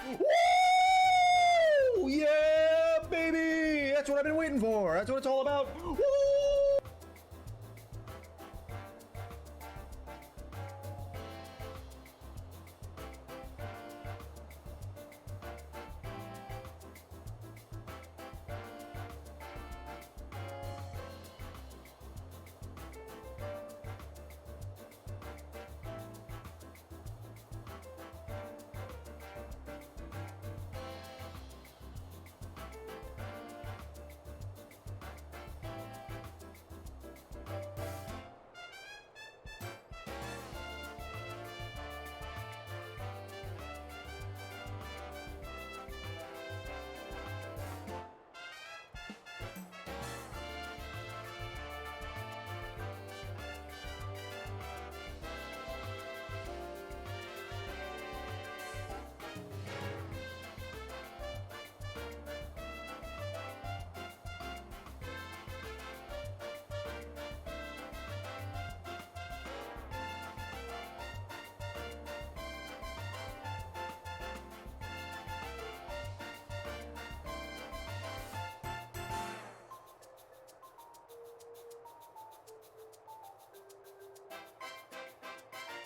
Woo! Yeah, baby! That's what I've been waiting for. That's what it's all about. Woo!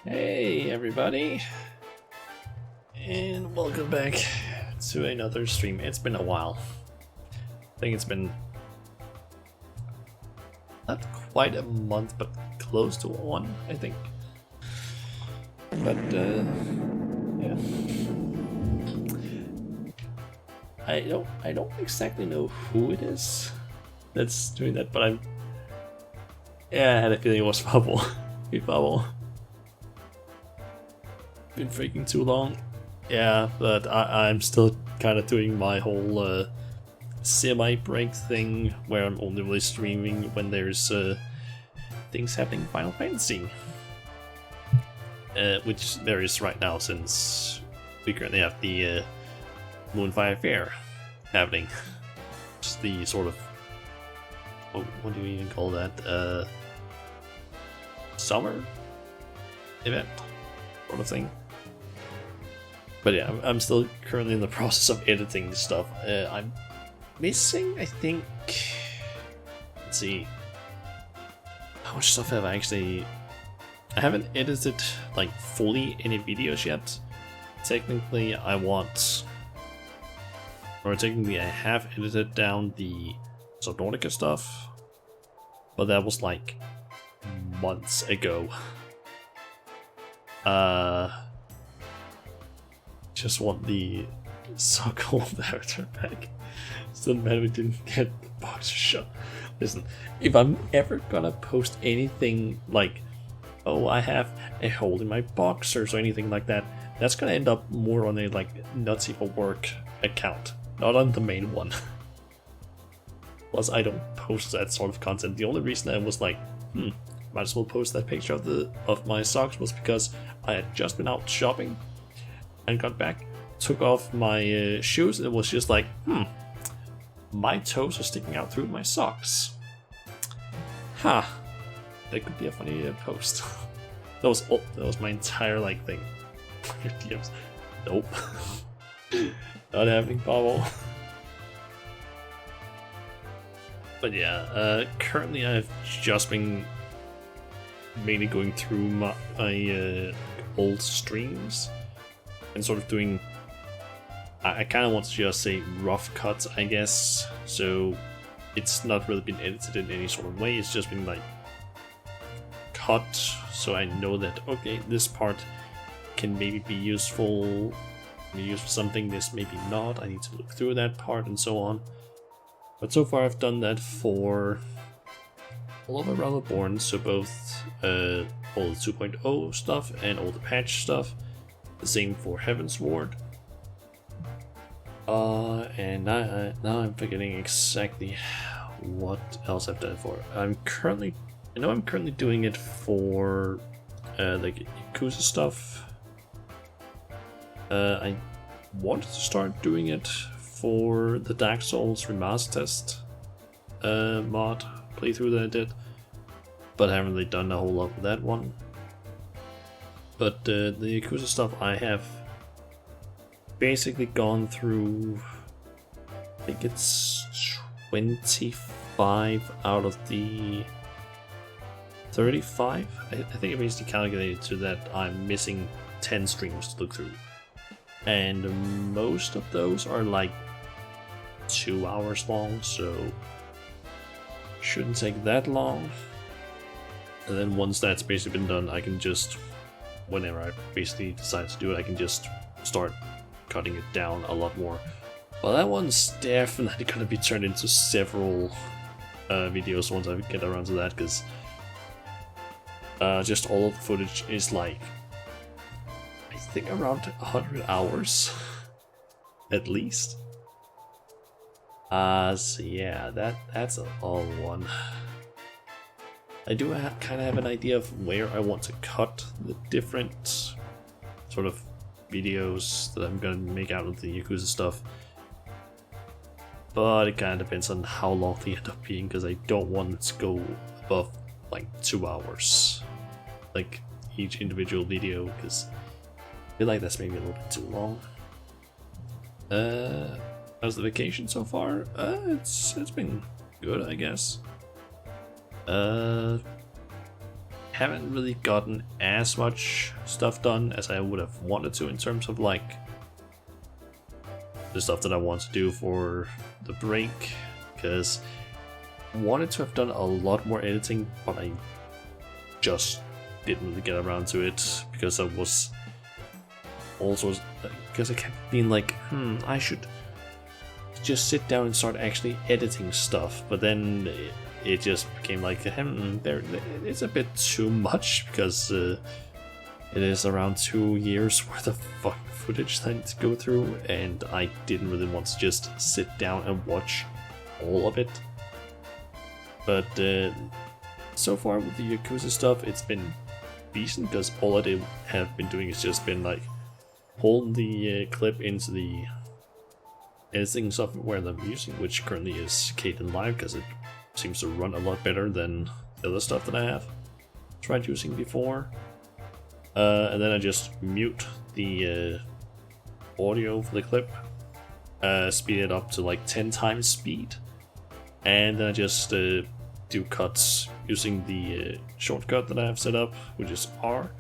Hey everybody, and welcome back to another stream. It's been a while. I think it's been not quite a month, but close to one, I think. But yeah, I don't exactly know who it is that's doing that, but I had a feeling it was Bubble. Bubble. Been freaking too long. Yeah, but I'm still kind of doing my whole semi-break thing where I'm only really streaming when there's things happening in Final Fantasy. Which there is right now, since we currently have the Moonfire Faire happening. Just the sort of, what do you even call that? Summer event sort of thing. But yeah, I'm still currently in the process of editing stuff. I'm missing, I think, let's see, how much stuff have I actually... I haven't edited like fully any videos yet. Technically I have edited down the Subnautica stuff, but that was like months ago. Just want the so-called avatar back. Still mad we didn't get the boxer shot. Listen, if I'm ever gonna post anything like, oh, I have a hole in my boxers or anything like that, that's gonna end up more on a like Nutsy for Work account, not on the main one. Plus, I don't post that sort of content. The only reason I was like, might as well post that picture of my socks was because I had just been out shopping and got back, took off my shoes, and it was just like, my toes are sticking out through my socks. That could be a funny post. that was my entire like thing. Your DMs. Nope. Not happening, Pavel. But yeah, currently I've just been mainly going through my old streams and sort of doing, I kind of want to just say rough cuts, I guess. So it's not really been edited in any sort of way, it's just been like cut, so I know that, okay, this part can maybe be useful, maybe used for something, this maybe not, I need to look through that part and so on. But so far I've done that for all of my Realm Reborn, so both all the 2.0 stuff and all the patch stuff. The same for Heaven's Ward. And now I'm forgetting exactly what else I've done it for. I know I'm currently doing it for like Yakuza stuff. I wanted to start doing it for the Dark Souls Remaster Test mod playthrough that I did, but I haven't really done a whole lot with that one. But the Yakuza stuff I have basically gone through, I think it's 25 out of the 35. I think I basically calculated to that I'm missing 10 streams to look through. And most of those are like 2 hours long, so shouldn't take that long. And then once that's basically been done, I can just, whenever I basically decide to do it, I can just start cutting it down a lot more. Well, that one's definitely gonna be turned into several videos once I get around to that, because just all of the footage is like, I think around 100 hours at least. So yeah, that's a long one. I do kind of have an idea of where I want to cut the different sort of videos that I'm gonna make out of the Yakuza stuff, but it kind of depends on how long they end up being, because I don't want it to go above like 2 hours, like each individual video, because I feel like that's maybe a little bit too long. How's the vacation so far? It's been good, I guess. Haven't really gotten as much stuff done as I would have wanted to in terms of like the stuff that I want to do for the break, because I wanted to have done a lot more editing, but I just didn't really get around to it because I was also, because I kept being like, I should just sit down and start actually editing stuff, but then it just became like, it's a bit too much, because it is around 2 years worth of fucking footage that I need to go through, and I didn't really want to just sit down and watch all of it. But so far with the Yakuza stuff, it's been decent, because all I have been doing is just been like holding the clip into the editing software that I'm using, which currently is Kdenlive, because it seems to run a lot better than the other stuff that I have tried using before. And then I just mute the audio for the clip, speed it up to like 10 times speed, and then I just do cuts using the shortcut that I have set up, which is R,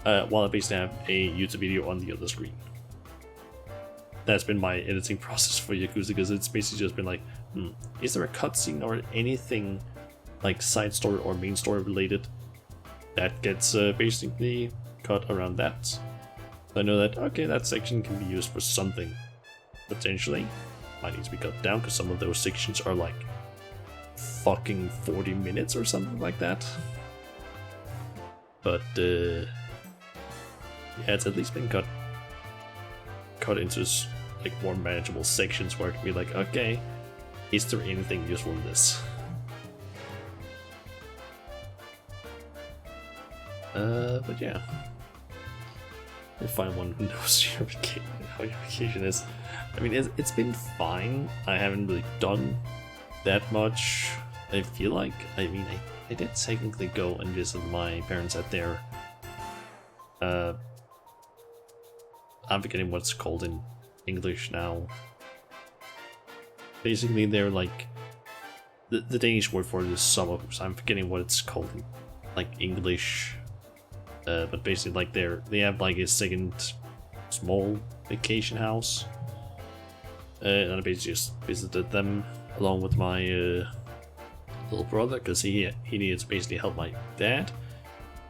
while I basically have a YouTube video on the other screen. That's been my editing process for Yakuza, because it's basically just been like, is there a cutscene or anything like side story or main story related that gets basically cut around that? So I know that, okay, that section can be used for something. Potentially might need to be cut down, because some of those sections are like fucking 40 minutes or something like that. But yeah, it's at least been cut into like more manageable sections where it can be like, okay, is there anything useful in this? But yeah, we'll find one who knows how your vacation is. I mean, it's been fine. I haven't really done that much, I feel like. I mean, I did technically go and visit my parents at their I'm forgetting what it's called in English now. Basically, they're like the Danish word for it is sommerhus. I'm forgetting what it's called in like English, but basically, like they have like a second small vacation house, and I basically just visited them along with my little brother, because he needed to basically help my dad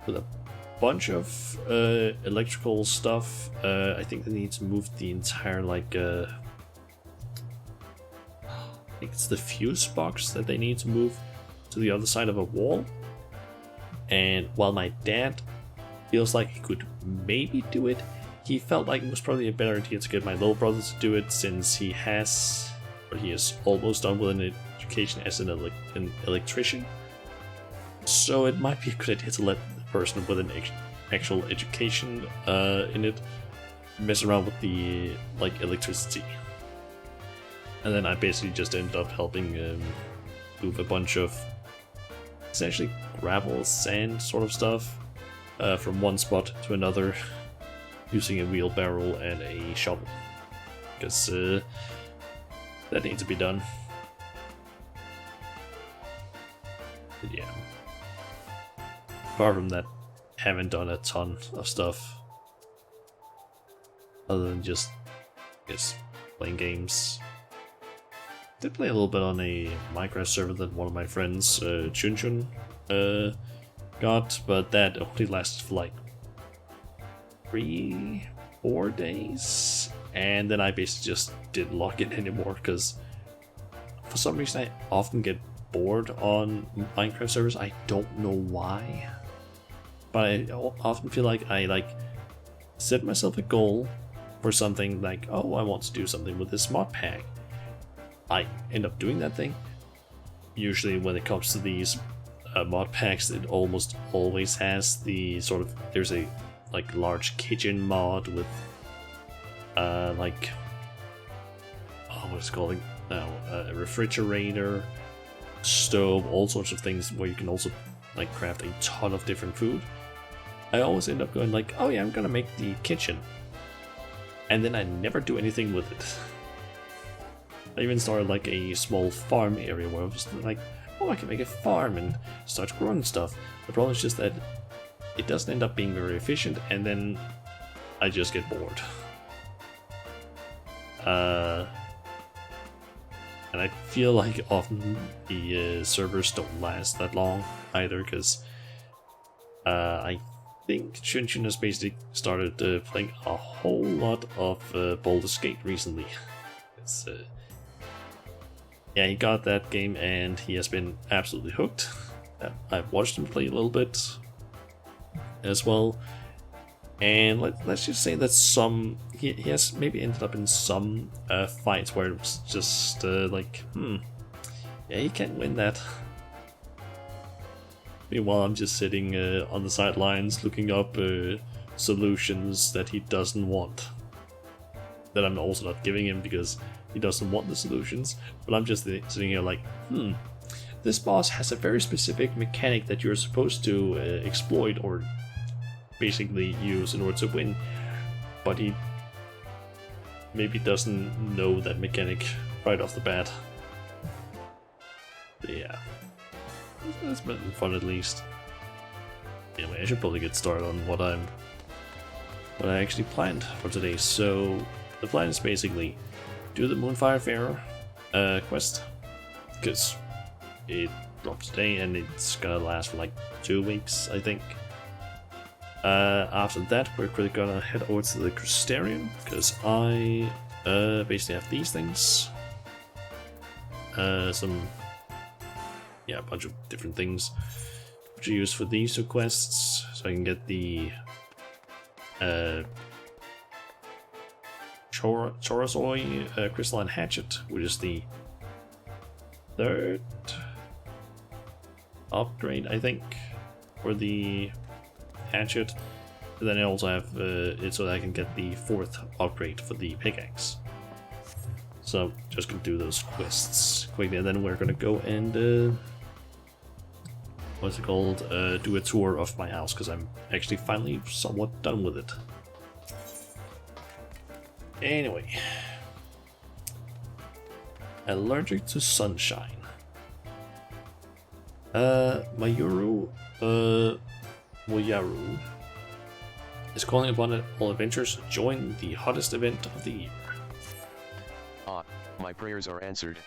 with a bunch of electrical stuff. I think they need to move the entire like I think it's the fuse box that they need to move to the other side of a wall. And while my dad feels like he could maybe do it, he felt like it was probably a better idea to get my little brother to do it, since he is almost done with an education as an electrician. So it might be a good idea to let person with an actual education in it mess around with the like electricity. And then I basically just ended up helping move a bunch of essentially gravel, sand sort of stuff from one spot to another using a wheelbarrow and a shovel. because that needs to be done. But yeah. Apart from that, haven't done a ton of stuff other than just playing games. Did play a little bit on a Minecraft server that one of my friends, Chun, got, but that only lasted for like 3-4 days, and then I basically just didn't log in anymore because for some reason I often get bored on Minecraft servers. I don't know why, but I often feel like I set myself a goal for something like, oh, I want to do something with this mod pack. I end up doing that thing. Usually when it comes to these mod packs, it almost always has the sort of, there's a like large kitchen mod with like, oh, what is it called now, a refrigerator, stove, all sorts of things where you can also like craft a ton of different food. I always end up going like, oh yeah, I'm gonna make the kitchen, and then I never do anything with it. I even started like a small farm area where I was like, oh, I can make a farm and start growing stuff. The problem is just that it doesn't end up being very efficient, and then I just get bored. And I feel like often the servers don't last that long either, because I think Chun has basically started playing a whole lot of Baldur's Gate recently. It's yeah, he got that game and he has been absolutely hooked. I've watched him play a little bit as well, and let's just say that he has maybe ended up in some fights where it was just like, yeah, he can't win that. Meanwhile, I'm just sitting on the sidelines looking up solutions that he doesn't want, that I'm also not giving him because he doesn't want the solutions, but I'm just sitting here like, this boss has a very specific mechanic that you're supposed to exploit or basically use in order to win, but he maybe doesn't know that mechanic right off the bat. But yeah, it's been fun at least. Anyway, I should probably get started on what I actually planned for today. So the plan is basically do the Moonfire Faire quest, because it drops today and it's gonna last for like 2 weeks, I think. After that, we're gonna head over to the Crystarium, because I basically have these things. A bunch of different things which I use for these two quests, so I can get the Chorosoi Crystalline Hatchet, which is the 3rd upgrade, I think, for the hatchet. And then I also have it so that I can get the 4th upgrade for the pickaxe. So just gonna do those quests quickly, and then we're gonna go and what's it called? Do a tour of my house, because I'm actually finally somewhat done with it. Anyway, allergic to sunshine. Mayuru Moyaru is calling upon all adventurers to join the hottest event of the year. My prayers are answered.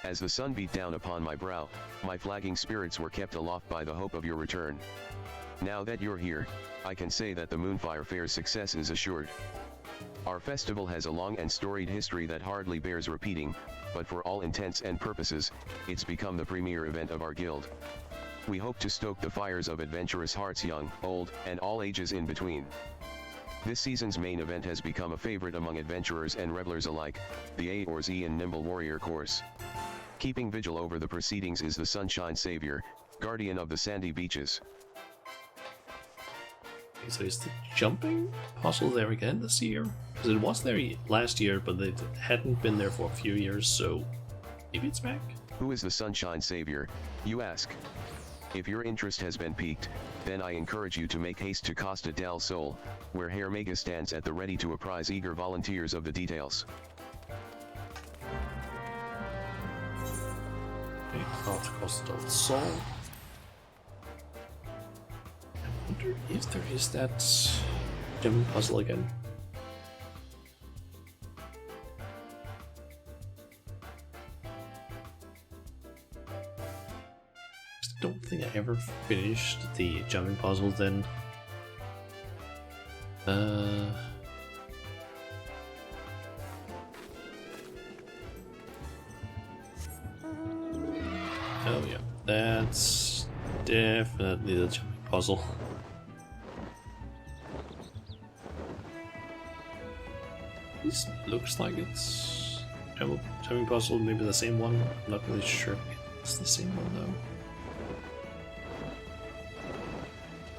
As the sun beat down upon my brow, my flagging spirits were kept aloft by the hope of your return. Now that you're here, I can say that the Moonfire Faire's success is assured. Our festival has a long and storied history that hardly bears repeating, but for all intents and purposes, it's become the premier event of our guild. We hope to stoke the fires of adventurous hearts, young, old, and all ages in between. This season's main event has become a favorite among adventurers and revelers alike, the A or Z and Nimble Warrior course. Keeping vigil over the proceedings is the Sunshine Savior, guardian of the sandy beaches. Okay, so is the jumping puzzle there again this year? Because it was there last year, but it hadn't been there for a few years, so maybe it's back? Who is the Sunshine Savior, you ask? If your interest has been piqued, then I encourage you to make haste to Costa del Sol, where Herr Mega stands at the ready to apprise eager volunteers of the details. Okay, out to Costa del Sol. I wonder if there is that gem puzzle again. I don't think I ever finished the jumping puzzle then. Oh yeah, that's definitely the jumping puzzle. This looks like it's jumping puzzle, maybe the same one. I'm not really sure if it's the same one though.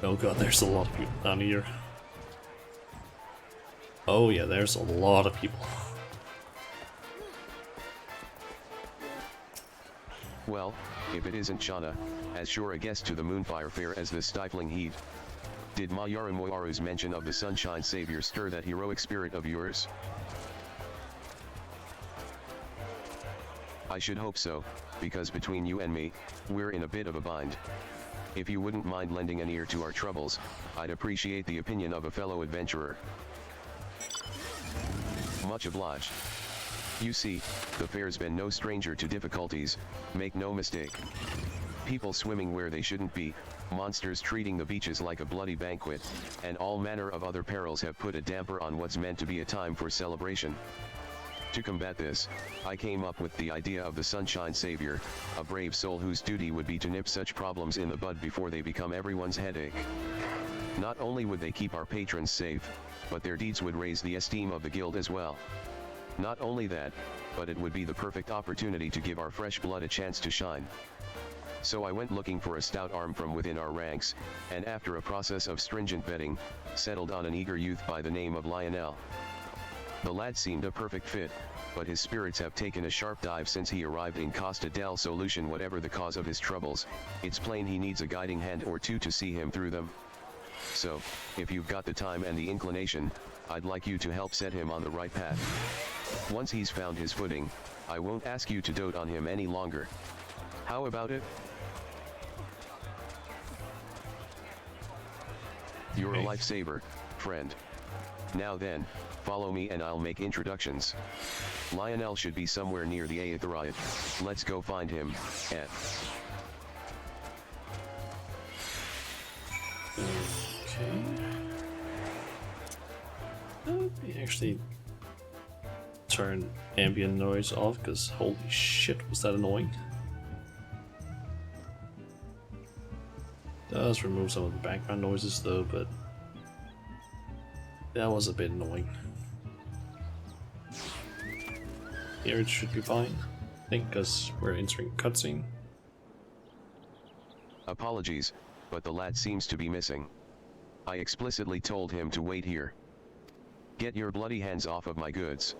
Oh god, there's a lot of people down here. Oh yeah, there's a lot of people. Well, if it isn't Shauna, as sure a guest to the Moonfire Faire as the stifling heat. Did Mayara Moyaru's mention of the Sunshine Savior stir that heroic spirit of yours? I should hope so, because between you and me, we're in a bit of a bind. If you wouldn't mind lending an ear to our troubles, I'd appreciate the opinion of a fellow adventurer. Much obliged. You see, the fair's been no stranger to difficulties, make no mistake. People swimming where they shouldn't be, monsters treating the beaches like a bloody banquet, and all manner of other perils have put a damper on what's meant to be a time for celebration. To combat this, I came up with the idea of the Sunshine Savior, a brave soul whose duty would be to nip such problems in the bud before they become everyone's headache. Not only would they keep our patrons safe, but their deeds would raise the esteem of the guild as well. Not only that, but it would be the perfect opportunity to give our fresh blood a chance to shine. So I went looking for a stout arm from within our ranks, and after a process of stringent vetting, settled on an eager youth by the name of Lionel. The lad seemed a perfect fit, but his spirits have taken a sharp dive since he arrived in Costa del Solution. Whatever the cause of his troubles, it's plain he needs a guiding hand or two to see him through them. So, if you've got the time and the inclination, I'd like you to help set him on the right path. Once he's found his footing, I won't ask you to dote on him any longer. How about it? You're a lifesaver, friend. Now then, follow me and I'll make introductions. Lionel should be somewhere near the Aetheriot. Let's go find him. Okay. Let me actually turn ambient noise off, because holy shit was that annoying. Does remove some of the background noises though, but that was a bit annoying. Here it should be fine, I think, because we're entering cutscene. Apologies, but the lad seems to be missing. I explicitly told him to wait here. Get your bloody hands off of my goods.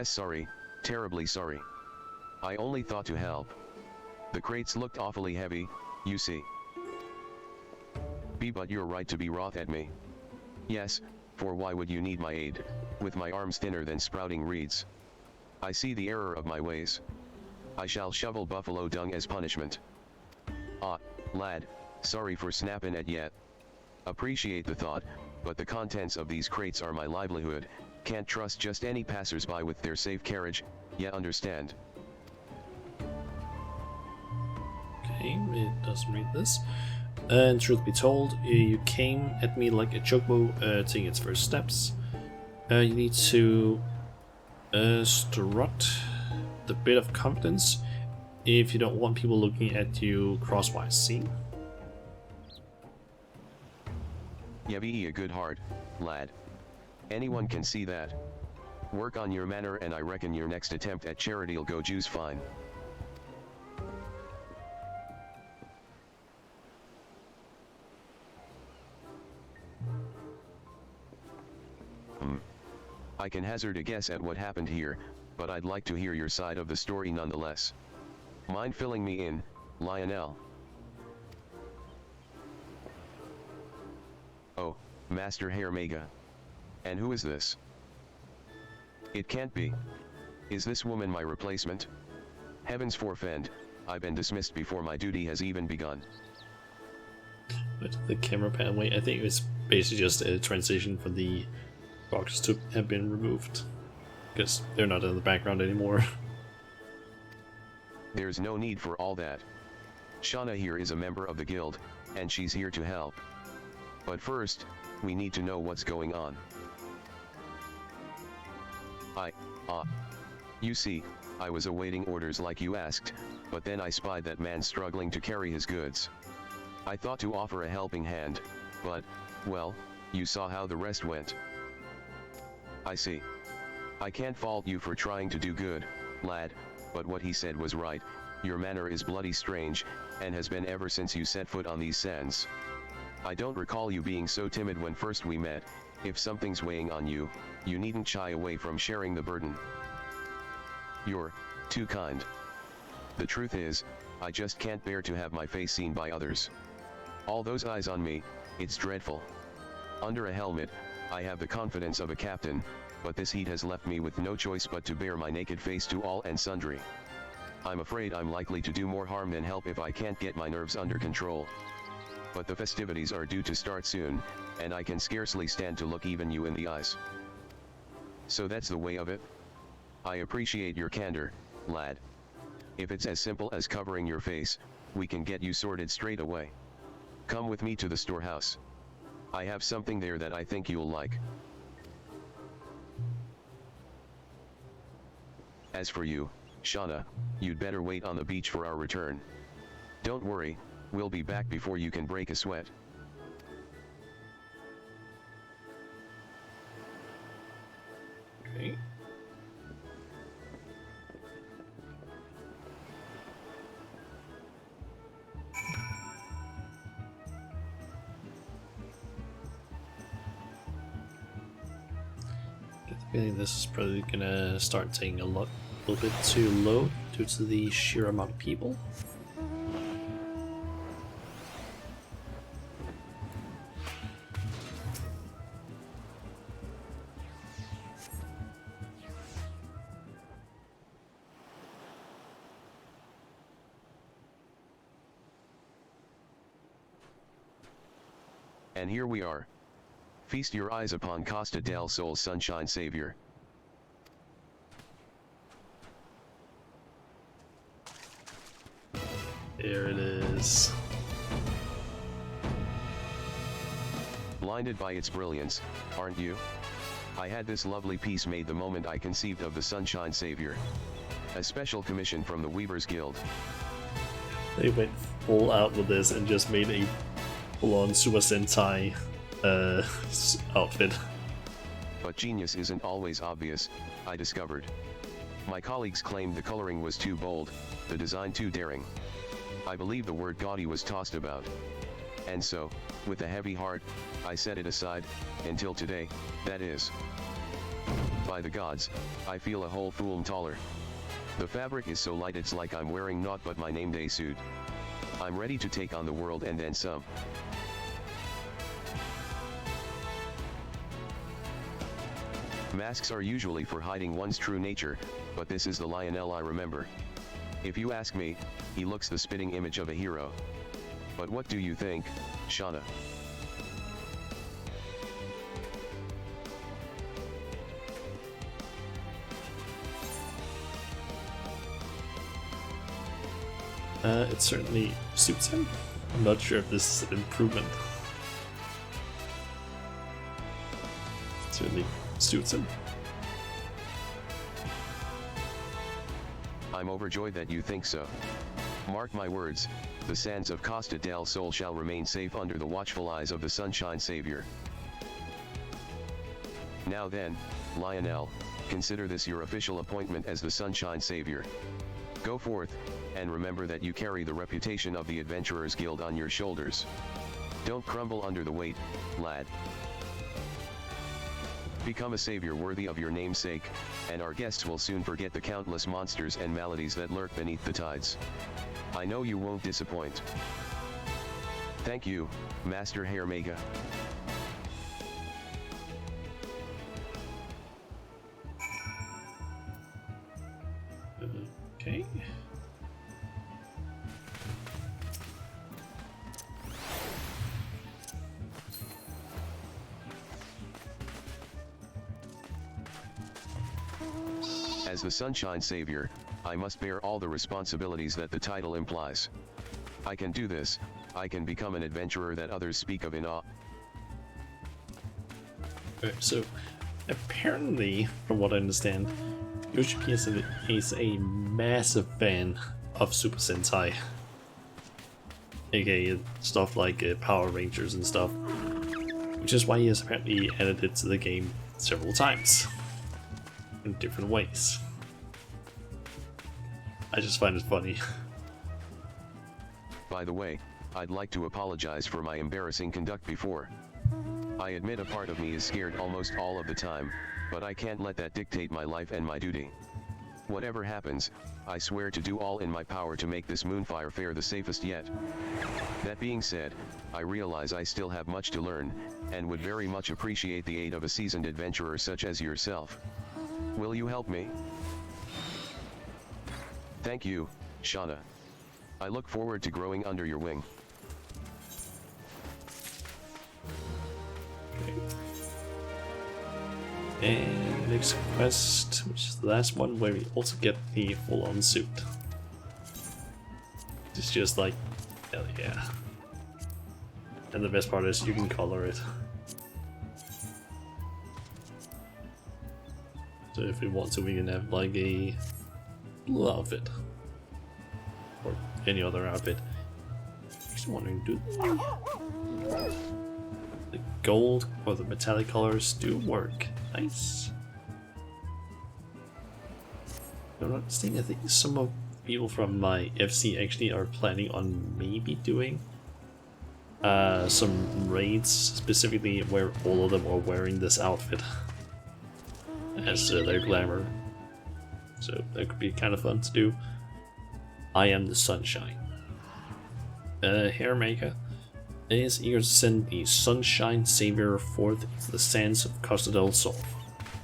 Sorry, terribly sorry. I only thought to help. The crates looked awfully heavy, you see. But you're right to be wroth at me. Yes, for why would you need my aid, with my arms thinner than sprouting reeds? I see the error of my ways. I shall shovel buffalo dung as punishment. Ah, lad, sorry for snapping at yet. Appreciate the thought, but the contents of these crates are my livelihood. Can't trust just any passers-by with their safe carriage, ya understand? Okay, it doesn't read this. And truth be told, you came at me like a chocobo taking its first steps. You need to strut the bit of confidence if you don't want people looking at you crosswise, see? Ya be a good heart, lad. Anyone can see that. Work on your manner and I reckon your next attempt at charity'll go juice fine. I can hazard a guess at what happened here, but I'd like to hear your side of the story nonetheless. Mind filling me in, Lionel? Oh, Master Hair Mega. And who is this? It can't be. Is this woman my replacement? Heavens forfend, I've been dismissed before my duty has even begun. But the camera pan, wait, I think it was basically just a transition for the boxes to have been removed. Because they're not in the background anymore. There's no need for all that. Shauna here is a member of the guild, and she's here to help. But first, we need to know what's going on. You see, I was awaiting orders like you asked, but then I spied that man struggling to carry his goods. I thought to offer a helping hand, but, well, you saw how the rest went. I see. I can't fault you for trying to do good, lad, but what he said was right. Your manner is bloody strange, and has been ever since you set foot on these sands. I don't recall you being so timid when first we met. If something's weighing on you, you needn't shy away from sharing the burden. You're too kind. The truth is, I just can't bear to have my face seen by others. All those eyes on me, it's dreadful. Under a helmet, I have the confidence of a captain, but this heat has left me with no choice but to bare my naked face to all and sundry. I'm afraid I'm likely to do more harm than help if I can't get my nerves under control. But the festivities are due to start soon, and I can scarcely stand to look even you in the eyes. So that's the way of it? I appreciate your candor, lad. If it's as simple as covering your face, we can get you sorted straight away. Come with me to the storehouse. I have something there that I think you'll like. As for you, Shauna, you'd better wait on the beach for our return. Don't worry, we'll be back before you can break a sweat. Okay. Get the feeling this is probably gonna start taking a little bit too low due to the sheer amount of people. And here we are. Feast your eyes upon Costa del Sol's Sunshine Savior. There it is. Blinded by its brilliance, aren't you? I had this lovely piece made the moment I conceived of the Sunshine Savior. A special commission from the Weavers Guild. They went full out with this and just made a full-on Super Sentai outfit. But genius isn't always obvious, I discovered. My colleagues claimed the coloring was too bold, the design too daring. I believe the word gaudy was tossed about. And so, with a heavy heart, I set it aside, until today, that is. By the gods, I feel a whole fool taller. The fabric is so light it's like I'm wearing naught but my name day suit. I'm ready to take on the world and then some. Masks are usually for hiding one's true nature, but this is the Lionel I remember. If you ask me, he looks the spitting image of a hero. But what do you think, Shauna? It certainly suits him. I'm not sure if this is an improvement. It certainly suits him. I'm overjoyed that you think so. Mark my words, the sands of Costa del Sol shall remain safe under the watchful eyes of the Sunshine Savior. Now then, Lionel, consider this your official appointment as the Sunshine Savior. Go forth, and remember that you carry the reputation of the Adventurers Guild on your shoulders. Don't crumble under the weight, lad. Become a savior worthy of your namesake, and our guests will soon forget the countless monsters and maladies that lurk beneath the tides. I know you won't disappoint. Thank you, Master Hair Mega. Okay. As the Sunshine Savior, I must bear all the responsibilities that the title implies. I can do this. I can become an adventurer that others speak of in awe. Okay, so apparently, from what I understand, Yoshi is a massive fan of Super Sentai, aka stuff like Power Rangers and stuff, which is why he has apparently added it to the game several times in different ways. I just find it funny. By the way, I'd like to apologize for my embarrassing conduct before. I admit a part of me is scared almost all of the time, but I can't let that dictate my life and my duty. Whatever happens, I swear to do all in my power to make this Moonfire Faire the safest yet. That being said, I realize I still have much to learn, and would very much appreciate the aid of a seasoned adventurer such as yourself. Will you help me? Thank you, Shauna. I look forward to growing under your wing. Okay. And next quest, which is the last one, where we also get the full-on suit. It's just like, hell yeah. And the best part is you can color it. So if we want to, we can have like a blue outfit. Or any other outfit. Just wondering, do the gold or the metallic colors do work? Nice. I'm not seeing. I think some of the people from my FC actually are planning on maybe doing some raids, specifically where all of them are wearing this outfit as their glamour. So that could be kind of fun to do. I am the Sunshine. Hairmaker is eager to send the Sunshine Savior forth into the sands of Costa del Sol.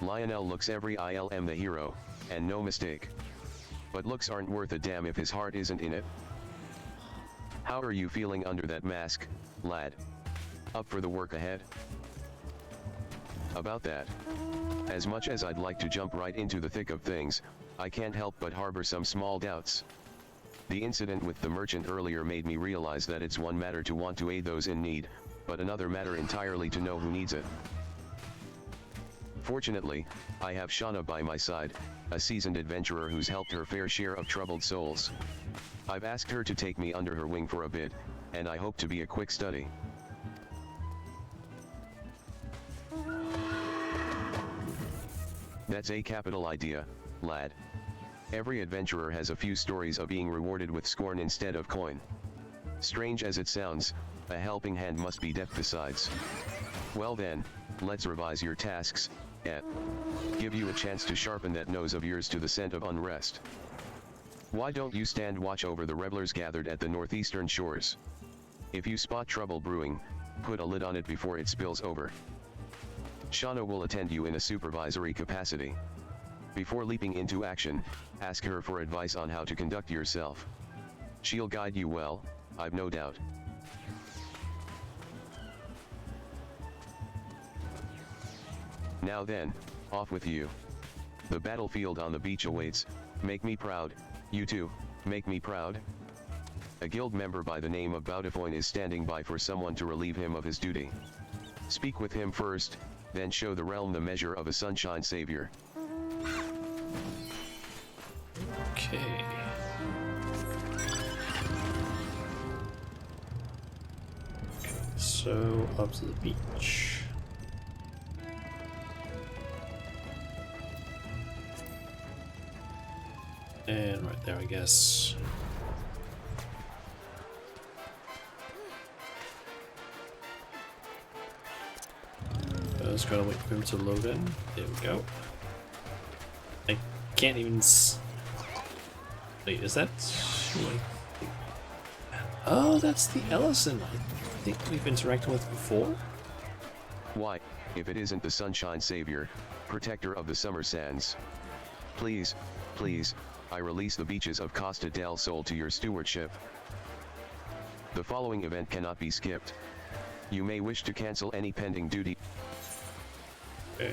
Lionel looks every ILM the hero, and no mistake. But looks aren't worth a damn if his heart isn't in it. How are you feeling under that mask, lad? Up for the work ahead? About that. As much as I'd like to jump right into the thick of things, I can't help but harbor some small doubts. The incident with the merchant earlier made me realize that it's one matter to want to aid those in need, but another matter entirely to know who needs it. Fortunately, I have Shauna by my side, a seasoned adventurer who's helped her fair share of troubled souls. I've asked her to take me under her wing for a bit, and I hope to be a quick study. That's a capital idea, lad. Every adventurer has a few stories of being rewarded with scorn instead of coin. Strange as it sounds, a helping hand must be deft besides. Well then, let's revise your tasks, give you a chance to sharpen that nose of yours to the scent of unrest. Why don't you stand watch over the revelers gathered at the northeastern shores? If you spot trouble brewing, put a lid on it before it spills over. Shauna will attend you in a supervisory capacity. Before leaping into action, ask her for advice on how to conduct yourself. She'll guide you well, I've no doubt. Now then, off with you. The battlefield on the beach awaits. Make me proud, you too, make me proud. A guild member by the name of Baudifoin is standing by for someone to relieve him of his duty. Speak with him first, then show the realm the measure of a Sunshine Savior. Okay. So up to the beach. And right there, I guess. just gotta wait for him to load in. There we go. I can't even wait, is that... Oh, that's the Ellison I think we've interacted with before. Why, if it isn't the Sunshine Savior, protector of the summer sands. Please, please, I release the beaches of Costa del Sol to your stewardship. The following event cannot be skipped. You may wish to cancel any pending duty. Yeah.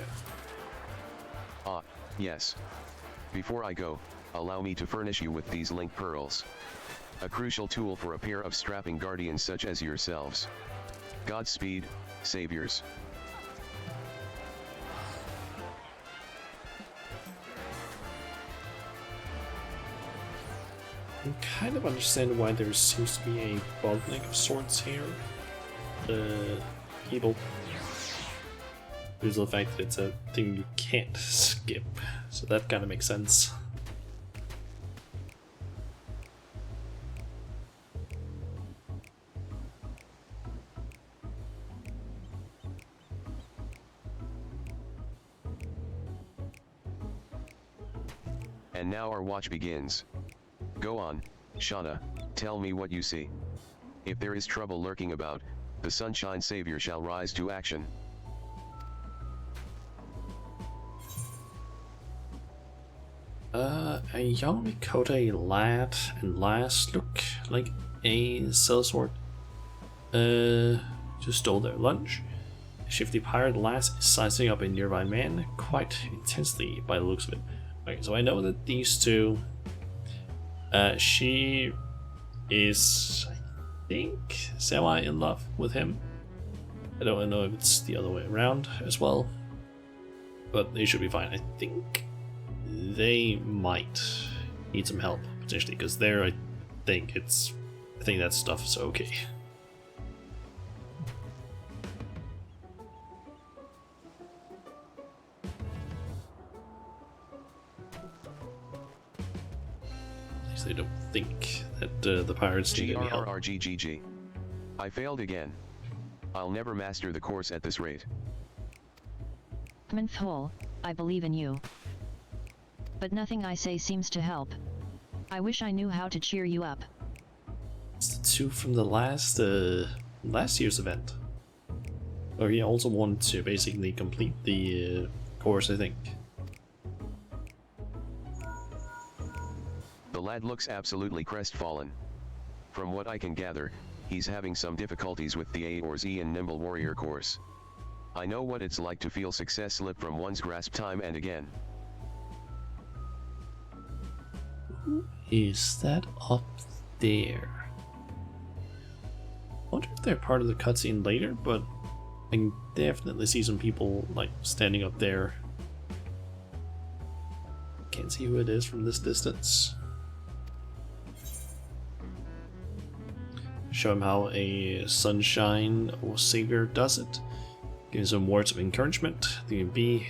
Ah, yes. Before I go, allow me to furnish you with these link pearls. A crucial tool for a pair of strapping guardians such as yourselves. Godspeed, saviors. I kind of understand why there seems to be a bottleneck of sorts here. People. Due to the fact that it's a thing you can't skip, so that kind of makes sense. And now our watch begins. Go on, Shauna, tell me what you see. If there is trouble lurking about, the Sunshine Savior shall rise to action. A young Dakota lad and lass look like a sellsword just stole their lunch. A shifty pirate lass is sizing up a nearby man quite intensely by the looks of it. Okay, so I know that these two, she is, I think, semi in love with him. I don't know if it's the other way around as well, but they should be fine. I think they might need some help potentially, because there, I think that stuff is okay. At least they don't think that the pirates need any help. GRRGGG. I failed again. I'll never master the course at this rate. Hole, I believe in you. But nothing I say seems to help. I wish I knew how to cheer you up. It's the two from the last year's event. Or he also wanted to basically complete the course, I think. The lad looks absolutely crestfallen. From what I can gather, he's having some difficulties with the A or Z and Nimble Warrior course. I know what it's like to feel success slip from one's grasp time and again. Who is that up there? I wonder if they're part of the cutscene later, but I can definitely see some people like standing up there. Can't see who it is from this distance. Show him how a sunshine or savior does it. Give him some words of encouragement. The B,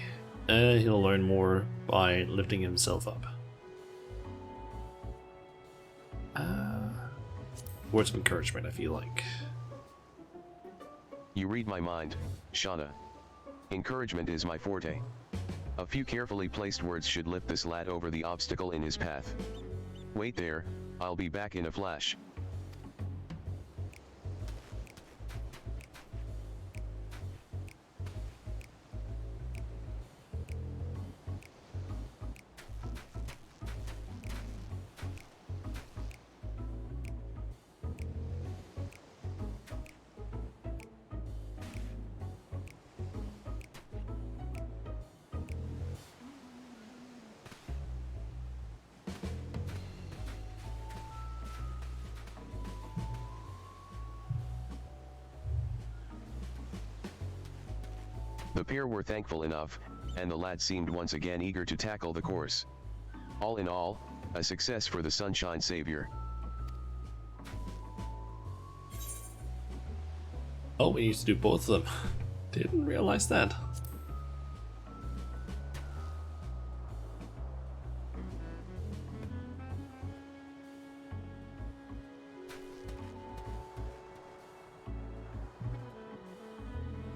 he'll learn more by lifting himself up. Words of encouragement, I feel like. You read my mind, Shauna. Encouragement is my forte. A few carefully placed words should lift this lad over the obstacle in his path. Wait there, I'll be back in a flash. The pair were thankful enough, and the lad seemed once again eager to tackle the course. All in all, a success for the Sunshine Savior. Oh, we need to do both of them. Didn't realize that.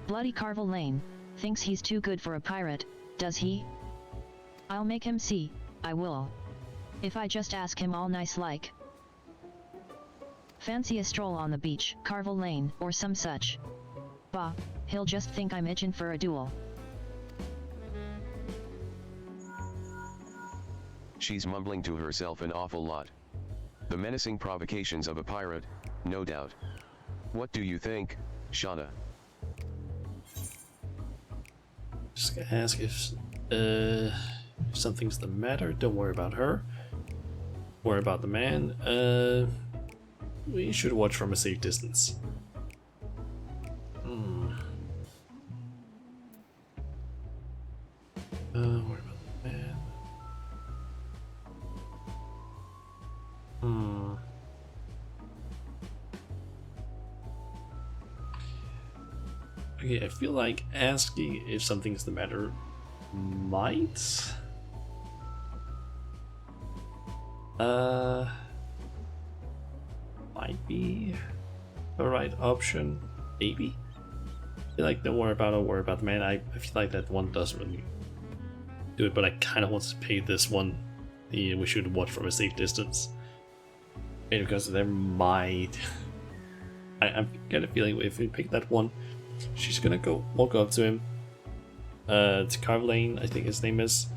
Bloody Carvel Lane, thinks he's too good for a pirate, does he? I'll make him see, I will. If I just ask him all nice like. Fancy a stroll on the beach, Carvel Lane, or some such. Bah, he'll just think I'm itching for a duel. She's mumbling to herself an awful lot. The menacing provocations of a pirate, no doubt. What do you think, Shauna? Just gonna ask if something's the matter. Don't worry about her. Worry about the man. We should watch from a safe distance. Worry about the man. Okay, I feel like asking if something's the matter might be the right option, maybe. I feel like don't worry about the man. I feel like that one doesn't really do it, but I kind of want to pay this one. We should watch from a safe distance, maybe because there might. I'm get a feeling if we pick that one, she's gonna go walk up to him, to Carvelane, I think his name is,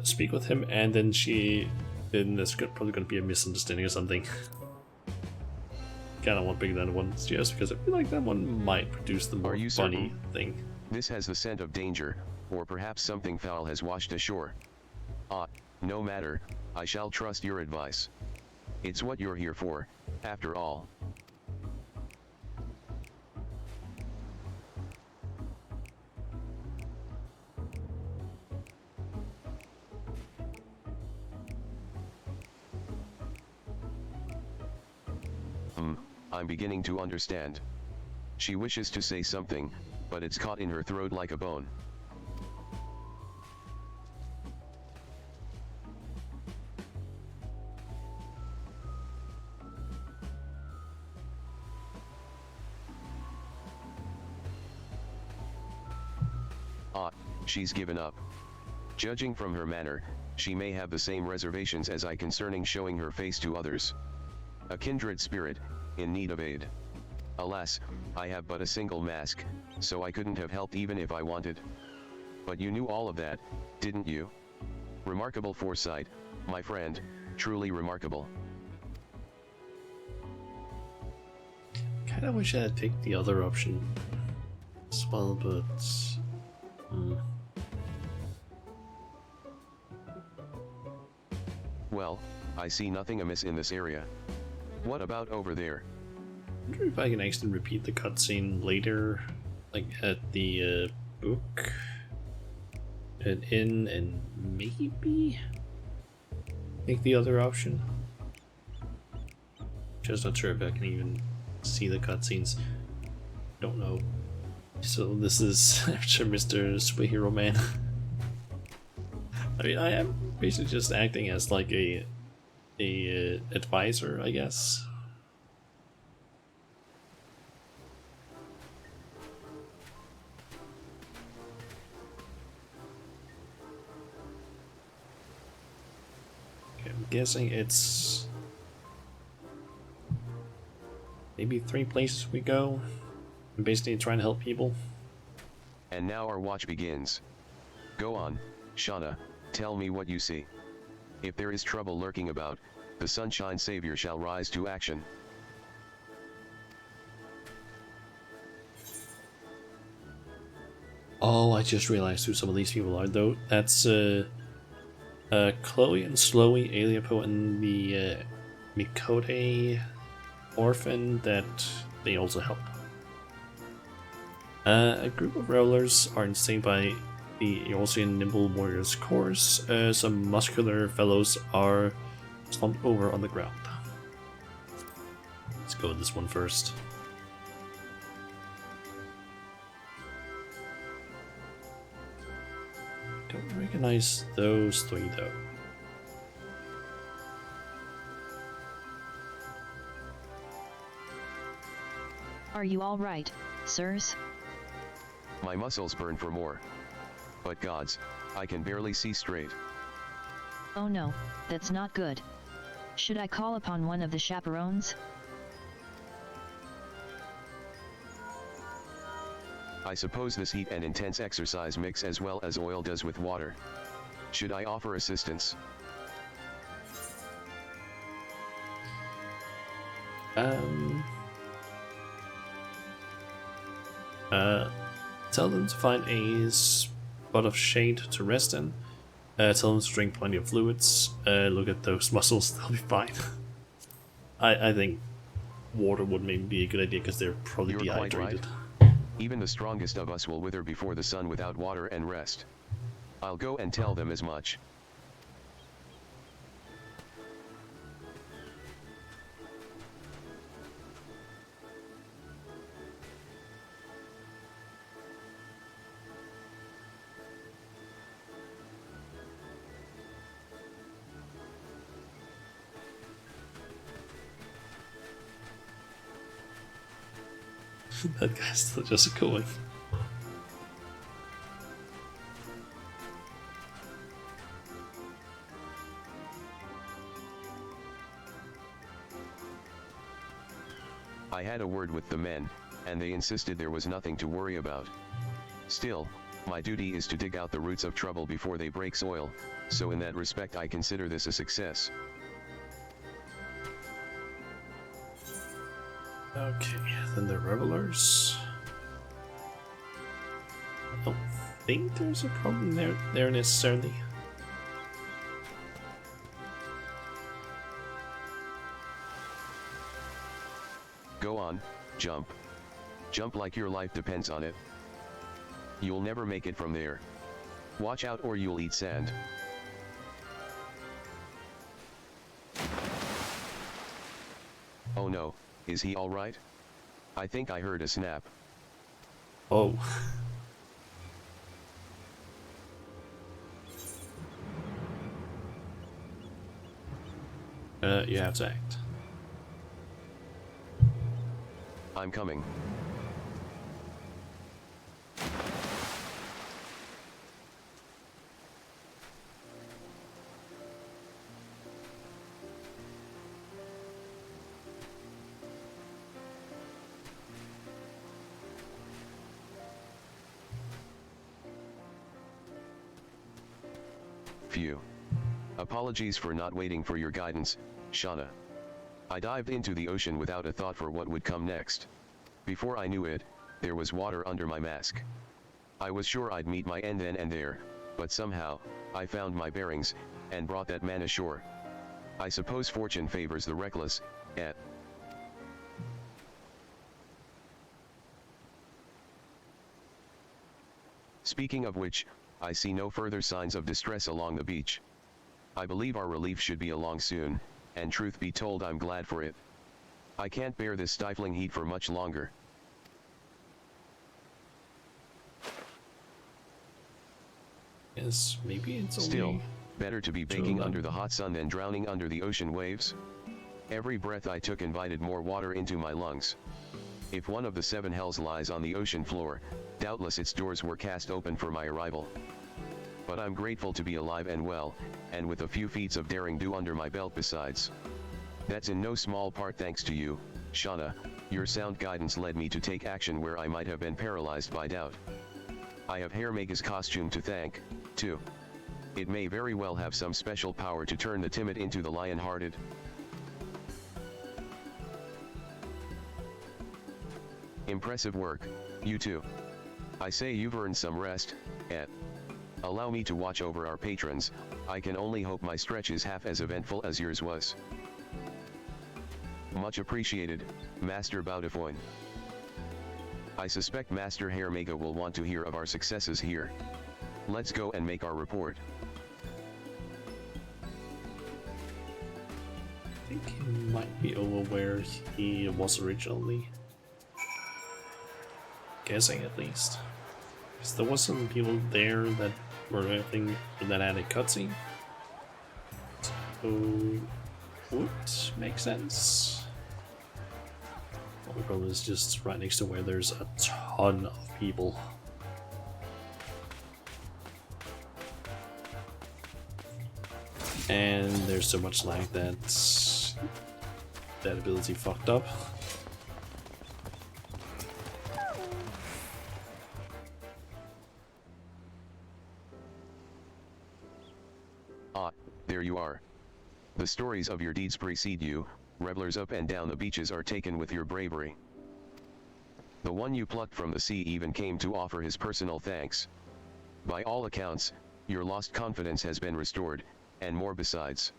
speak with him, and then there's probably gonna be a misunderstanding or something. Kinda want to pick that one just because I feel like that one might produce the more funny thing. This has the scent of danger, or perhaps something foul has washed ashore. No matter, I shall trust your advice. It's what you're here for, after all. I'm beginning to understand. She wishes to say something, but it's caught in her throat like a bone. She's given up. Judging from her manner, she may have the same reservations as I concerning showing her face to others. A kindred spirit, in need of aid. Alas, I have but a single mask, so I couldn't have helped even if I wanted. But you knew all of that, didn't you? Remarkable foresight, my friend, truly remarkable. Kinda wish I had picked the other option as well, but... Well, I see nothing amiss in this area. What about over there? I wonder if I can actually repeat the cutscene later, like at the book, an inn, and maybe make the other option. Just not sure if I can even see the cutscenes. Don't know. So this is after Mr. Superhero Man. I mean, I am basically just acting as like a advisor, I guess. Okay, I'm guessing it's maybe 3 places we go. I'm basically trying to help people. And now our watch begins. Go on, Shauna, tell me what you see. If there is trouble lurking about, the Sunshine Savior shall rise to action. Oh, I just realized who some of these people are, though. That's Chloe and Sloey, Aliapo, and the Mikote orphan that they also help. A group of rollers are installed by the Eorzean Nimble Warriors course. Some muscular fellows are slumped over on the ground. Let's go with this one first. Don't recognize those three though. Are you all right, sirs? My muscles burn for more. But gods, I can barely see straight. Oh no, that's not good. Should I call upon one of the chaperones? I suppose this heat and intense exercise mix as well as oil does with water. Should I offer assistance? Tell them to find a spot of shade to rest in. Tell them to drink plenty of fluids. Look at those muscles, they'll be fine. I think water would maybe be a good idea because they're probably You're quite dehydrated. right. Even the strongest of us will wither before the sun without water and rest. I'll go and tell them as much. That guy's still just going. I had a word with the men, and they insisted there was nothing to worry about. Still, my duty is to dig out the roots of trouble before they break soil, so in that respect I consider this a success. Okay, then the revelers. I don't think there's a problem there necessarily. Go on, jump. Jump like your life depends on it. You'll never make it from there. Watch out or you'll eat sand. Oh no, is he alright? I think I heard a snap. Oh. You have to act. I'm coming. Phew. Apologies for not waiting for your guidance, Shauna. I dived into the ocean without a thought for what would come next. Before I knew it, there was water under my mask. I was sure I'd meet my end then and there, but somehow, I found my bearings, and brought that man ashore. I suppose fortune favors the reckless, eh? Speaking of which, I see no further signs of distress along the beach. I believe our relief should be along soon, and truth be told I'm glad for it. I can't bear this stifling heat for much longer. Yes, maybe it's Still, only... better to be baking under the hot sun than drowning under the ocean waves. Every breath I took invited more water into my lungs. If one of the seven hells lies on the ocean floor, doubtless its doors were cast open for my arrival. But I'm grateful to be alive and well, and with a few feats of daring do under my belt besides. That's in no small part thanks to you, Shauna. Your sound guidance led me to take action where I might have been paralyzed by doubt. I have Hairmega's costume to thank, too. It may very well have some special power to turn the timid into the lion-hearted. Impressive work, you two. I say you've earned some rest, eh? Allow me to watch over our patrons. I can only hope my stretch is half as eventful as yours was. Much appreciated, Master Baudefoin. I suspect Master Hairmega will want to hear of our successes here. Let's go and make our report. I think he might be over where he was originally. Guessing at least. Because there was some people there that were, I think, that had a cutscene. So, would make sense. Well, probably is just right next to where there's a ton of people. And there's so much lag that that ability fucked up. Ah, there you are. The stories of your deeds precede you, revelers up and down the beaches are taken with your bravery. The one you plucked from the sea even came to offer his personal thanks. By all accounts, your lost confidence has been restored, and more besides.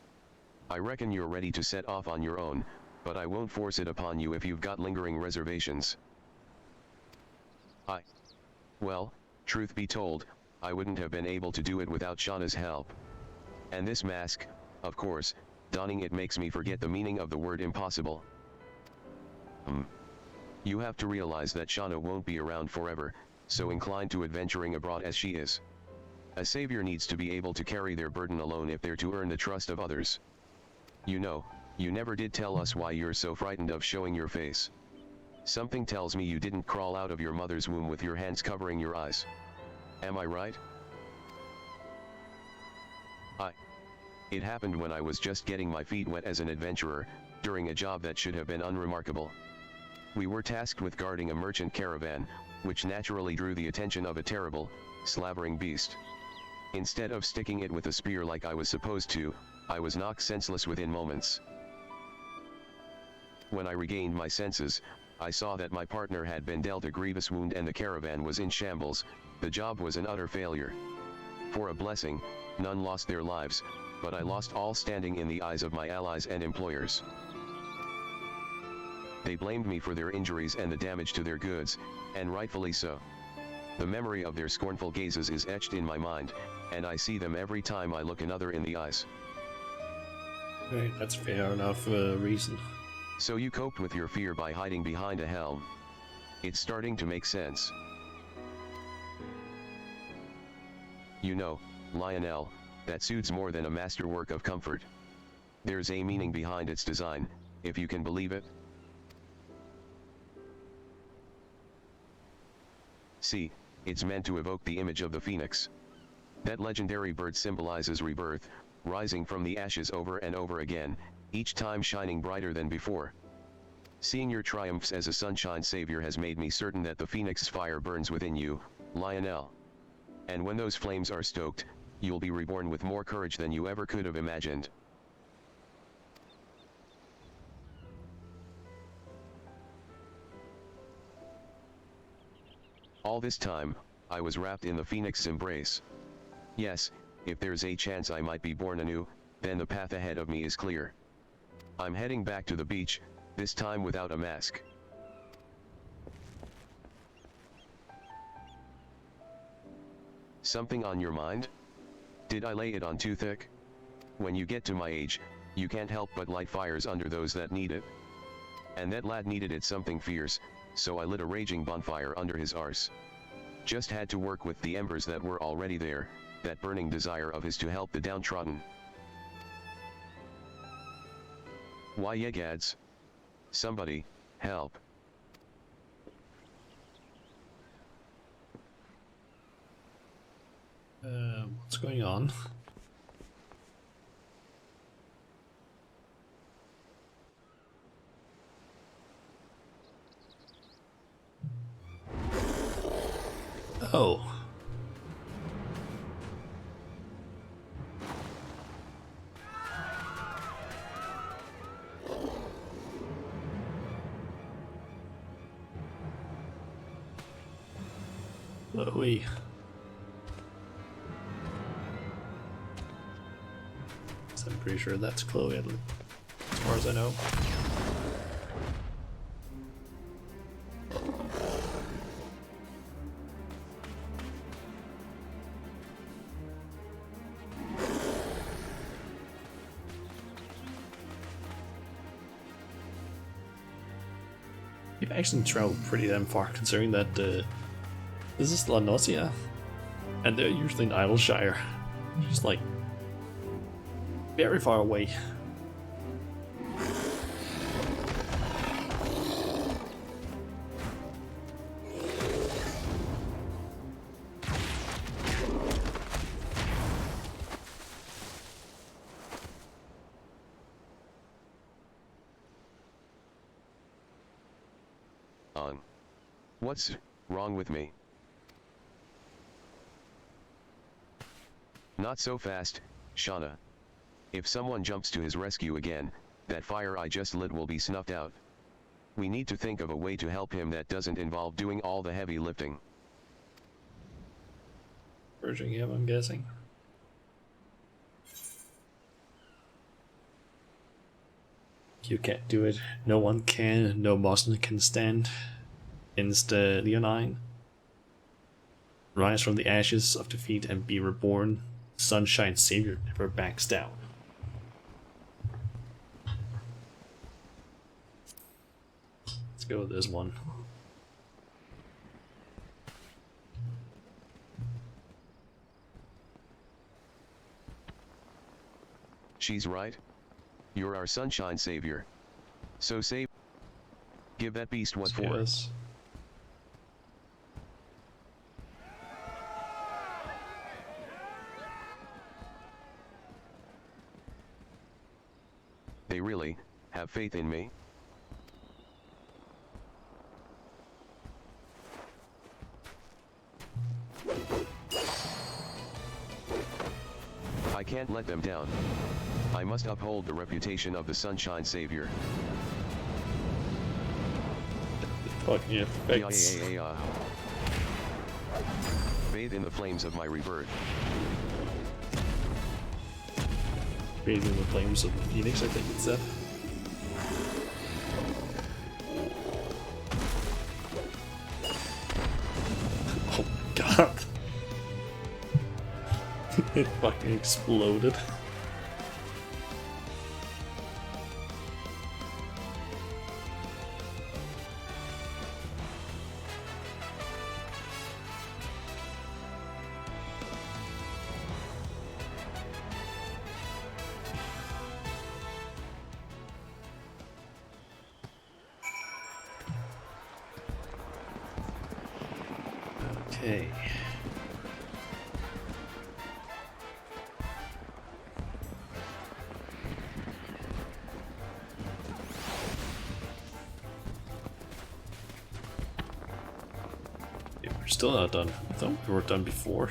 I reckon you're ready to set off on your own, but I won't force it upon you if you've got lingering reservations. Well, truth be told, I wouldn't have been able to do it without Shauna's help. And this mask, of course, donning it makes me forget the meaning of the word impossible. You have to realize that Shauna won't be around forever, so inclined to adventuring abroad as she is. A savior needs to be able to carry their burden alone if they're to earn the trust of others. You know, you never did tell us why you're so frightened of showing your face. Something tells me you didn't crawl out of your mother's womb with your hands covering your eyes. Am I right? It happened when I was just getting my feet wet as an adventurer, during a job that should have been unremarkable. We were tasked with guarding a merchant caravan, which naturally drew the attention of a terrible, slavering beast. Instead of sticking it with a spear like I was supposed to, I was knocked senseless within moments. When I regained my senses, I saw that my partner had been dealt a grievous wound and the caravan was in shambles. The job was an utter failure. For a blessing, none lost their lives, but I lost all standing in the eyes of my allies and employers. They blamed me for their injuries and the damage to their goods, and rightfully so. The memory of their scornful gazes is etched in my mind, and I see them every time I look another in the eyes. Okay, that's fair enough reason. So you coped with your fear by hiding behind a helm. It's starting to make sense. You know, Lionel, that suit's more than a masterwork of comfort. There's a meaning behind its design, if you can believe it. See, it's meant to evoke the image of the phoenix. That legendary bird symbolizes rebirth, rising from the ashes over and over again, each time shining brighter than before. Seeing your triumphs as a sunshine savior has made me certain that the phoenix's fire burns within you, Lionel. And when those flames are stoked, you'll be reborn with more courage than you ever could have imagined. All this time, I was wrapped in the phoenix's embrace. Yes, if there's a chance I might be born anew, then the path ahead of me is clear. I'm heading back to the beach, this time without a mask. Something on your mind? Did I lay it on too thick? When you get to my age, you can't help but light fires under those that need it. And that lad needed it something fierce, so I lit a raging bonfire under his arse. Just had to work with the embers that were already there, that burning desire of his to help the downtrodden. Why yeah gads? Somebody, help. What's going on? Oh. Chloe. So I'm pretty sure that's Chloe, as far as I know. You've actually traveled pretty damn far, considering that this is La Nausea, and they're usually in Idleshire, just like very far away. wrong? What's wrong with me? Not so fast, Shauna. If someone jumps to his rescue again, that fire I just lit will be snuffed out. We need to think of a way to help him that doesn't involve doing all the heavy lifting. Urging him, I'm guessing. You can't do it. No one can. No Muslim can stand. Insta Leonine. Rise from the ashes of defeat and be reborn. Sunshine Savior never backs down. Let's go with this one. She's right. You're our sunshine savior. So save. Give that beast what for. Yes. They really have faith in me. I can't let them down. I must uphold the reputation of the Sunshine Savior. Fucking effects. Bathe in the flames of my rebirth. Bathe in the flames of the Phoenix, I think it said. Oh my god. It fucking exploded. Okay. We're still not done. I thought we were done before.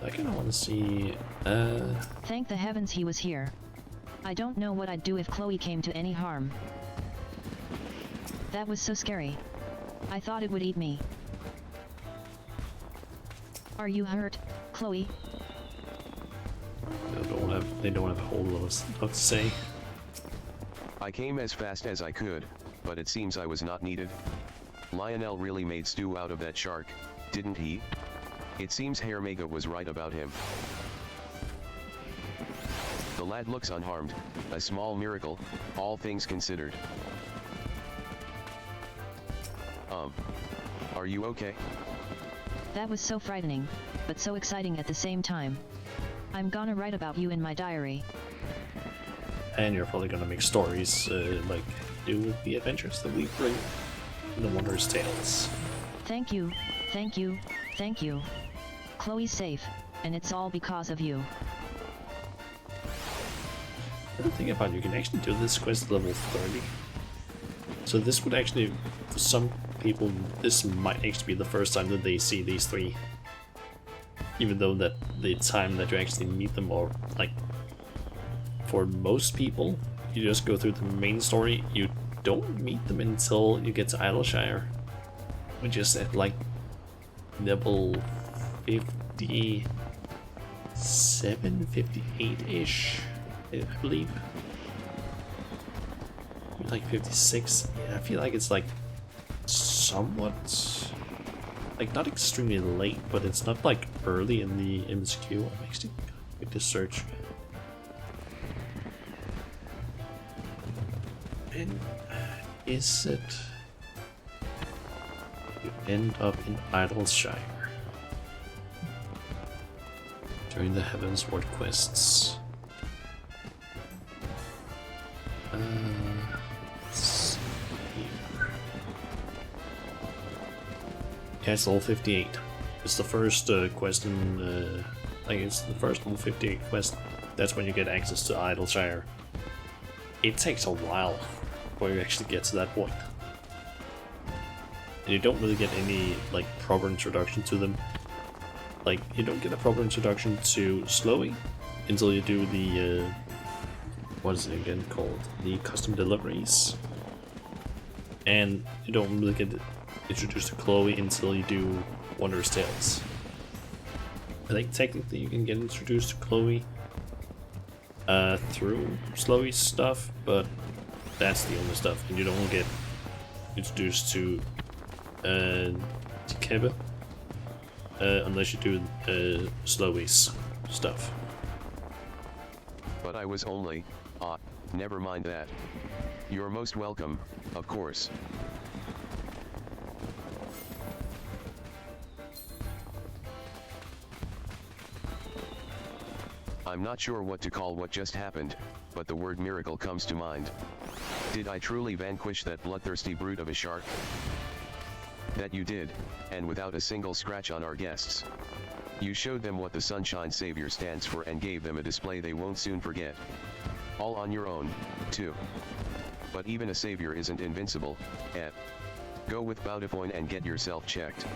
I kind of want to see. Thank the heavens he was here. I don't know what I'd do if Chloe came to any harm. That was so scary. I thought it would eat me. Are you hurt, Chloe? They don't have a whole lot to say. I came as fast as I could, but it seems I was not needed. Lionel really made stew out of that shark, didn't he? It seems Hermega was right about him. The lad looks unharmed, a small miracle, all things considered. Are you okay? That was so frightening, but so exciting at the same time. I'm gonna write about you in my diary. And you're probably gonna make stories like do with the adventures that we bring in the Wondrous Tales. Thank you, thank you, thank you. Chloe's safe, and it's all because of you. The thing about it, you can actually do this quest level 30. So this would actually, for some people, this might actually be the first time that they see these three. Even though that the time that you actually meet them, or like, for most people, you just go through the main story, you don't meet them until you get to Idleshire, which is at like level 57, 58-ish, I believe. Like 56. Yeah, I feel like it's like somewhat, like not extremely late, but it's not like early in the MSQ. I'm actually going to search. And is it? You end up in Idleshire during the Heavensward quests. Yeah, it's level 58. It's the first quest in, like it's the first level 58 quest. That's when you get access to Idleshire. It takes a while before you actually get to that point. and you don't really get any like proper introduction to them. Like, you don't get a proper introduction to Slowy until you do the what is it again called? The custom deliveries. And you don't really get introduced to Chloe until you do Wondrous Tales. I think technically you can get introduced to Chloe through Slowy's stuff, but that's the only stuff, and you don't get introduced to Keba unless you do Slowy's stuff. But I was only, never mind that. You're most welcome, of course. I'm not sure what to call what just happened, but the word miracle comes to mind. Did I truly vanquish that bloodthirsty brute of a shark? That you did, and without a single scratch on our guests. You showed them what the Sunshine Savior stands for and gave them a display they won't soon forget. All on your own, too. But even a savior isn't invincible, eh? Go with Baudefoin and get yourself checked.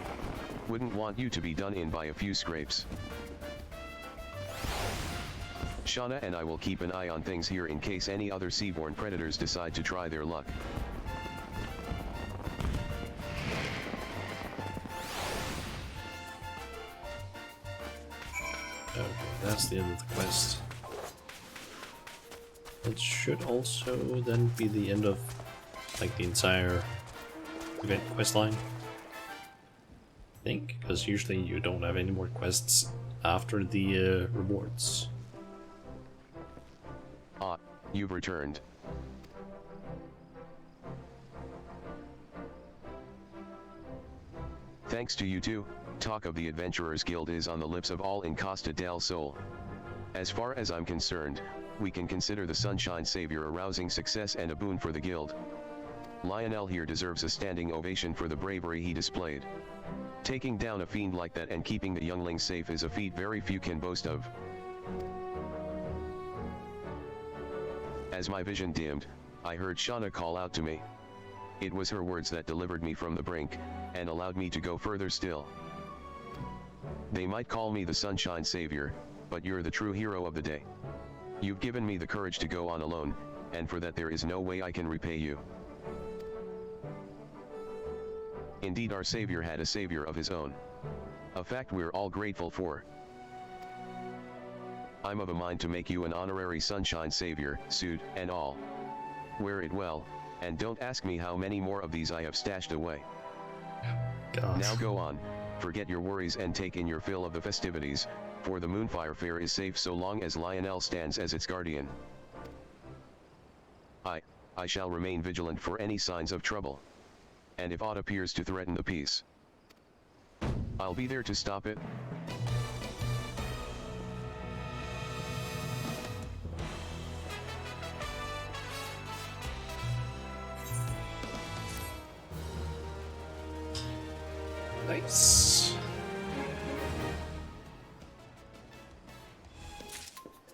Wouldn't want you to be done in by a few scrapes. Shauna and I will keep an eye on things here in case any other seaborne predators decide to try their luck. Okay, that's the end of the quest. It should also then be the end of like the entire event quest line. I think, because usually you don't have any more quests after the rewards. You've returned. Thanks to you two, talk of the Adventurers Guild is on the lips of all in Costa del Sol. As far as I'm concerned, we can consider the Sunshine Savior a rousing success and a boon for the guild. Lionel here deserves a standing ovation for the bravery he displayed. Taking down a fiend like that and keeping the youngling safe is a feat very few can boast of. As my vision dimmed, I heard Shauna call out to me. It was her words that delivered me from the brink, and allowed me to go further still. They might call me the Sunshine Savior, but you're the true hero of the day. You've given me the courage to go on alone, and for that there is no way I can repay you. Indeed, our Savior had a savior of his own. A fact we're all grateful for. I'm of a mind to make you an honorary Sunshine Savior, suit and all. Wear it well, and don't ask me how many more of these I have stashed away. Gosh. Now go on, forget your worries and take in your fill of the festivities, for the Moonfire Faire is safe so long as Lionel stands as its guardian. I shall remain vigilant for any signs of trouble. And if aught appears to threaten the peace, I'll be there to stop it. Nice.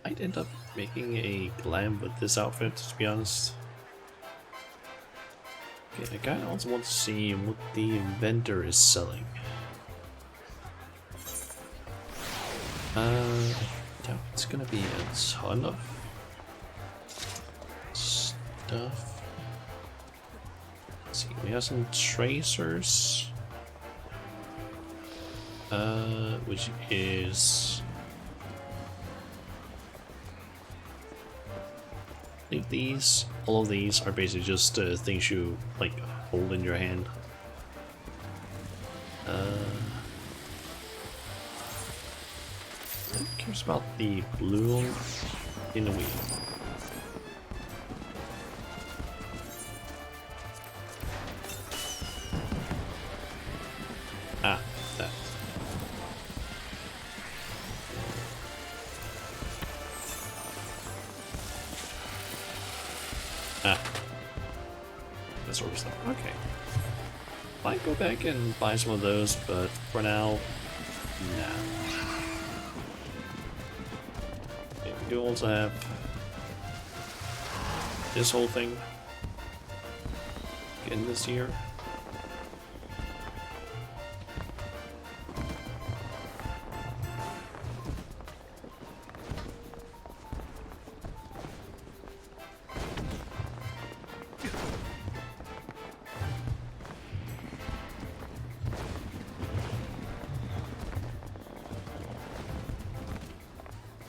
I'd end up making a glam with this outfit, to be honest. Okay, I kinda also want to see what the vendor is selling. I doubt it's gonna be a ton of stuff. Let's see, we have some tracers. Which is, I think these, all of these are basically just things you like hold in your hand. I'm curious about the blue one in the wheel. Ah, that. Ah. That's where we start. Okay. Might go back and buy some of those, but for now, nah. Okay, we do also have this whole thing again this year.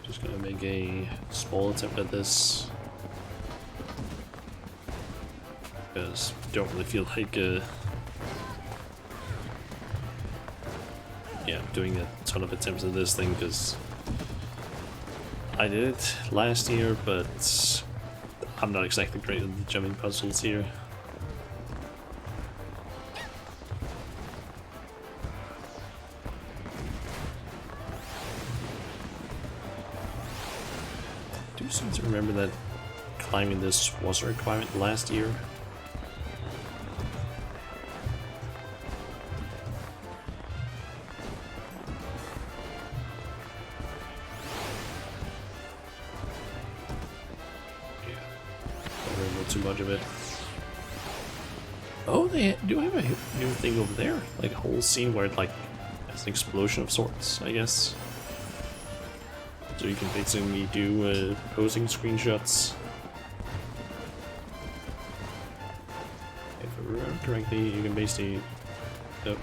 Just gonna make a small attempt at this. Because don't really feel like yeah, doing a ton of attempts at this thing because I did it last year, but I'm not exactly great at the jumping puzzles here. I do seem to remember that climbing this was a requirement last year. Too much of it. Oh, they do have a new thing over there, like a whole scene where it like has an explosion of sorts, I guess. So you can basically do posing screenshots. If I remember correctly, you can basically. Nope.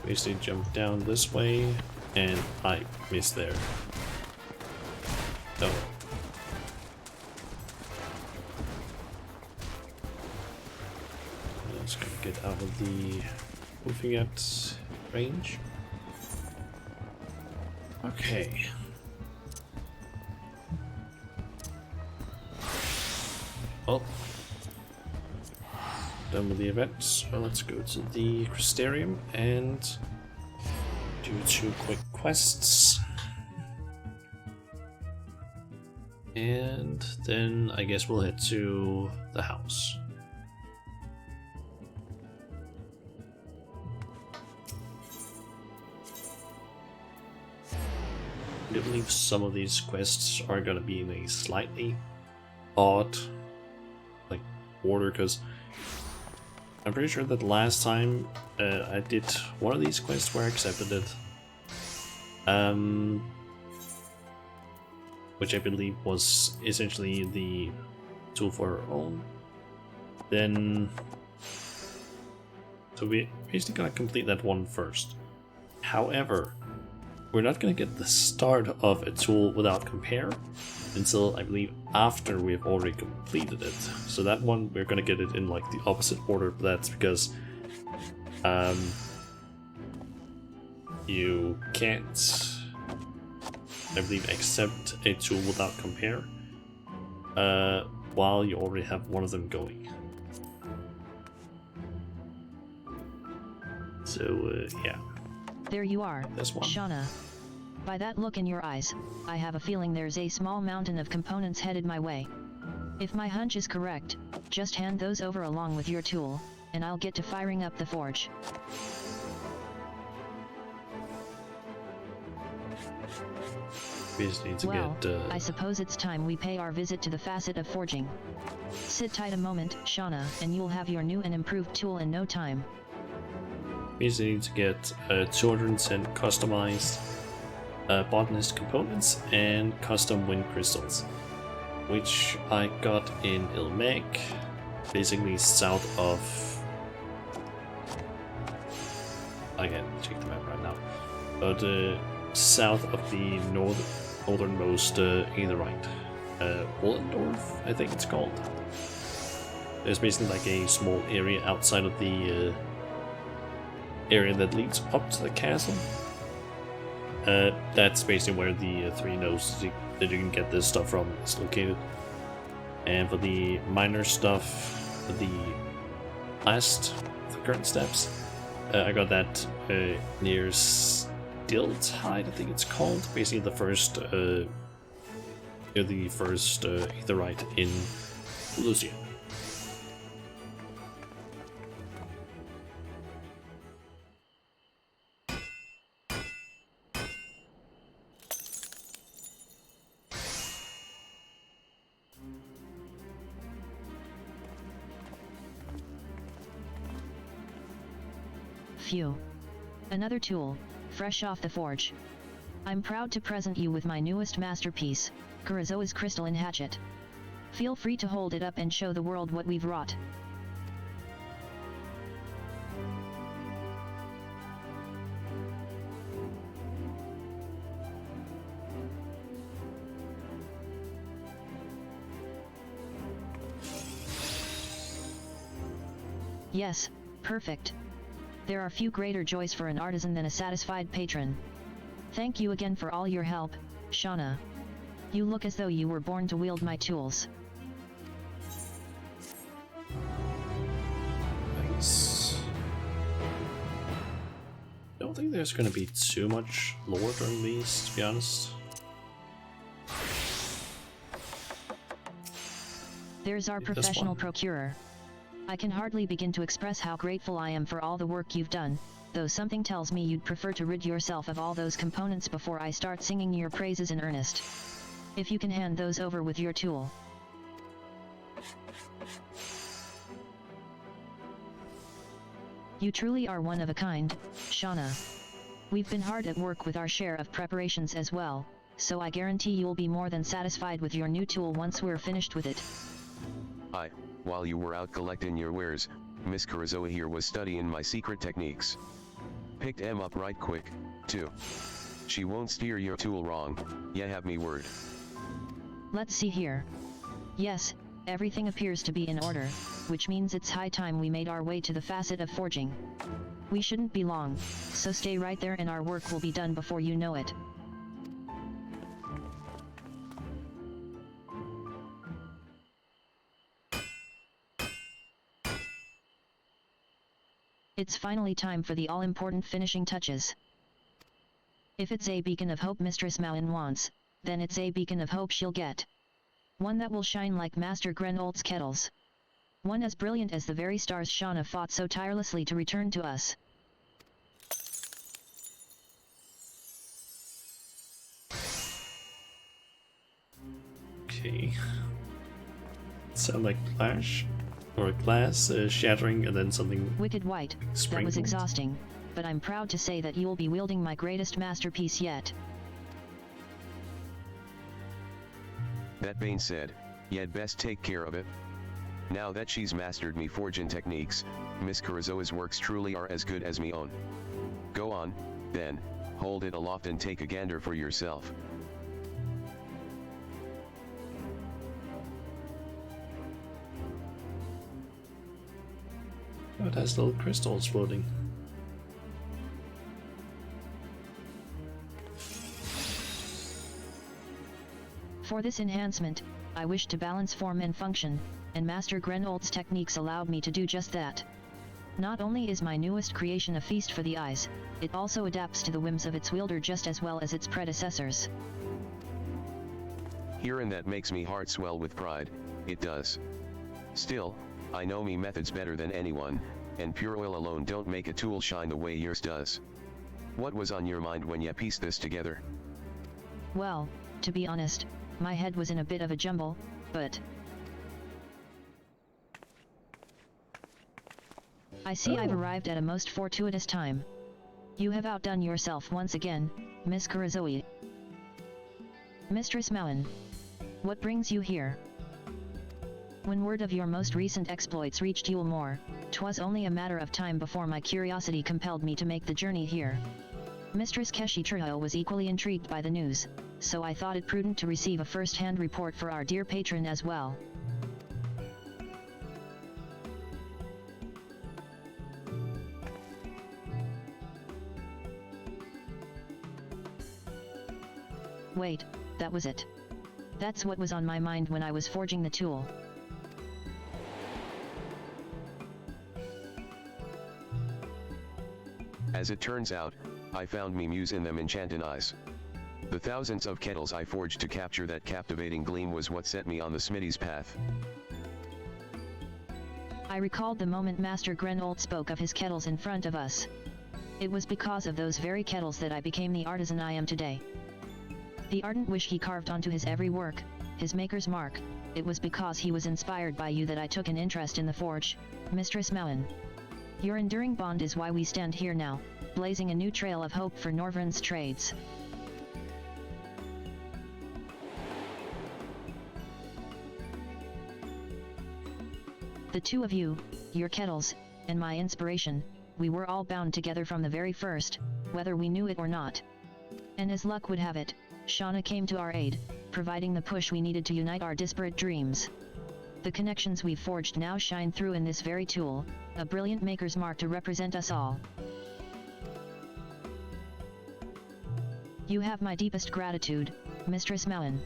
Basically jump down this way, and I missed there. Oh. Let's go get out of the moving at range. Okay. Well, done with the event, so let's go to the Crystarium and do 2 quick quests. And then I guess we'll head to the house. I do believe some of these quests are gonna be in a slightly odd like order, because I'm pretty sure that last time I did one of these quests where I accepted it. Which I believe was essentially the tool for her own. Then, so we're basically gonna complete that one first. However, we're not gonna get the start of a tool without compare until I believe after we've already completed it. So that one we're gonna get it in like the opposite order. That's because you can't, I believe, accept a tool without compare while you already have one of them going. So yeah. There you are, This one. Shauna. By that look in your eyes, I have a feeling there's a small mountain of components headed my way. If my hunch is correct, just hand those over along with your tool, and I'll get to firing up the forge. Well, I suppose it's time we pay our visit to the facet of forging. Sit tight a moment, Shauna, and you'll have your new and improved tool in no time. Basically need to get 210 customized botanist components and custom wind crystals, which I got in Ilmek, basically south of. I can't check the map right now, but south of the northernmost aetheryte, Wollendorf, I think it's called. There's basically like a small area outside of the area that leads up to the castle. That's basically where the 3 nodes that you can get this stuff from is located. And for the minor stuff, the last of the current steps, I got that near Stiltide, I think it's called. Basically the first aetheryte in Lucia. Phew. Another tool, fresh off the forge. I'm proud to present you with my newest masterpiece, Kurazoa's crystalline hatchet. Feel free to hold it up and show the world what we've wrought. Yes, perfect. There are few greater joys for an artisan than a satisfied patron. Thank you again for all your help, Shauna. You look as though you were born to wield my tools. Nice. I don't think there's gonna be too much lore on these, to be honest. There's our Take this professional one. procurer. I can hardly begin to express how grateful I am for all the work you've done, though something tells me you'd prefer to rid yourself of all those components before I start singing your praises in earnest. If you can hand those over with your tool. You truly are one of a kind, Shauna. We've been hard at work with our share of preparations as well, so I guarantee you'll be more than satisfied with your new tool once we're finished with it. While you were out collecting your wares, Miss Kurozoa here was studying my secret techniques. Picked em up right quick, too. She won't steer your tool wrong, ya have me word. Let's see here. Yes, everything appears to be in order, which means it's high time we made our way to the facet of forging. We shouldn't be long, so stay right there and our work will be done before you know it. It's finally time for the all-important finishing touches. If it's a beacon of hope Mistress Malin wants, then it's a beacon of hope she'll get. One that will shine like Master Grenolt's kettles. One as brilliant as the very stars Shauna fought so tirelessly to return to us. Okay. Sound like flash or glass shattering and then something. Wicked White, that was Sprinkled. exhausting, but I'm proud to say that you'll be wielding my greatest masterpiece yet. That being said, y'ad best take care of it. Now that she's mastered me forging techniques, Miss Kurozoa's works truly are as good as me own. Go on, then, hold it aloft and take a gander for yourself. Oh, it has little crystals floating. For this enhancement, I wish to balance form and function, and Master Grenolt's techniques allowed me to do just that. Not only is my newest creation a feast for the eyes, it also adapts to the whims of its wielder just as well as its predecessors. Hearin' that makes me heart swell with pride, it does. Still, I know me methods better than anyone, and pure oil alone don't make a tool shine the way yours does. What was on your mind when ya pieced this together? Well, to be honest, my head was in a bit of a jumble, but I see I've arrived at a most fortuitous time. You have outdone yourself once again, Miss Kurozoa. Mistress Malin, what brings you here? When word of your most recent exploits reached Yulmore, 'twas only a matter of time before my curiosity compelled me to make the journey here. Mistress Keshi Trejo was equally intrigued by the news, so I thought it prudent to receive a first-hand report for our dear patron as well. Wait, that was it. That's what was on my mind when I was forging the tool. As it turns out, I found me muse in them enchanting eyes. The thousands of kettles I forged to capture that captivating gleam was what set me on the smithy's path. I recalled the moment Master Grenold spoke of his kettles in front of us. It was because of those very kettles that I became the artisan I am today. The ardent wish he carved onto his every work, his maker's mark, it was because he was inspired by you that I took an interest in the forge, Mistress Malin. Your enduring bond is why we stand here now, blazing a new trail of hope for Norvryn's trades. The two of you, your kettles, and my inspiration, we were all bound together from the very first, whether we knew it or not. And as luck would have it, Shauna came to our aid, providing the push we needed to unite our disparate dreams. The connections we've forged now shine through in this very tool, a brilliant maker's mark to represent us all. You have my deepest gratitude, Mistress Melon.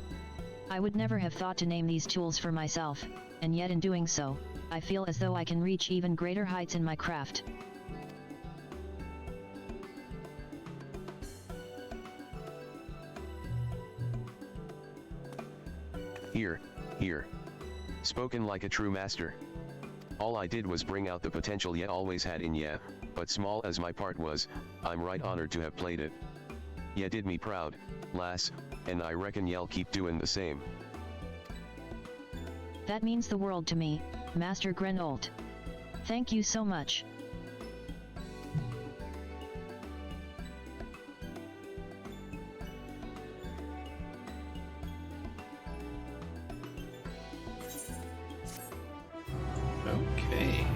I would never have thought to name these tools for myself, and yet in doing so, I feel as though I can reach even greater heights in my craft. Here. Spoken like a true master. All I did was bring out the potential Ye always had in Ye, but small as my part was, I'm right honored to have played it. Ye did me proud, lass, and I reckon Ye'll keep doing the same. That means the world to me, Master Grenolt. Thank you so much. Okay.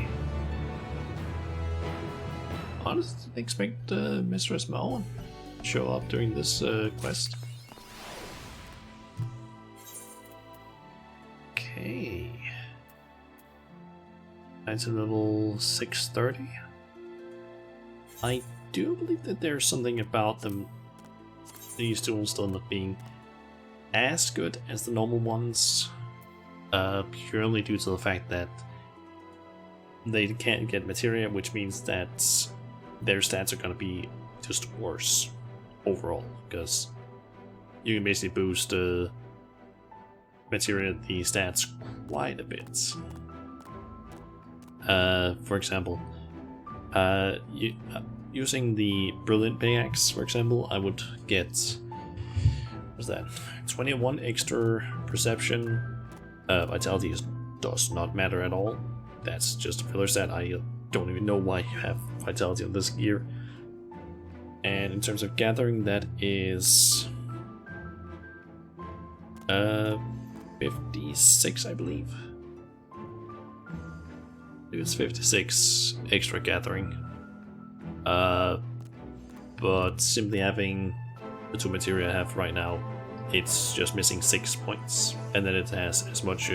Honestly, didn't expect Mistress Melon to show up during this quest. Okay. That's a level 630. I do believe that there's something about them, these tools still not being as good as the normal ones, purely due to the fact that they can't get materia, which means that their stats are going to be just worse overall, because you can basically boost materia the stats quite a bit. For example, using the Brilliant Pickaxe, for example, I would get, what's that, 21 extra perception. Vitality does not matter at all. That's just a filler stat. I don't even know why you have vitality on this gear. And in terms of gathering, that is 56, I believe. It's 56 extra gathering. But simply having the 2 materia I have right now, it's just missing 6 points, and then it has as much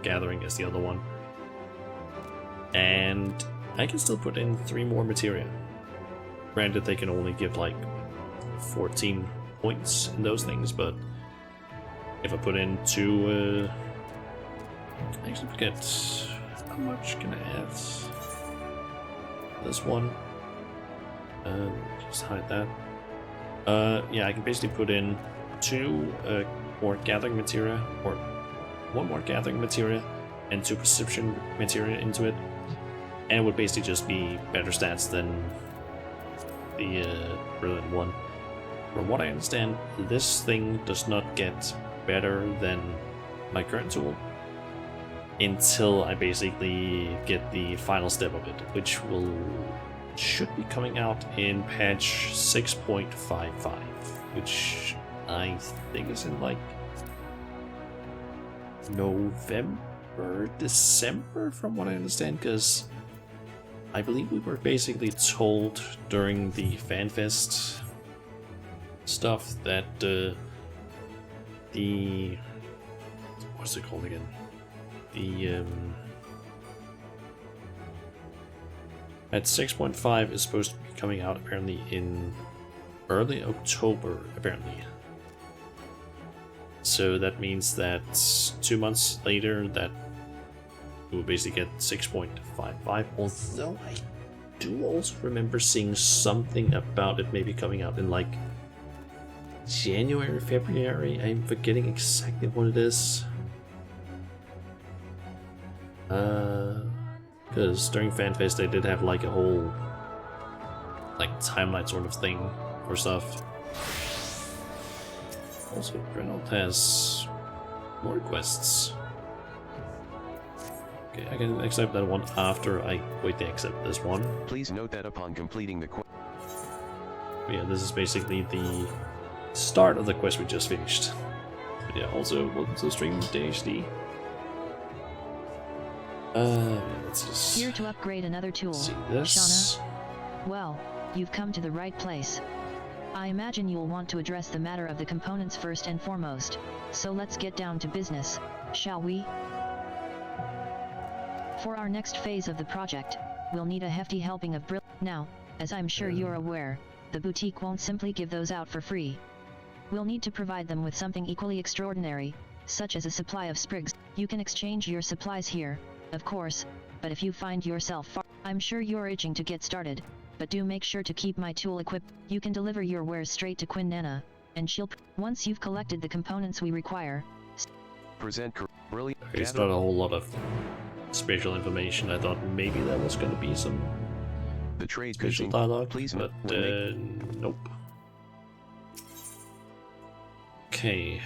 gathering as the other one. And I can still put in 3 more materia. Granted, they can only give like 14 points in those things, but if I put in 2, I actually forget how much can I add. This one, just hide that. Yeah, I can basically put in 2 more gathering materia, or 1 more gathering materia, and 2 perception materia into it. And it would basically just be better stats than the Brilliant one. From what I understand, this thing does not get better than my current tool until I basically get the final step of it, which should be coming out in patch 6.55, which I think is in like November, December, from what I understand, because I believe we were basically told during the FanFest stuff that what's it called again? At 6.5 is supposed to be coming out apparently in early October, apparently. So that means that 2 months later, that we will basically get 6.55. Although I do also remember seeing something about it maybe coming out in like January, February. I'm forgetting exactly what it is. Because during FanFest they did have like a whole like timeline sort of thing for stuff. Also, Grenolt has more quests. Okay, I can accept that one after I wait to accept this one. Please note that upon completing the quest. Yeah, this is basically the start of the quest we just finished. But yeah, also welcome to the stream, DHD. Let's just Here to upgrade another tool. see this. Shauna? Well, you've come to the right place. I imagine you'll want to address the matter of the components first and foremost, so let's get down to business, shall we? For our next phase of the project, we'll need a hefty helping of Now, as I'm sure you're aware, the boutique won't simply give those out for free. We'll need to provide them with something equally extraordinary, such as a supply of sprigs. You can exchange your supplies here, of course, but if you find yourself far, I'm sure you're itching to get started, but do make sure to keep my tool equipped. You can deliver your wares straight to Queen Nana, and she'll once you've collected the components we require. Brilliant. There's not a whole lot of special information. I thought maybe that was going to be some The trade special pitching, dialogue, please, but nope. Okay.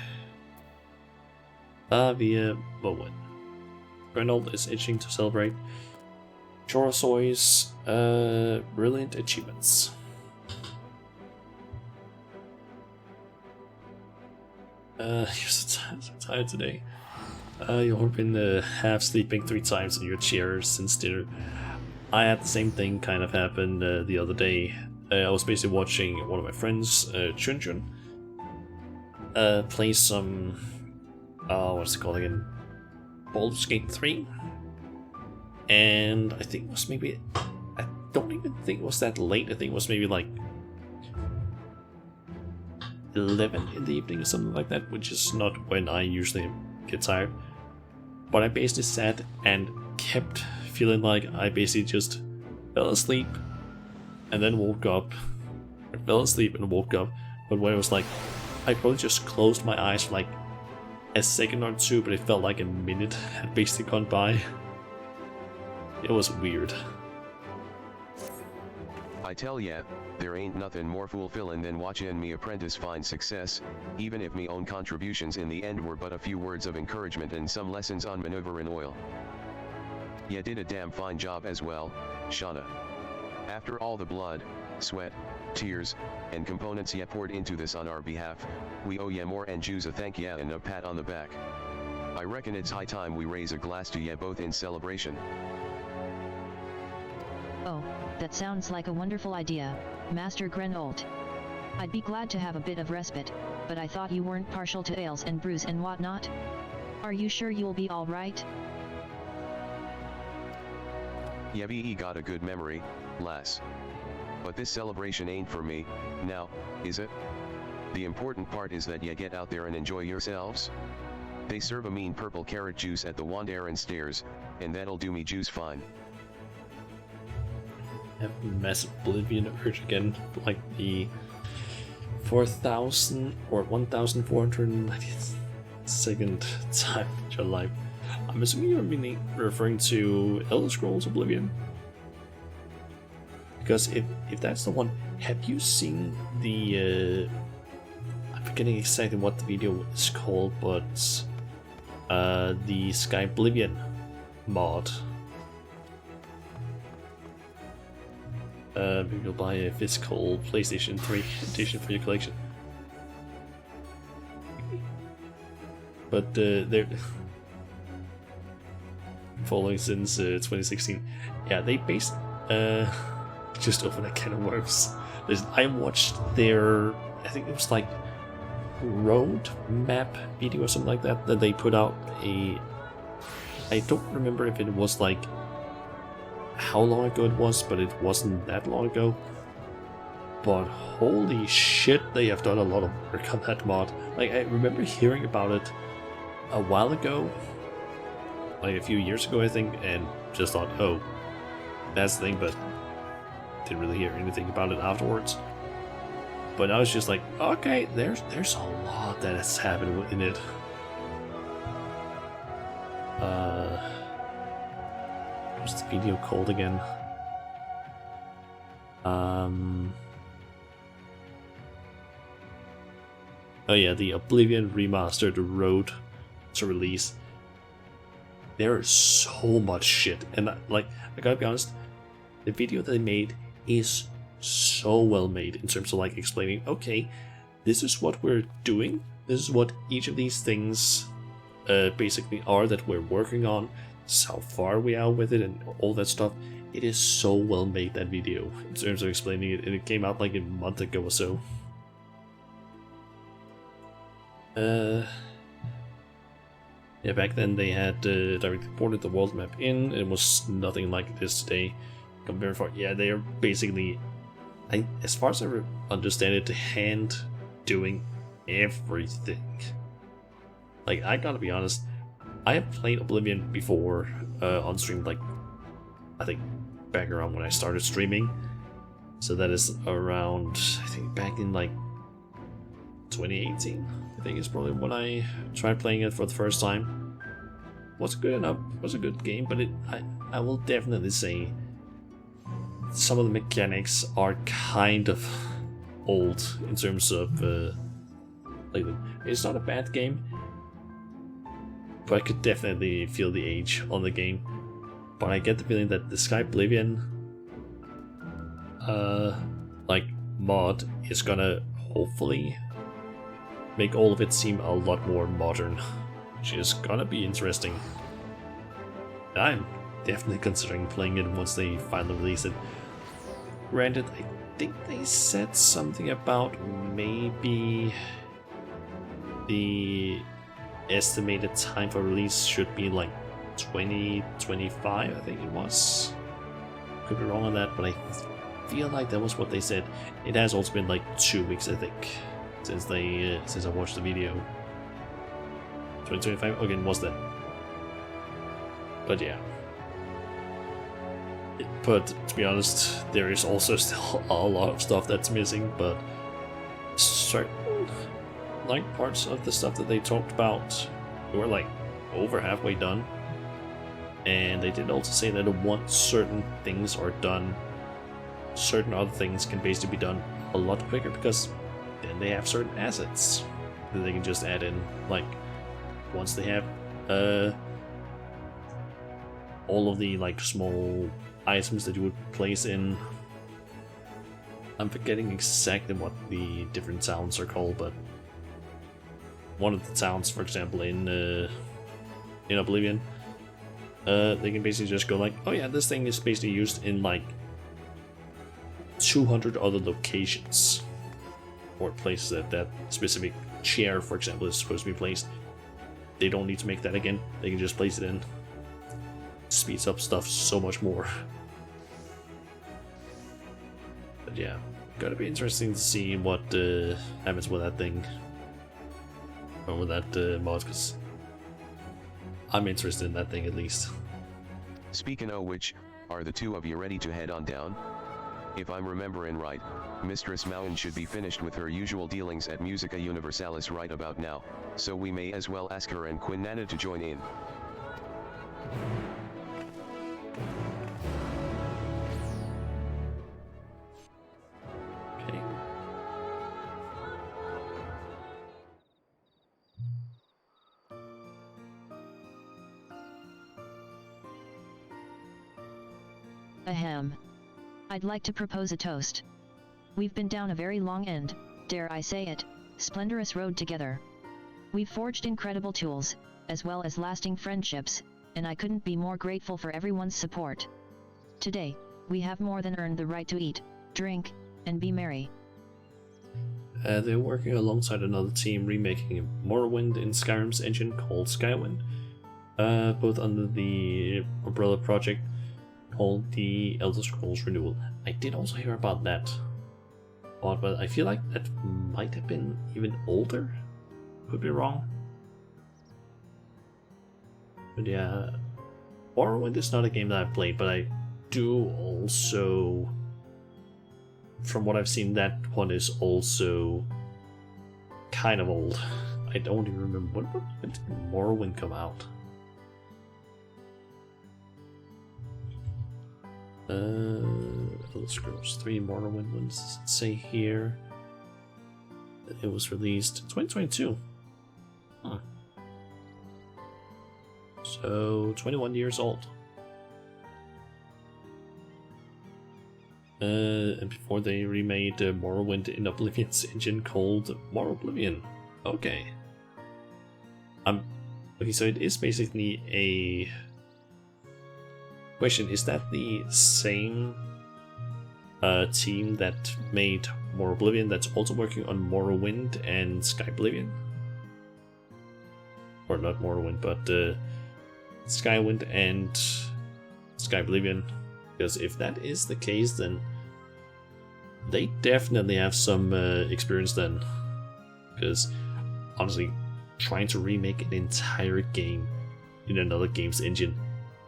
Via Bowen. Reynolds is itching to celebrate Chorosoy's brilliant achievements. You're so tired today. You've been half sleeping 3 times in your chair since dinner. I had the same thing kind of happen the other day. I was basically watching one of my friends, Chunjun, play some, what's it called again? Baldur's Gate 3. And I think it was maybe, I don't even think it was that late. I think it was maybe like 11 in the evening or something like that, which is not when I usually get tired. But I basically sat and kept feeling like I basically just fell asleep and then woke up. I fell asleep and woke up, but when it was like, I probably just closed my eyes for like a second or two, but it felt like a minute had basically gone by. It was weird. I tell ya, there ain't nothing more fulfilling than watchin' me apprentice find success, even if me own contributions in the end were but a few words of encouragement and some lessons on maneuverin' oil. Ya did a damn fine job as well, Shauna. After all the blood, sweat, tears, and components ya poured into this on our behalf, we owe ya more and Jews a thank ya and a pat on the back. I reckon it's high time we raise a glass to ya both in celebration. Oh, that sounds like a wonderful idea, Master Grenold. I'd be glad to have a bit of respite, but I thought you weren't partial to ales and brews and whatnot? Are you sure you'll be alright? Ya be got a good memory, lass. But this celebration ain't for me, now, is it? The important part is that ya get out there and enjoy yourselves. They serve a mean purple carrot juice at the Wandaren stairs, and that'll do me juice fine. Have massive Oblivion urge again, like the 4,000 or 1,492nd time in your life. I'm assuming you're referring to Elder Scrolls Oblivion. Because if that's the one, have you seen the I'm forgetting exactly what the video is called, but the Sky Oblivion mod. Maybe you'll buy a physical PlayStation 3 edition for your collection. But they're following since 2016. Yeah, they based just open a can of worms. Listen, I watched their, I think it was like road map video or something like that they put out. I don't remember if it was like how long ago it was, but it wasn't that long ago. But holy shit, they have done a lot of work on that mod. Like, I remember hearing about it a while ago, like a few years ago I think, and just thought, oh, that's the thing, but didn't really hear anything about it afterwards. But I was just like, okay, there's a lot that has happened in it. What's the video called again? Oh yeah, the Oblivion Remastered Road to release. There is so much shit, and like, I gotta be honest, the video that they made is so well made in terms of like explaining, okay, this is what we're doing, this is what each of these things basically are that we're working on, this is how far we are with it, and all that stuff. It is so well made, that video, in terms of explaining it, and it came out like a month ago or so. Yeah, back then they had directly ported the world map in, and it was nothing like this today. come very far. Yeah, they are basically, as far as I understand it, the hand doing everything. Like, I gotta be honest, I have played Oblivion before on stream, like, I think back around when I started streaming. So that is around, I think back in like 2018, I think is probably when I tried playing it for the first time. Was good enough, was a good game, but I will definitely say some of the mechanics are kind of old in terms of like, it's not a bad game, but I could definitely feel the age on the game. But I get the feeling that the Sky Oblivion like mod is gonna hopefully make all of it seem a lot more modern, which is gonna be interesting. I'm definitely considering playing it once they finally release it. Granted, I think they said something about maybe the estimated time for release should be like 2025, I think it was. Could be wrong on that, but I feel like that was what they said. It has also been like 2 weeks, I think, since I watched the video. 2025 again was that? But yeah. But to be honest, there is also still a lot of stuff that's missing. But certain like parts of the stuff that they talked about were like over halfway done. And they did also say that once certain things are done, certain other things can basically be done a lot quicker, because then they have certain assets that they can just add in. Like, once they have all of the like small items that you would place in, I'm forgetting exactly what the different towns are called, but one of the towns, for example, in Oblivion, they can basically just go like, oh yeah, this thing is basically used in like 200 other locations, or places that specific chair, for example, is supposed to be placed. They don't need to make that again, they can just place it in. Speeds up stuff so much more. But yeah, gotta be interesting to see what happens with that thing, or with that mod, because I'm interested in that thing at least. Speaking of which, are the two of you ready to head on down? If I'm remembering right, Mistress Mountain should be finished with her usual dealings at Musica Universalis right about now, so we may as well ask her and Quinana to join in. Okay. Ahem. I'd like to propose a toast. We've been down a very long and, dare I say it, splendorous road together. We've forged incredible tools, as well as lasting friendships, and I couldn't be more grateful for everyone's support. Today, we have more than earned the right to eat, drink, and be merry. They're working alongside another team remaking Morrowind in Skyrim's engine called Skywind, both under the umbrella project called the Elder Scrolls Renewal. I did also hear about that, but I feel like that might have been even older. Could be wrong. But yeah, Morrowind is not a game that I've played, but I do also, from what I've seen, that one is also kind of old. I don't even remember when did Morrowind come out. Elder Scrolls 3 Morrowind, when does it say here? It was released 2022. Huh. So 21 years old. And before they remade Morrowind in Oblivion's engine called Morroblivion. Okay. Okay, so it is basically a question. Is that the same team that made Morroblivion that's also working on Morrowind and Skyblivion? Or not Morrowind, but Skywind and Skyblivion. Because if that is the case, then they definitely have some experience then. Because honestly, trying to remake an entire game in another game's engine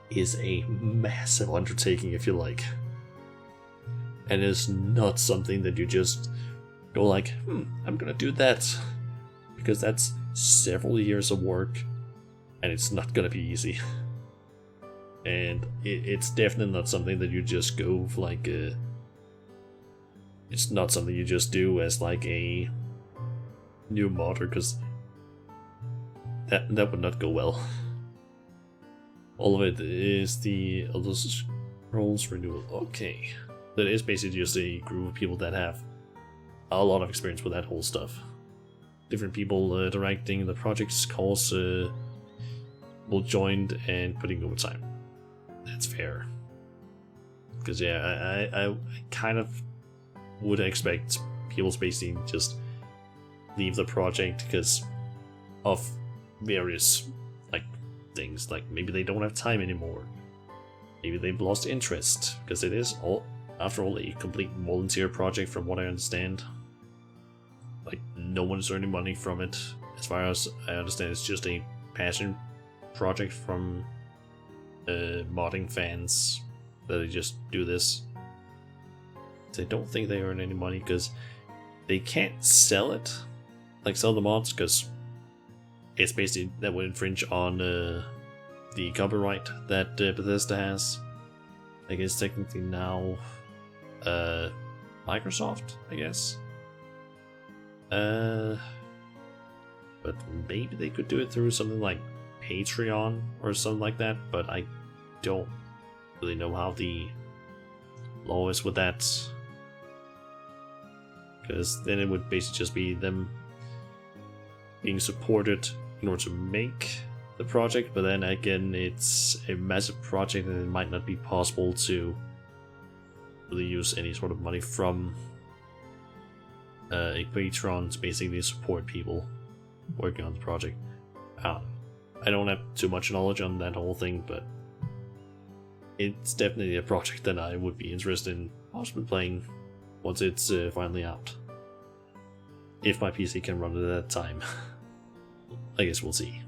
is a massive undertaking, if you like. And it's not something that you just go like, I'm gonna do that. Because that's several years of work, and it's not gonna be easy. And it's definitely not something that you just go for like it's not something you just do as like a new modder, because that would not go well. All of it is the Elder Scrolls renewal. Okay. That is basically just a group of people that have a lot of experience with that whole stuff. Different people directing the project's calls will joined and putting overtime. That's fair. Because yeah, I kind of would expect people basically just leave the project because of various like things. Like maybe they don't have time anymore. Maybe they've lost interest, because it is all, after all, a complete volunteer project from what I understand. Like no one's earning money from it. As far as I understand, it's just a passion project from modding fans that they just do this. I don't think they earn any money because they can't sell it, like sell the mods, because it's basically that would infringe on the copyright that Bethesda has. I guess technically now Microsoft, I guess. But maybe they could do it through something like Patreon or something like that, but I don't really know how the law is with that. Because then it would basically just be them being supported in order to make the project, but then again, it's a massive project and it might not be possible to really use any sort of money from a Patreon to basically support people working on the project. I don't have too much knowledge on that whole thing, but it's definitely a project that I would be interested in possibly playing once it's finally out. If my PC can run it at that time. I guess we'll see.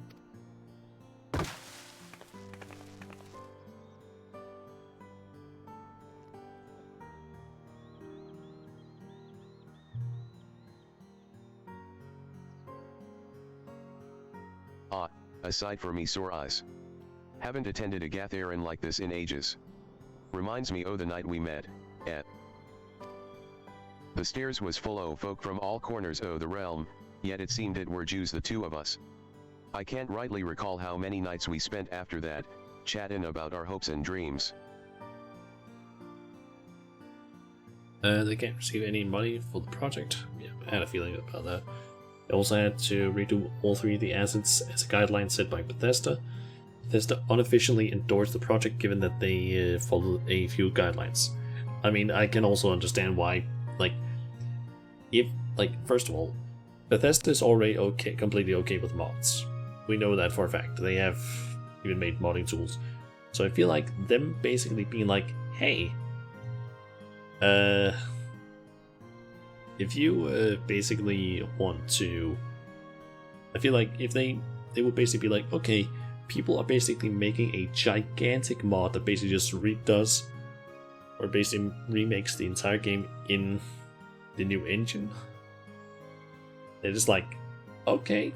Aside from me sore eyes. Haven't attended a Gath errand like this in ages. Reminds me the night we met, at the stairs was full o' folk from all corners o' the realm, yet it seemed it were Jews the two of us. I can't rightly recall how many nights we spent after that, chattin' about our hopes and dreams. They can't receive any money for the project. Yeah, I had a feeling about that. They also had to redo all three of the assets as a guideline set by Bethesda. Bethesda unofficially endorsed the project given that they followed a few guidelines. I mean, I can also understand why, first of all, Bethesda is already completely okay with mods. We know that for a fact. They have even made modding tools. So I feel like them basically being like, hey, if you basically want to, I feel like if they would basically be like, okay, people are basically making a gigantic mod that basically just redoes or basically remakes the entire game in the new engine. They're just like, okay,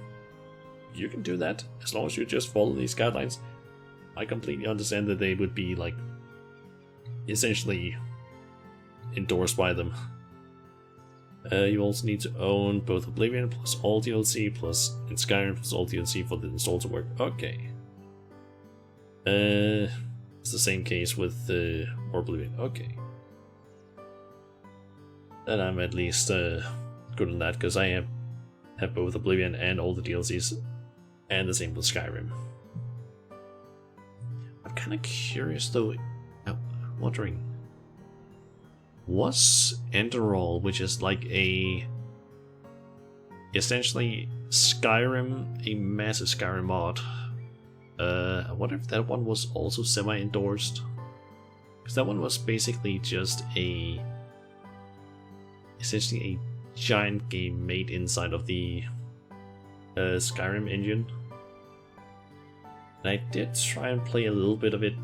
you can do that as long as you just follow these guidelines. I completely understand that they would be like essentially endorsed by them. You also need to own both Oblivion plus all DLC plus and Skyrim plus all DLC for the install to work. Okay. It's the same case with Oblivion. Okay. Then I'm at least good on that, because I have both Oblivion and all the DLCs, and the same with Skyrim. I'm kind of curious though. I'm wondering, was Enderall, which is like essentially Skyrim, a massive Skyrim mod, I wonder if that one was also semi-endorsed. Because that one was basically just essentially a giant game made inside of the Skyrim engine. And I did try and play a little bit of it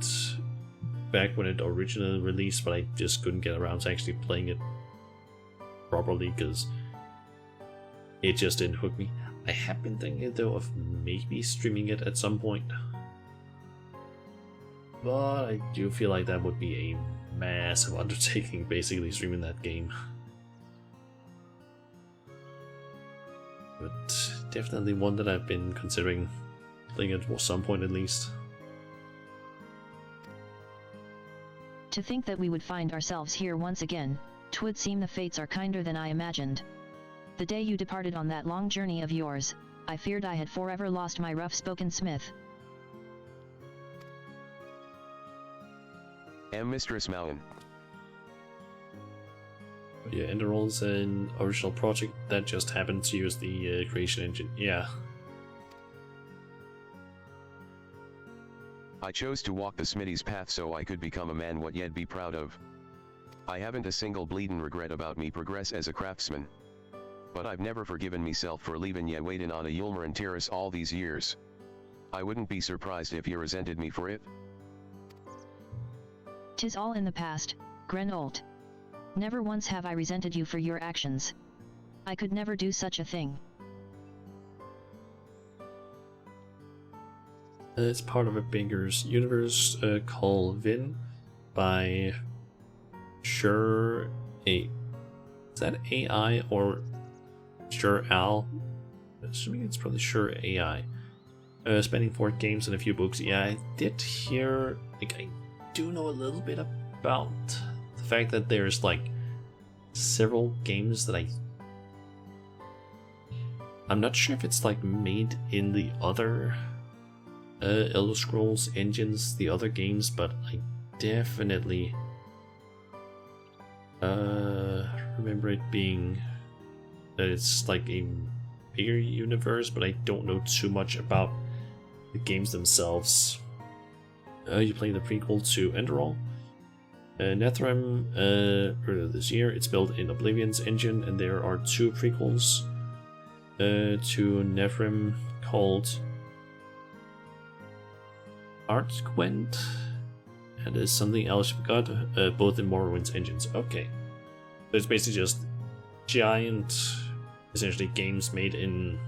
back when it originally released, but I just couldn't get around to actually playing it properly because it just didn't hook me. I have been thinking though of maybe streaming it at some point, but I do feel like that would be a massive undertaking, basically streaming that game. But definitely one that I've been considering playing at some point at least. To think that we would find ourselves here once again, 'twould seem the fates are kinder than I imagined. The day you departed on that long journey of yours, I feared I had forever lost my rough-spoken smith. Mistress Mountain. But yeah, Enderall is an original project that just happened to use the creation engine. Yeah. I chose to walk the Smitty's path so I could become a man what yet be proud of. I haven't a single bleedin' regret about me progress as a craftsman. But I've never forgiven myself for leaving ye waitin' on a Yulmarin terrace all these years. I wouldn't be surprised if ye resented me for it. 'Tis all in the past, Grenolt. Never once have I resented you for your actions. I could never do such a thing. It's part of a bigger universe called Vin by Sure A. Is that AI or Sure Al? Assuming it's probably Sure AI. Spanning 4 games and a few books. Yeah, I did hear, like, I do know a little bit about the fact that there's like several games that I'm not sure if it's like made in the other Elder Scrolls engines, the other games, but I definitely remember it being that it's like a bigger universe, but I don't know too much about the games themselves. You play the prequel to Enderall. Netherrealm, earlier this year, it's built in Oblivion's engine, and there are 2 prequels to Netherrealm called Artquent, and there's something else we got, both in Morrowind's engines. Okay. So it's basically just giant, essentially, games made in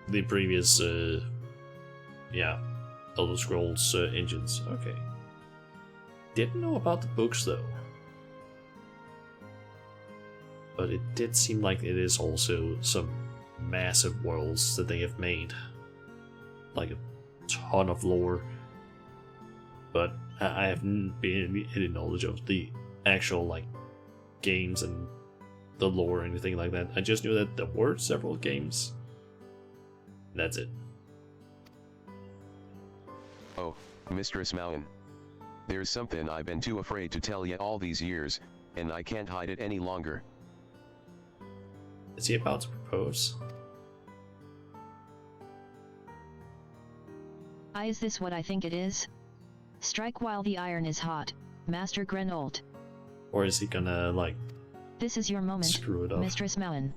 the previous, Elder Scrolls engines. Okay. Didn't know about the books though. But it did seem like it is also some massive worlds that they have made. Like a ton of lore. But I haven't been any knowledge of the actual like games and the lore or anything like that. I just knew that there were several games. That's it. Oh, Mistress Mountain. There's something I've been too afraid to tell ye all these years, and I can't hide it any longer. Is he about to propose? Is this what I think it is? Strike while the iron is hot, Master Grenolt. Or is he gonna, like, this is your moment, screw it up? Mistress Mountain.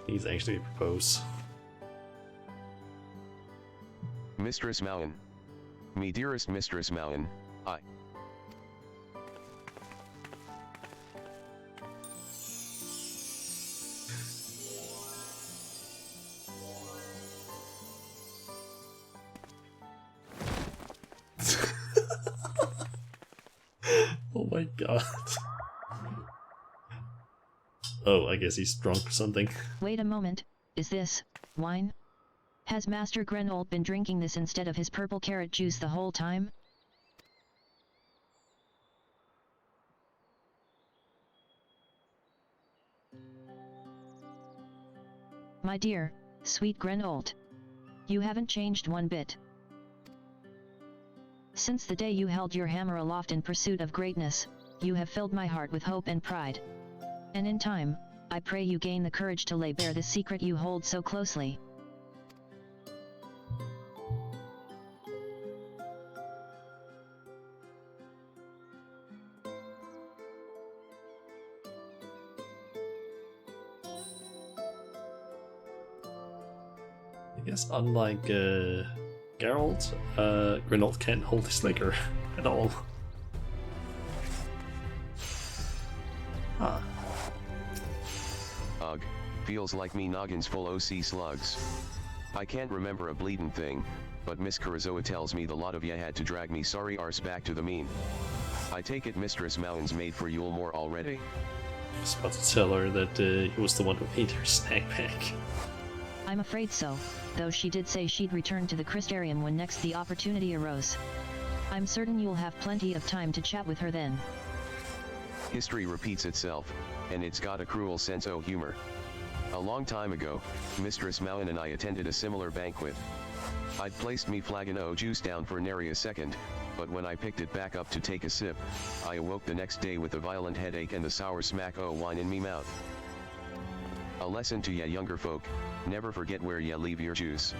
He's actually propose. Mistress Mountain. Me dearest Mistress Mountain, I. Oh my god. Oh, I guess he's drunk or something. Wait a moment, is this wine? Has Master Grenolt been drinking this instead of his purple carrot juice the whole time? My dear, sweet Grenolt. You haven't changed one bit. Since the day you held your hammer aloft in pursuit of greatness, you have filled my heart with hope and pride. And in time, I pray you gain the courage to lay bare the secret you hold so closely. Yes, unlike Geralt, Grenald can't hold his liquor at all. Huh. Ugh, feels like me noggin's full OC slugs. I can't remember a bleedin' thing, but Miss Kurizoa tells me the lot of ya had to drag me sorry arse back to the mean. I take it Mistress Mountain's made for Yule more already? I was about to tell her that he was the one who ate her snack pack. I'm afraid so, though she did say she'd return to the Crystarium when next the opportunity arose. I'm certain you'll have plenty of time to chat with her then. History repeats itself, and it's got a cruel sense o' humor. A long time ago, Mistress Mountain and I attended a similar banquet. I'd placed me flagon o' juice down for nary a second, but when I picked it back up to take a sip, I awoke the next day with a violent headache and the sour smack o' wine in me mouth. A lesson to ya younger folk, never forget where ya leave your juice.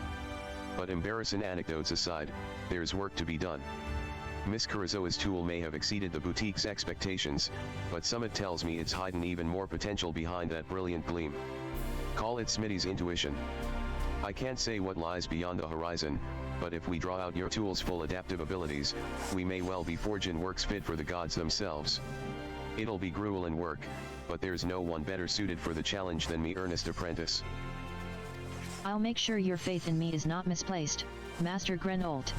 But embarrassing anecdotes aside, there's work to be done. Miss Kurizoa's tool may have exceeded the boutique's expectations, but Summit tells me it's hiding even more potential behind that brilliant gleam. Call it Smitty's intuition. I can't say what lies beyond the horizon, but if we draw out your tool's full adaptive abilities, we may well be forging works fit for the gods themselves. It'll be grueling work, but there's no one better suited for the challenge than me earnest apprentice. I'll make sure your faith in me is not misplaced, Master Grenold.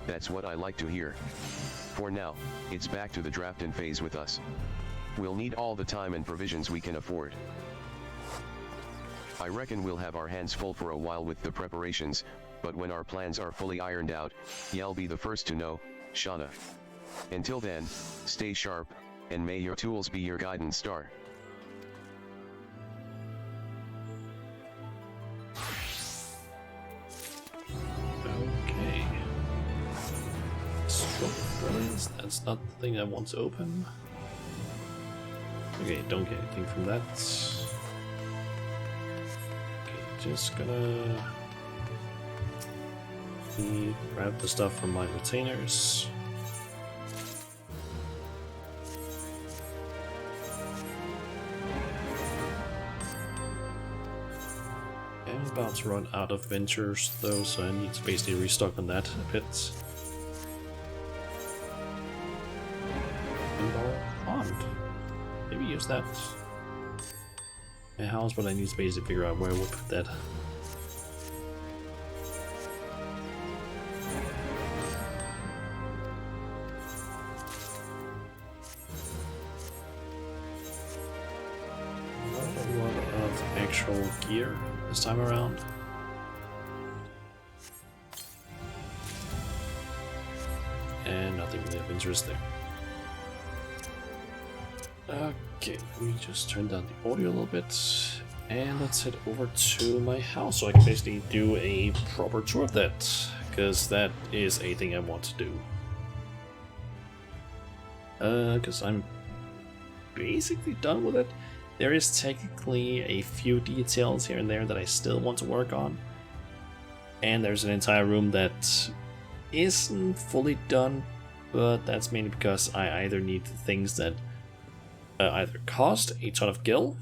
That's what I like to hear. For now, it's back to the drafting phase with us. We'll need all the time and provisions we can afford. I reckon we'll have our hands full for a while with the preparations, but when our plans are fully ironed out, y'all be the first to know, Shauna. Until then, stay sharp, and may your tools be your guidance star. Okay. Stroke of Brilliance, that's not the thing I want to open. Okay, don't get anything from that. Okay, just gonna grab the stuff from my retainers. I'm about to run out of ventures though, so I need to basically restock on that a bit. Indoor pond. Maybe use that. My house, but I need to basically figure out where we'll put that. Not a lot of actual gear this time around. And nothing really of interest there. Okay, let me just turn down the audio a little bit, and let's head over to my house so I can basically do a proper tour of that, because that is a thing I want to do. Because I'm basically done with it. There is technically a few details here and there that I still want to work on, and there's an entire room that isn't fully done, but that's mainly because I either need things that either cost a ton of gil,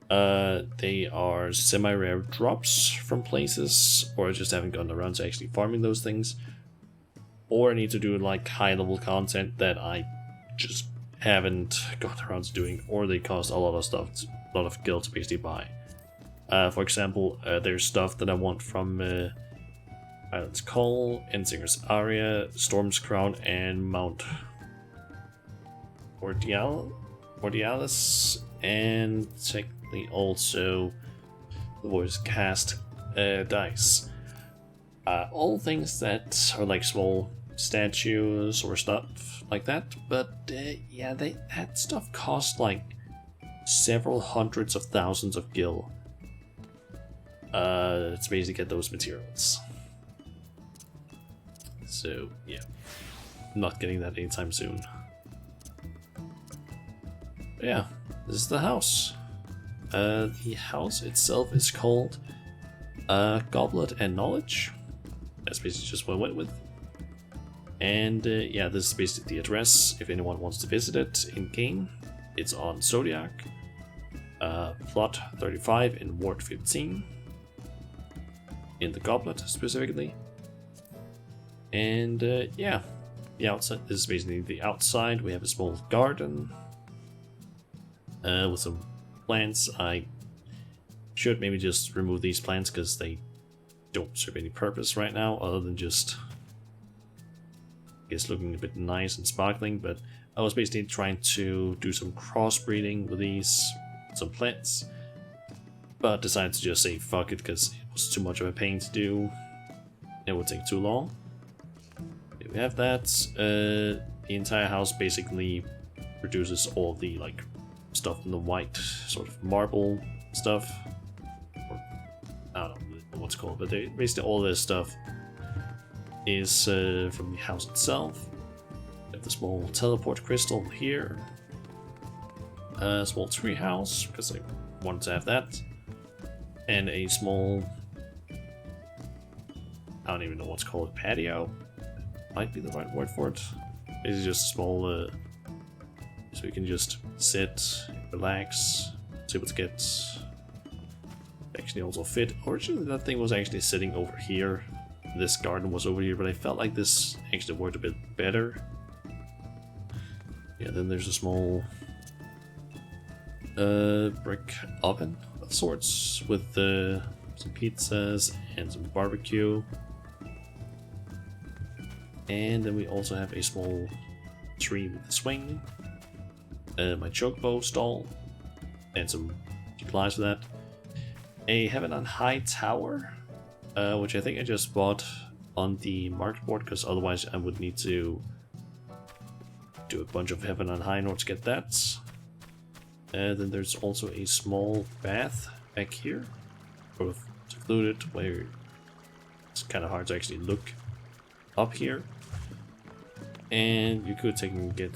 they are semi-rare drops from places, or I just haven't gotten around to actually farming those things, or I need to do like high-level content that I just haven't gotten around to doing, or they cost a lot of stuff, a lot of gil to basically buy. For example, there's stuff that I want from Island's Call, Ensinger's Aria, Storm's Crown, and Mount Ordialis, and technically also the Voice Cast dice. All things that are like small statues or stuff like that, but yeah, that stuff costs like several hundreds of thousands of gil to basically get those materials. So yeah, I'm not getting that anytime soon. But yeah, this is the house. The house itself is called Goblet and Knowledge. That's basically just what I went with. And yeah, this is basically the address if anyone wants to visit it in game. It's on Zodiac. Plot 35 in Ward 15. In the Goblet, specifically. And yeah, the outside, this is basically the outside. We have a small garden with some plants. I should maybe just remove these plants because they don't serve any purpose right now other than just, I guess, looking a bit nice and sparkling. But I was basically trying to do some crossbreeding with some plants, but decided to just say fuck it because it was too much of a pain to do. It would take too long. We have that. The entire house basically produces all the like stuff in the white sort of marble stuff, or I don't know what's it called, but basically all this stuff is from the house itself. We have the small teleport crystal here, a small tree house because I wanted to have that, and a small, I don't even know what's called, patio. Might be the right word for it. It's just a small, so you can just sit, relax, see what gets. Actually, also fit. Originally, that thing was actually sitting over here. This garden was over here, but I felt like this actually worked a bit better. Yeah, then there's a small brick oven of sorts with some pizzas and some barbecue. And then we also have a small tree with a swing, my chocobo stall, and some supplies for that. A Heaven on High tower, which I think I just bought on the market board, because otherwise I would need to do a bunch of Heaven on High in order to get that. And then there's also a small bath back here, sort of secluded, where it's kind of hard to actually look up here. And you could take and get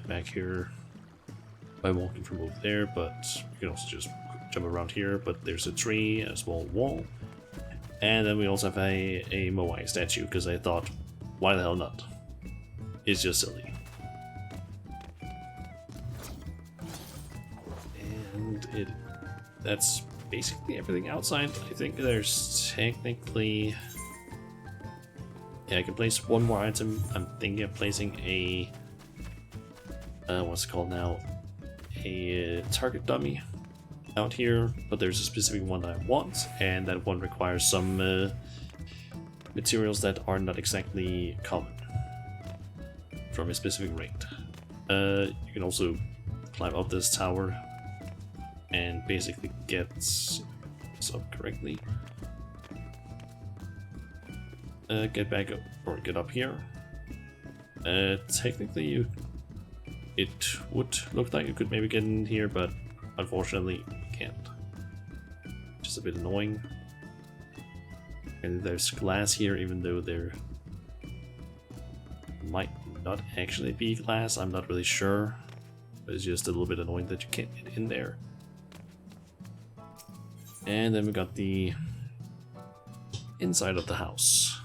back here by walking from over there, but you can also just jump around here. But there's a tree, a small wall, and then we also have a Moai statue, because I thought, why the hell not? It's just silly. And that's basically everything outside. I think there's technically... Yeah, I can place one more item. I'm thinking of placing a... what's it called now? A target dummy out here, but there's a specific one that I want, and that one requires some materials that are not exactly common from a specific rate. You can also climb up this tower and basically get this up correctly. Get back up, or get up here. Technically, it would look like you could maybe get in here, but unfortunately, you can't. Just a bit annoying. And there's glass here, even though there might not actually be glass. I'm not really sure, but it's just a little bit annoying that you can't get in there. And then we got the inside of the house,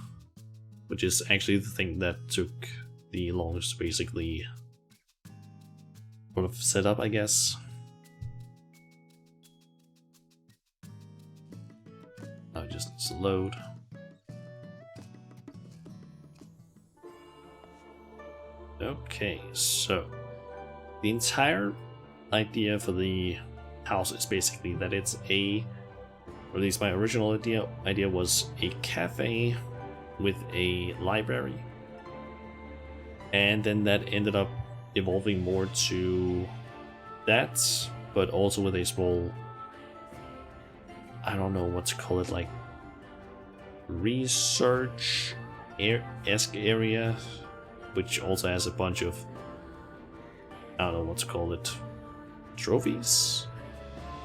which is actually the thing that took the longest to basically sort of set up, I guess. Now it just needs to load. Okay, so the entire idea for the house is basically that it's or at least my original idea was a cafe with a library, and then that ended up evolving more to that, but also with a small, I don't know what to call it, like research-esque area, which also has a bunch of, I don't know what to call it, trophies,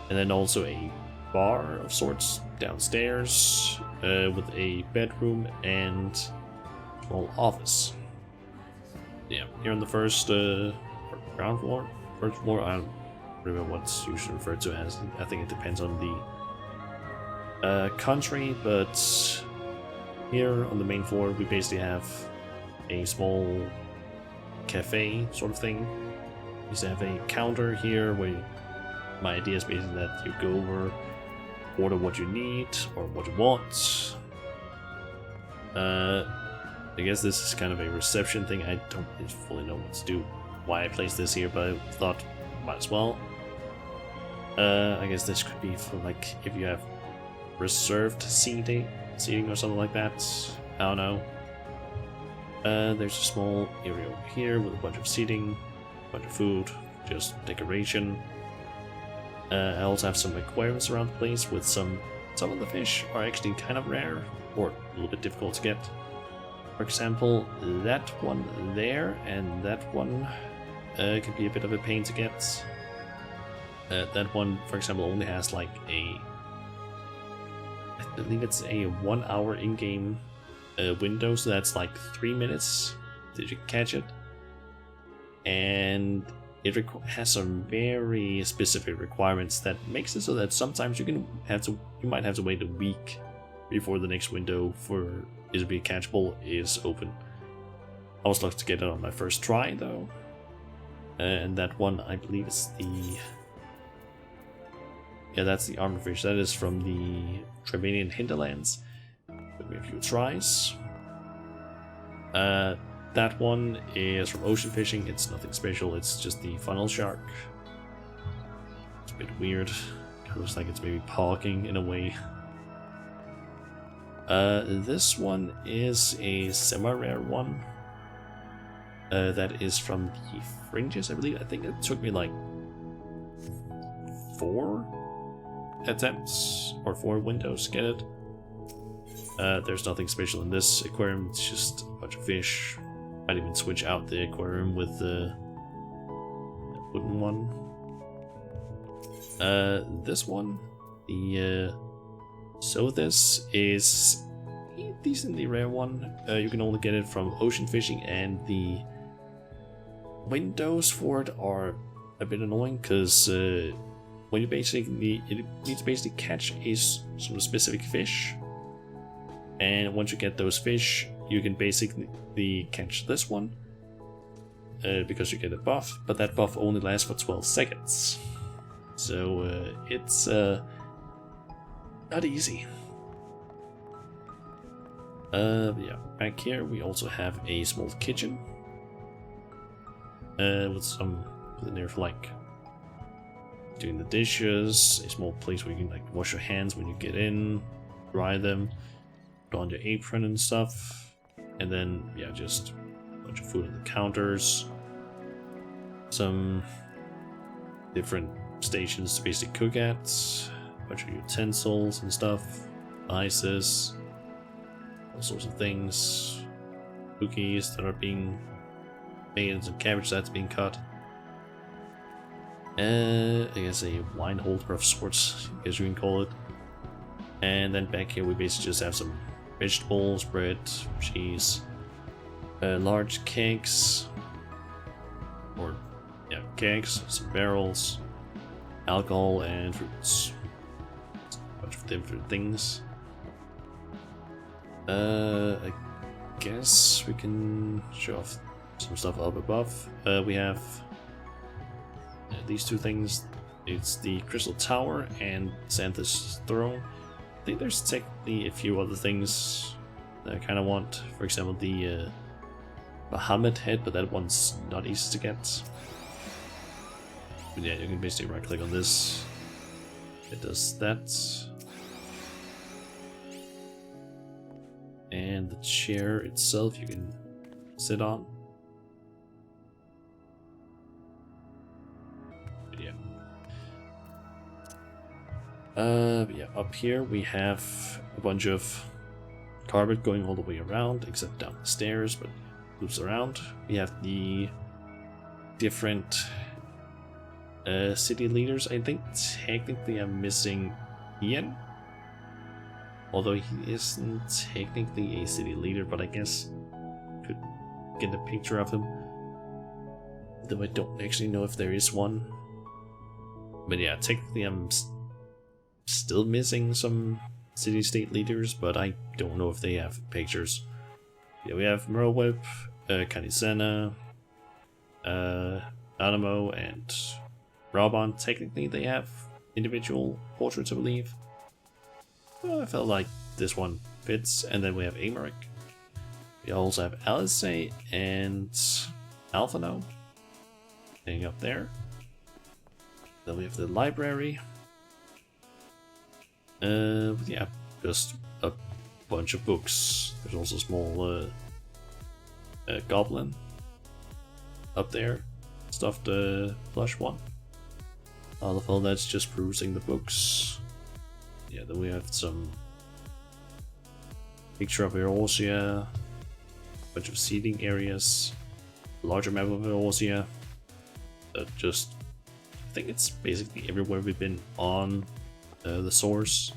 and then also a bar of sorts downstairs with a bedroom and small office. Yeah, here on the first ground floor, first floor, I don't remember what's usually referred to as. I think it depends on the country, but here on the main floor we basically have a small cafe sort of thing is have a counter here where my idea is basically that you go over, order what you need or what you want. I guess this is kind of a reception thing. I don't really fully know what to do, why I placed this here, but I thought might as well. I guess this could be for like if you have reserved seating or something like that. I don't know. There's a small area over here with a bunch of seating, a bunch of food, just decoration. I also have some aquariums around the place with some of the fish are actually kind of rare or a little bit difficult to get. For example, that one there and that one could be a bit of a pain to get. That one, for example, only has like I believe it's a 1 hour in-game window, so that's like 3 minutes that you can catch it. And it has some very specific requirements that makes it so that sometimes you might have to wait a week before the next window for it to be catchable is open. I was lucky to get it on my first try though, and that one I believe is that's the armorfish. That is from the Tremanian hinterlands. Took me a few tries. That one is from ocean fishing. It's nothing special, it's just the funnel shark. It's a bit weird. It looks like it's maybe parking in a way. This one is a semi-rare one. That is from the fringes, I believe. I think it took me like 4 attempts or 4 windows to get it. There's nothing special in this aquarium, it's just a bunch of fish. I'd even switch out the aquarium with the wooden one. This one, so this is a decently rare one. You can only get it from ocean fishing, and the windows for it are a bit annoying because when you basically it needs to basically catch a sort of specific fish, and once you get those fish, you can basically catch this one because you get a buff, but that buff only lasts for 12 seconds. So it's not easy. Yeah, back here we also have a small kitchen with some in there for like doing the dishes, a small place where you can like wash your hands when you get in, dry them, put on your apron and stuff. And then, yeah, just a bunch of food on the counters. Some different stations to basically cook at. A bunch of utensils and stuff. Ices. All sorts of things. Cookies that are being made, and some cabbage that's being cut. I guess a wine holder of sorts, I guess you can call it. And then back here we basically just have some vegetables, bread, cheese, large kegs, or yeah, kegs, some barrels, alcohol, and fruits. A bunch of different things. I guess we can show off some stuff up above. We have these two things. It's the Crystal Tower and Xanthus Throne. I think there's technically a few other things that I kind of want. For example, the Bahamut head, but that one's not easy to get. But yeah, you can basically right click on this. It does that. And the chair itself you can sit on. Yeah, up here we have a bunch of carpet going all the way around, except down the stairs, but loops around. We have the different city leaders. I think technically I'm missing Ian, although he isn't technically a city leader, but I guess could get a picture of him, though I don't actually know if there is one. But yeah, technically I'm still missing some city-state leaders, but I don't know if they have pictures. Yeah, we have Merlewhip, Kanisena, Animo and Raban. Technically, they have individual portraits, I believe. Well, I felt like this one fits. And then we have Amaric. We also have Alice and Alphano hanging up there. Then we have the library. Yeah, just a bunch of books. There's also a small goblin up there, stuffed plush one. All of all that's just perusing the books. Yeah, then we have some picture of Eorzea, a bunch of seating areas, larger map of Eorzea. Just, I think it's basically everywhere we've been on the source.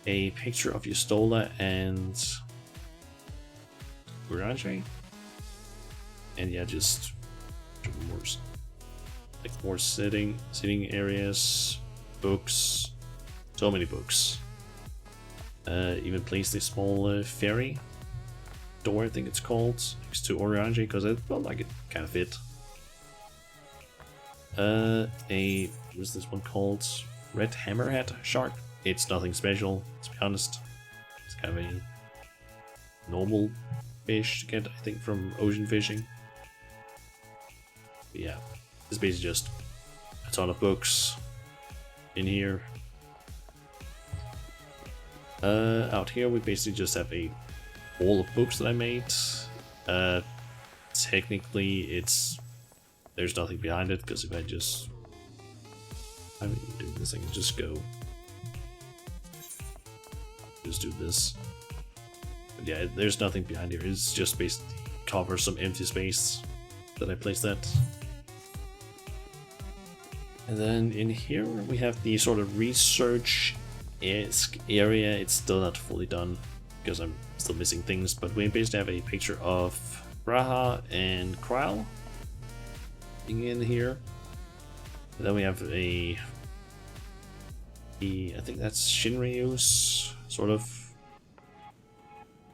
A picture of Yustola and Gurage. And yeah, just more sitting areas, books, so many books. Even placed a small ferry door, I think it's called, next to Orange because it felt like it kind of fit. What's this one called? Red Hammerhead Shark. It's nothing special, to be honest. It's kind of a normal fish to get, I think, from ocean fishing. But yeah, it's basically just a ton of books in here. Out here we basically just have a wall of books that I made. Technically there's nothing behind it, because if I just I'm doing this, I can just do this. But yeah, there's nothing behind here. It's just basically cover some empty space that I placed that. And then in here we have the sort of research-esque area. It's still not fully done because I'm still missing things, but we basically have a picture of Braha and Kryl in here. And then we have I think that's Shinryu's sort of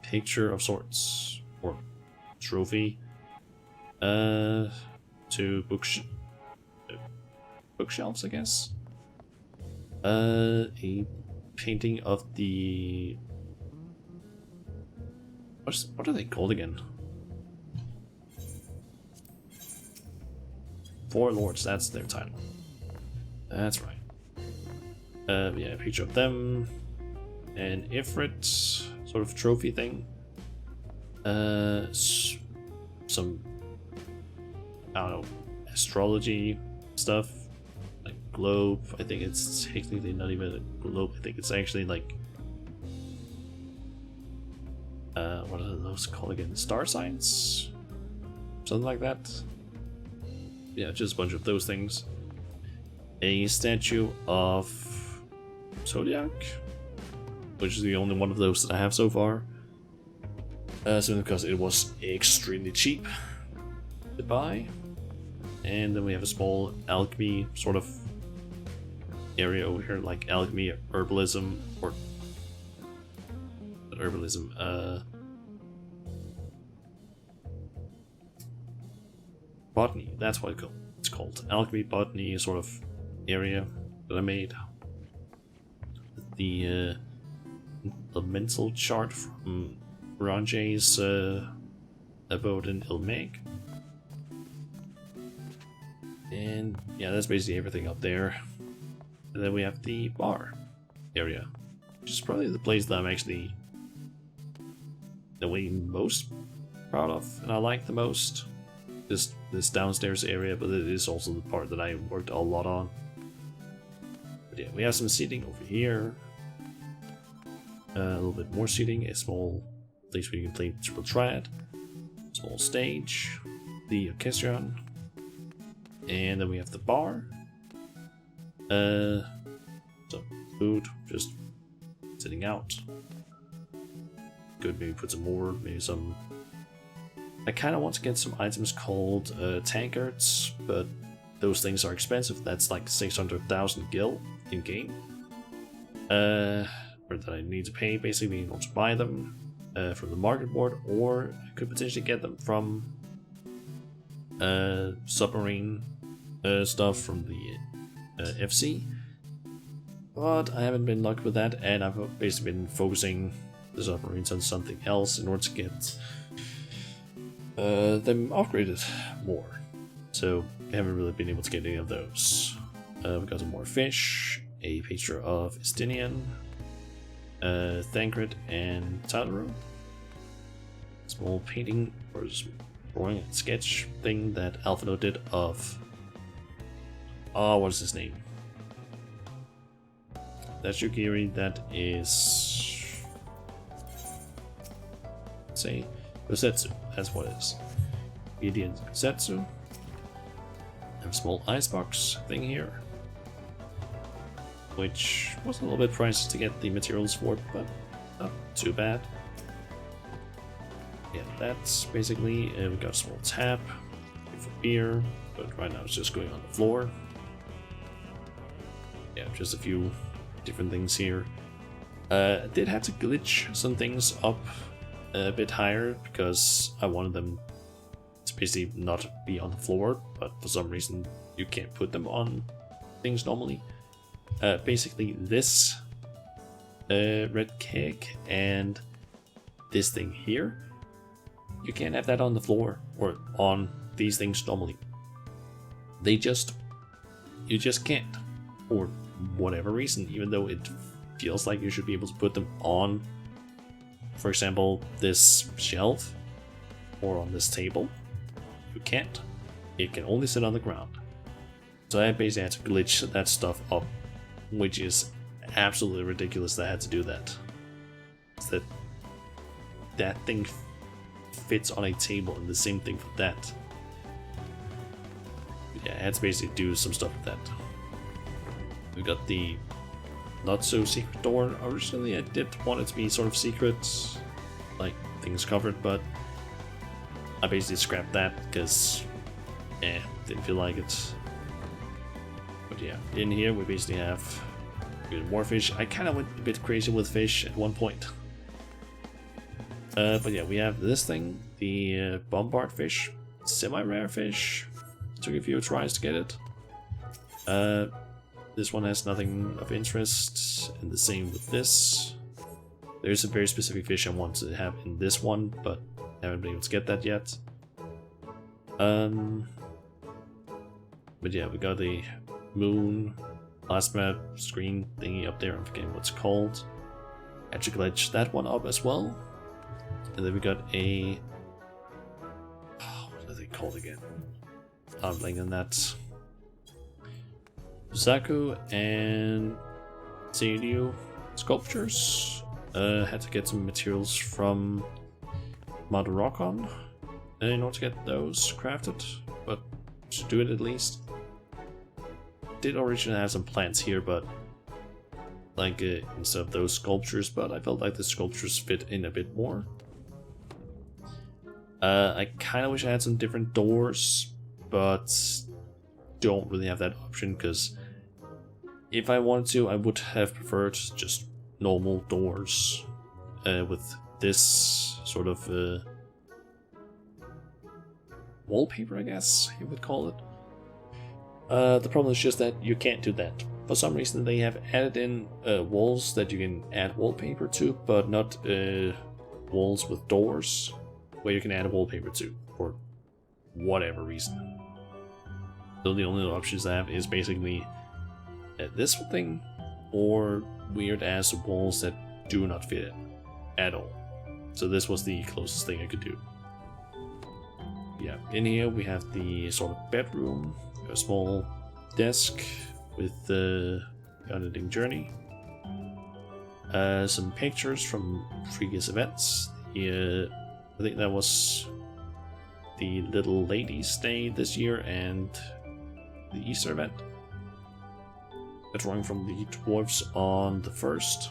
picture of sorts, or trophy, to bookshelves, I guess. A painting of the what are they called again? Four Lords, that's their title. That's right. Yeah, a picture of them. And Ifrit, sort of trophy thing. Some, I don't know, astrology stuff. Like globe. I think it's technically not even a globe. I think it's actually like, what are those called again? Star signs? Something like that. Yeah, just a bunch of those things. A statue of Zodiac, which is the only one of those that I have so far. Simply because it was extremely cheap to buy. And then we have a small alchemy sort of area over here, like alchemy, herbalism, or not herbalism, botany, that's what it's called. Alchemy, botany sort of area that I made. The mental chart from Ranjay's abode in Ilmeg. And yeah, that's basically everything up there. And then we have the bar area, which is probably the place that I'm actually the way most proud of, and I like the most. This downstairs area, but it is also the part that I worked a lot on. But yeah, we have some seating over here. A little bit more seating, a small place where you can play triple triad, small stage, the orchestrion, and then we have the bar. Some food, just sitting out. Could maybe put some more, maybe some. I kind of want to get some items called tankards, but those things are expensive. That's like 600,000 gil in game. Or that I need to pay basically in order to buy them from the market board, or I could potentially get them from submarine stuff from the FC. But I haven't been lucky with that, and I've basically been focusing the submarines on something else in order to get them upgraded more. So I haven't really been able to get any of those. We've got some more fish, a picture of Estinian, Thancred, and Tyler. Small painting or drawing and sketch thing that Alphino did of what is his name? That's Yukiri. That is, let's say, Kosetsu. That's what it is. Gideon Kosetsu. Have a small icebox thing here, which was a little bit pricey to get the materials for, but not too bad. Yeah, that's basically we got a small tap for beer, but right now it's just going on the floor. Yeah, just a few different things here. I did have to glitch some things up a bit higher because I wanted them to basically not be on the floor, but for some reason you can't put them on things normally. Basically this red keg and this thing here, you can't have that on the floor or on these things normally. You just can't, for whatever reason, even though it feels like you should be able to put them on, for example, this shelf or on this table. You can't. It can only sit on the ground. So I basically had to glitch that stuff up, which is absolutely ridiculous that I had to do that. That thing fits on a table, and the same thing for that. Yeah, I had to basically do some stuff with that. We got the not so secret door. Originally I did want it to be sort of secret, like things covered, but I basically scrapped that because didn't feel like it. But yeah, in here we basically have more fish. I kind of went a bit crazy with fish at one point. But yeah, we have this thing, the bombard fish, semi-rare fish. Took a few tries to get it. This one has nothing of interest, and the same with this. There's a very specific fish I want to have in this one, but I haven't been able to get that yet. But yeah, we got the moon plasma screen thingy up there. I'm forgetting what's called. Had to glitch that one up as well. And then we got a... what are they called again? I'm blanking on that. Zaku and Seiryu sculptures. Had to get some materials from Madarokon in order to get those crafted, but to do it at least. Did originally have some plants here, but like instead of those sculptures, but I felt like the sculptures fit in a bit more. I kind of wish I had some different doors, but don't really have that option, because if I wanted to, I would have preferred just normal doors with this sort of wallpaper, I guess you would call it. The problem is just that you can't do that. For some reason they have added in walls that you can add wallpaper to, but not walls with doors where you can add a wallpaper to, for whatever reason. So the only options I have is basically this thing, or weird ass walls that do not fit it at all. So this was the closest thing I could do. Yeah, in here we have the sort of bedroom, a small desk with the Unending Journey, some pictures from previous events. I think that was the Little Ladies' Day this year and the Easter event. A drawing from the dwarves on the 1st.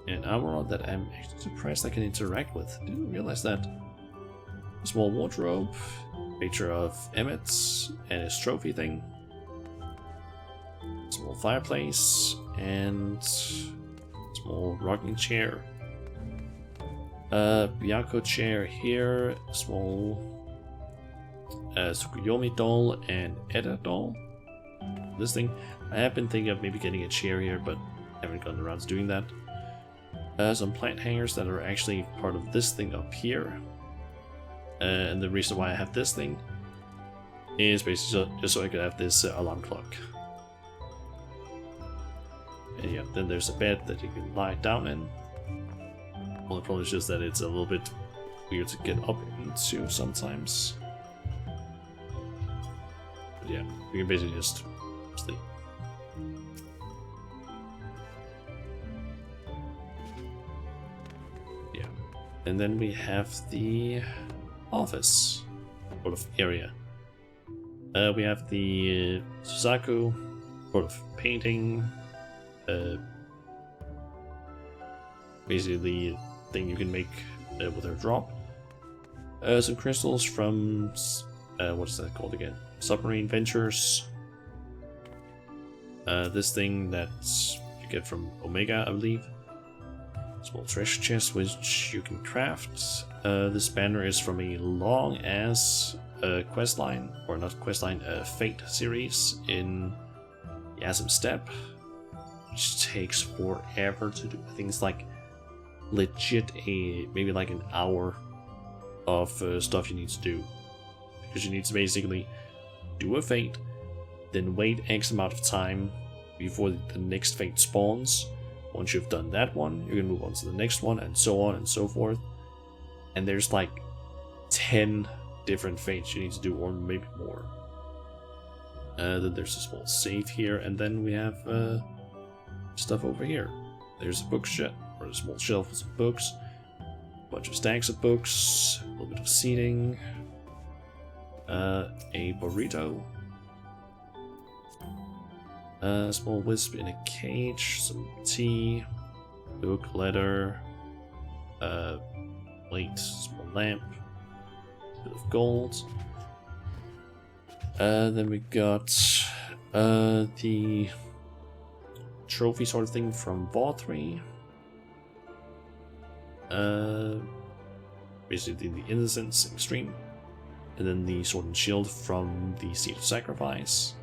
And armor that I'm actually surprised I can interact with. Didn't realize that. A small wardrobe, picture of Emmett and his trophy thing. Small fireplace and small rocking chair. Byako chair here, small Tsukuyomi doll and Eda doll. This thing, I have been thinking of maybe getting a chair here, but haven't gotten around to doing that. Some plant hangers that are actually part of this thing up here. And the reason why I have this thing is basically just so I could have this alarm clock. And yeah, then there's a bed that you can lie down in. Well, the problem is just that it's a little bit weird to get up into sometimes. But yeah, you can basically just sleep. Yeah, and then we have the office sort of area. We have the Suzaku sort of painting. Basically the thing you can make with her drop. Some crystals from what is that called again? Submarine Ventures. This thing that you get from Omega, I believe. Small treasure chest which you can craft. This banner is from a long ass quest line, or not quest line, Fate series in Yasm Step, which takes forever to do. I think it's like legit maybe like an hour of stuff you need to do, because you need to basically do a fate, then wait X amount of time before the next fate spawns. Once you've done that one, you can move on to the next one, and so on and so forth. And there's like 10 different fates you need to do, or maybe more. Then there's a small save here, and then we have stuff over here. There's a bookshelf, or a small shelf with some books, a bunch of stacks of books, a little bit of seating, a burrito, a small wisp in a cage, some tea, book, letter, plate, small lamp, a bit of gold. Then we got the trophy sort of thing from Vault 3. Basically the Innocence Extreme. And then the Sword and Shield from the Seed of Sacrifice.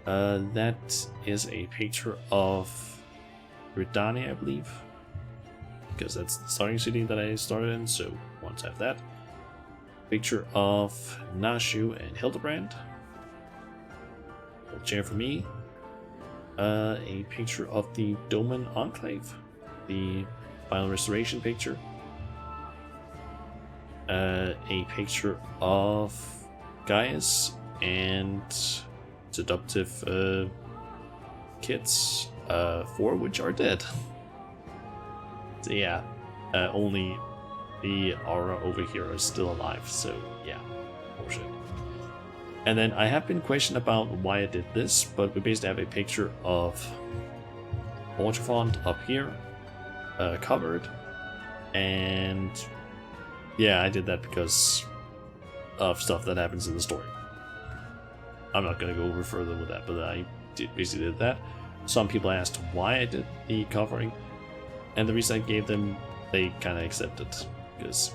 That is a picture of Ridani, I believe. Because that's the starting city that I started in, so want to have that. Picture of Nashu and Hildebrand. A chair for me. A picture of the Doman Enclave, the final restoration picture. A picture of Gaius and seductive kids, 4 which are dead. So yeah, only the aura over here are still alive, so yeah, bullshit. And then I have been questioned about why I did this, but we basically have a picture of Orchifont up here, covered, and yeah, I did that because of stuff that happens in the story. I'm not going to go over further with that, but I basically did that. Some people asked why I did the covering, and the reason I gave them, they kind of accepted, because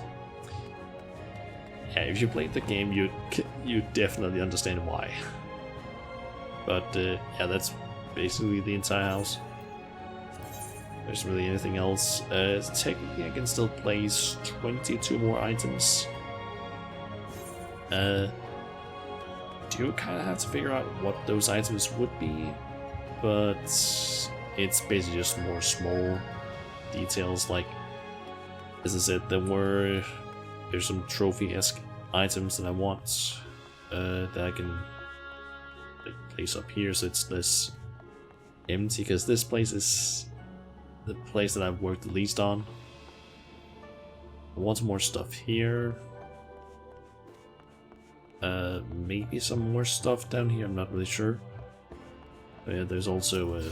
yeah, if you played the game, you definitely understand why. But yeah, that's basically the entire house. There's really anything else. Technically, I can still place 22 more items. Do kind of have to figure out what those items would be, but it's basically just more small details. Like, as I said, there's some trophy-esque items that I want that I can place up here, so it's less empty, because this place is the place that I've worked the least on. I want some more stuff here. Maybe some more stuff down here, I'm not really sure. But yeah, there's also an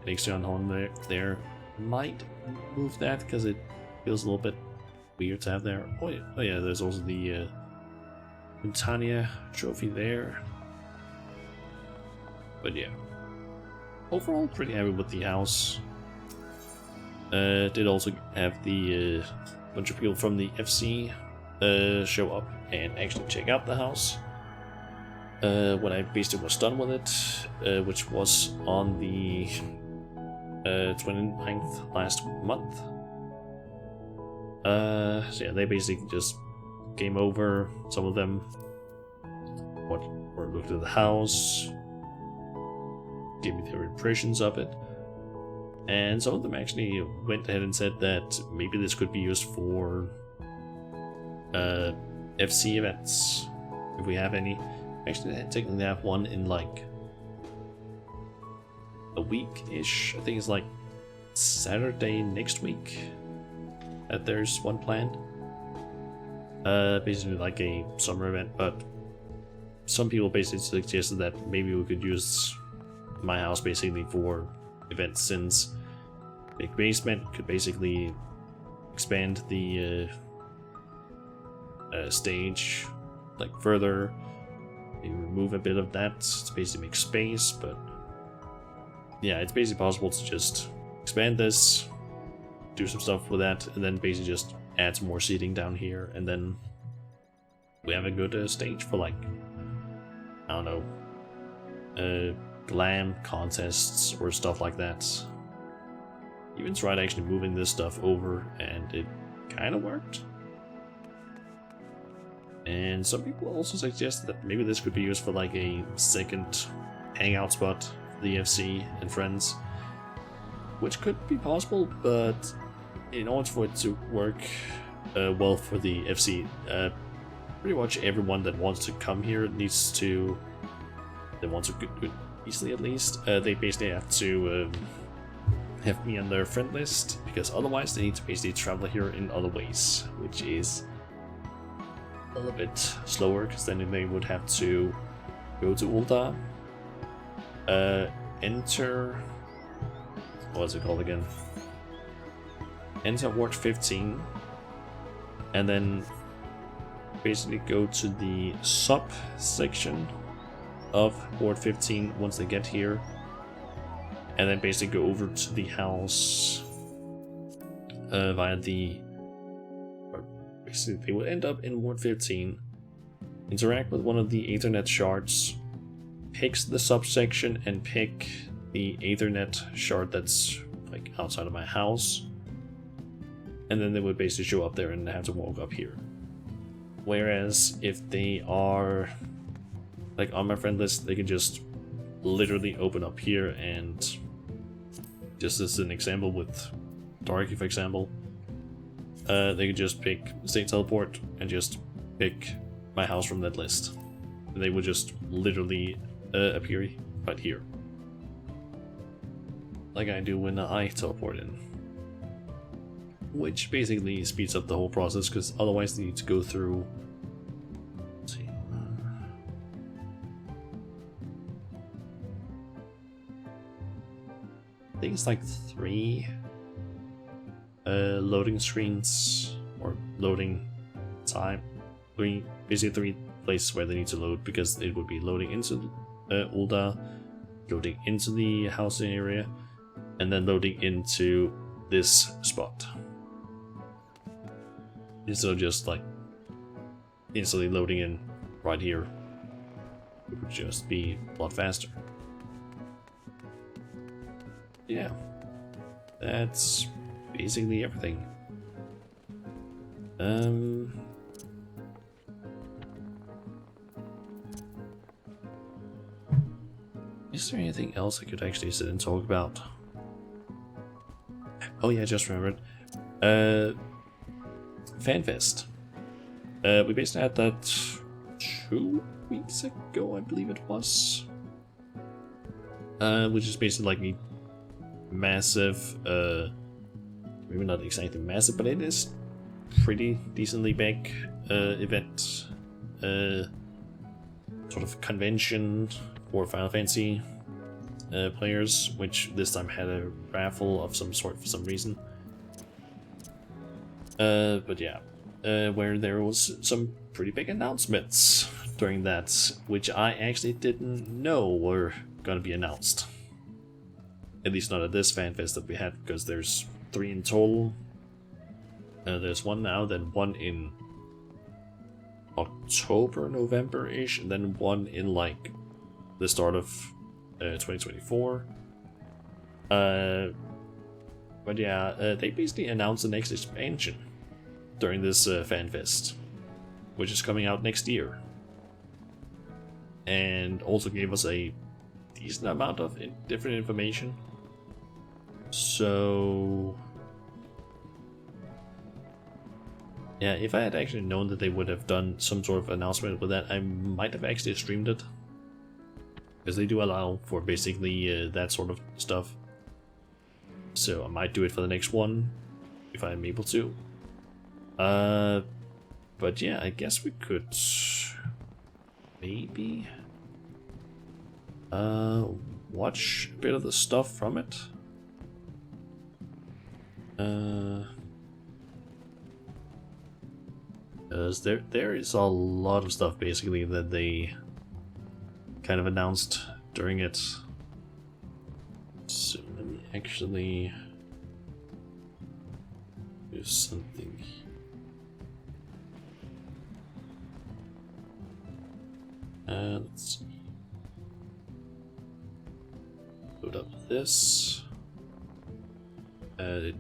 Ixion horn there. Might move that because it feels a little bit weird to have there. Oh yeah, there's also the Montania trophy there. But yeah, overall pretty happy with the house. Did also have the bunch of people from the FC show up and actually check out the house. When I basically was done with it, which was on the 29th last month. So yeah, they basically just came over. Some of them looked at the house, gave me their impressions of it, and some of them actually went ahead and said that maybe this could be used for FC events, if we have any. Actually, technically have one in like a week-ish. I think it's like Saturday next week that there's one planned. Basically like a summer event, but some people basically suggested that maybe we could use my house basically for events, since big basement could basically expand the stage like further. Maybe remove a bit of that to basically make space, but yeah, it's basically possible to just expand this, do some stuff with that, and then basically just add some more seating down here, and then we have a good stage for like, I don't know, glam contests or stuff like that. Even tried actually moving this stuff over, and it kind of worked. And some people also suggest that maybe this could be used for like a second hangout spot for the FC and friends, which could be possible, but in order for it to work well for the FC, pretty much everyone that wants to come here needs to, they want to do it easily at least, they basically have to have me on their friend list, because otherwise they need to basically travel here in other ways, which is a little bit slower, because then they would have to go to Ulta, enter, what's it called again? Enter Ward 15, and then basically go to the sub section of Ward 15 once they get here, and then basically go over to the house via the, basically they will end up in Ward 15, interact with one of the Ethernet shards, picks the subsection, and pick the Ethernet shard that's like outside of my house, and then they would basically show up there and have to walk up here. Whereas if they are like on my friend list, they can just literally open up here, and just as an example with Darky, for example, they could just pick State Teleport and just pick my house from that list. And they would just literally appear right here, like I do when I teleport in. Which basically speeds up the whole process, because otherwise they need to go through, let's see, I think it's like 3 loading screens, or loading time, basically 3 places where they need to load, because it would be loading into Ulda, loading into the housing area, and then loading into this spot. Instead of just like instantly loading in right here, it would just be a lot faster. Yeah, that's basically everything. Is there anything else I could actually sit and talk about? Oh yeah, I just remembered. FanFest. We basically had that 2 weeks ago, I believe it was. Which is basically like a massive, maybe not exactly massive, but it is pretty decently big event. Sort of convention for Final Fantasy players, which this time had a raffle of some sort for some reason. But yeah, where there was some pretty big announcements during that, which I actually didn't know were gonna be announced. At least not at this FanFest that we had, because there's 3 in total. There's one now, then one in October, November-ish, and then one in like the start of 2024. But yeah, they basically announced the next expansion during this FanFest, which is coming out next year, and also gave us a decent amount of different information. So yeah, if I had actually known that they would have done some sort of announcement with that, I might have actually streamed it, because they do allow for basically that sort of stuff. So I might do it for the next one if I'm able to. But yeah, I guess we could maybe watch a bit of the stuff from it. Because there is a lot of stuff basically that they kind of announced during it. So let me actually do something. Let's see. Load up this. This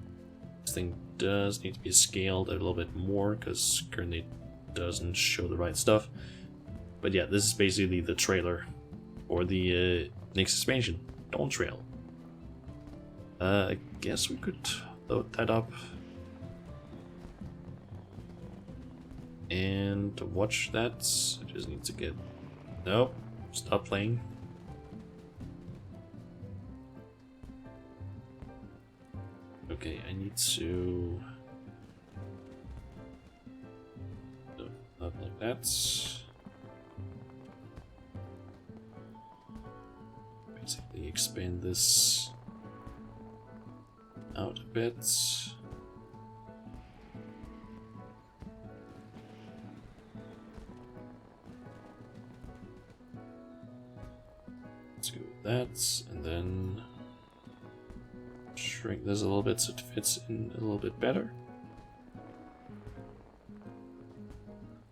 thing does need to be scaled a little bit more because currently it doesn't show the right stuff. But yeah, this is basically the trailer for the next expansion, Dawn Trail. I guess we could load that up and watch that. I just need to get... Nope, stop playing. Okay, I need to... No, not like that. Basically expand this out a bit. Let's go with that, and then shrink this a little bit so it fits in a little bit better.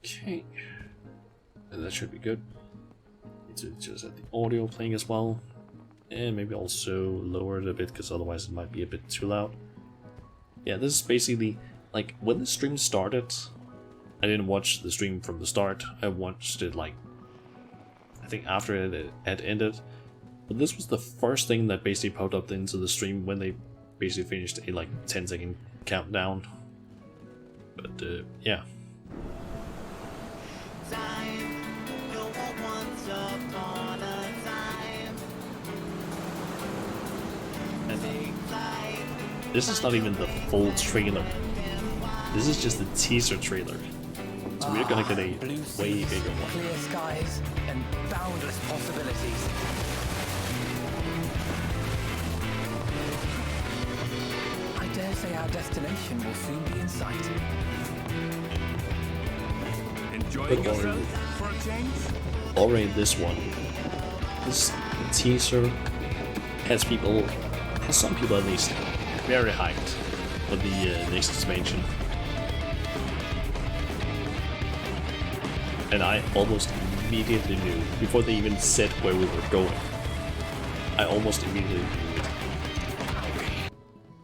Okay, and that should be good. Need to just have the audio playing as well, and maybe also lower it a bit because otherwise it might be a bit too loud. Yeah, this is basically like when the stream started. I didn't watch the stream from the start. I watched it like I think after it had ended. But this was the first thing that basically popped up into the stream when they basically finished a like 10-second countdown. But yeah. And this is not even the full trailer. This is just the teaser trailer. So we're gonna get a way bigger one. Clear skies and boundless possibilities. I dare say our destination will soon be in sight. Enjoying yourself for a change? Already this one, this teaser has some people at least very hyped for the next expansion. And I almost immediately knew, before they even said where we were going, I almost immediately knew it.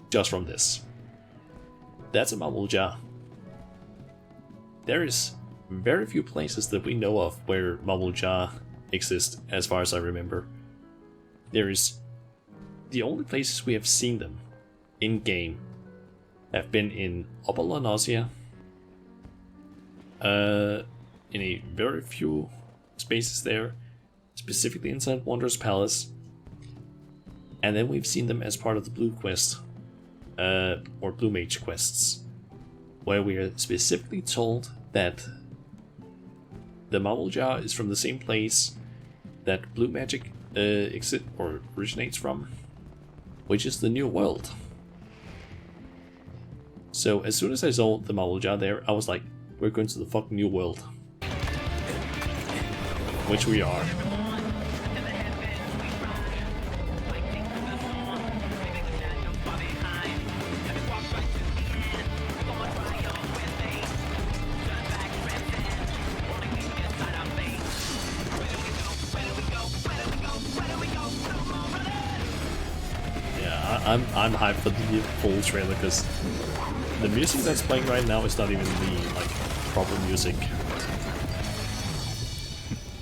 Just from this. That's a Mawulja. There is very few places that we know of where Mawulja exist, as far as I remember. There is... The only places we have seen them in-game have been in Upper La Nausea, in a very few spaces there, specifically inside Wanderer's Palace, and then we've seen them as part of the Blue Quest, or Blue Mage quests, where we are specifically told that the Mawulja is from the same place that Blue Magic originates from, which is the New World. So as soon as I saw the Mawulja there, I was like, we're going to the fucking New World. Which we are. I'm hyped for the full trailer because the music that's playing right now is not even the like proper music.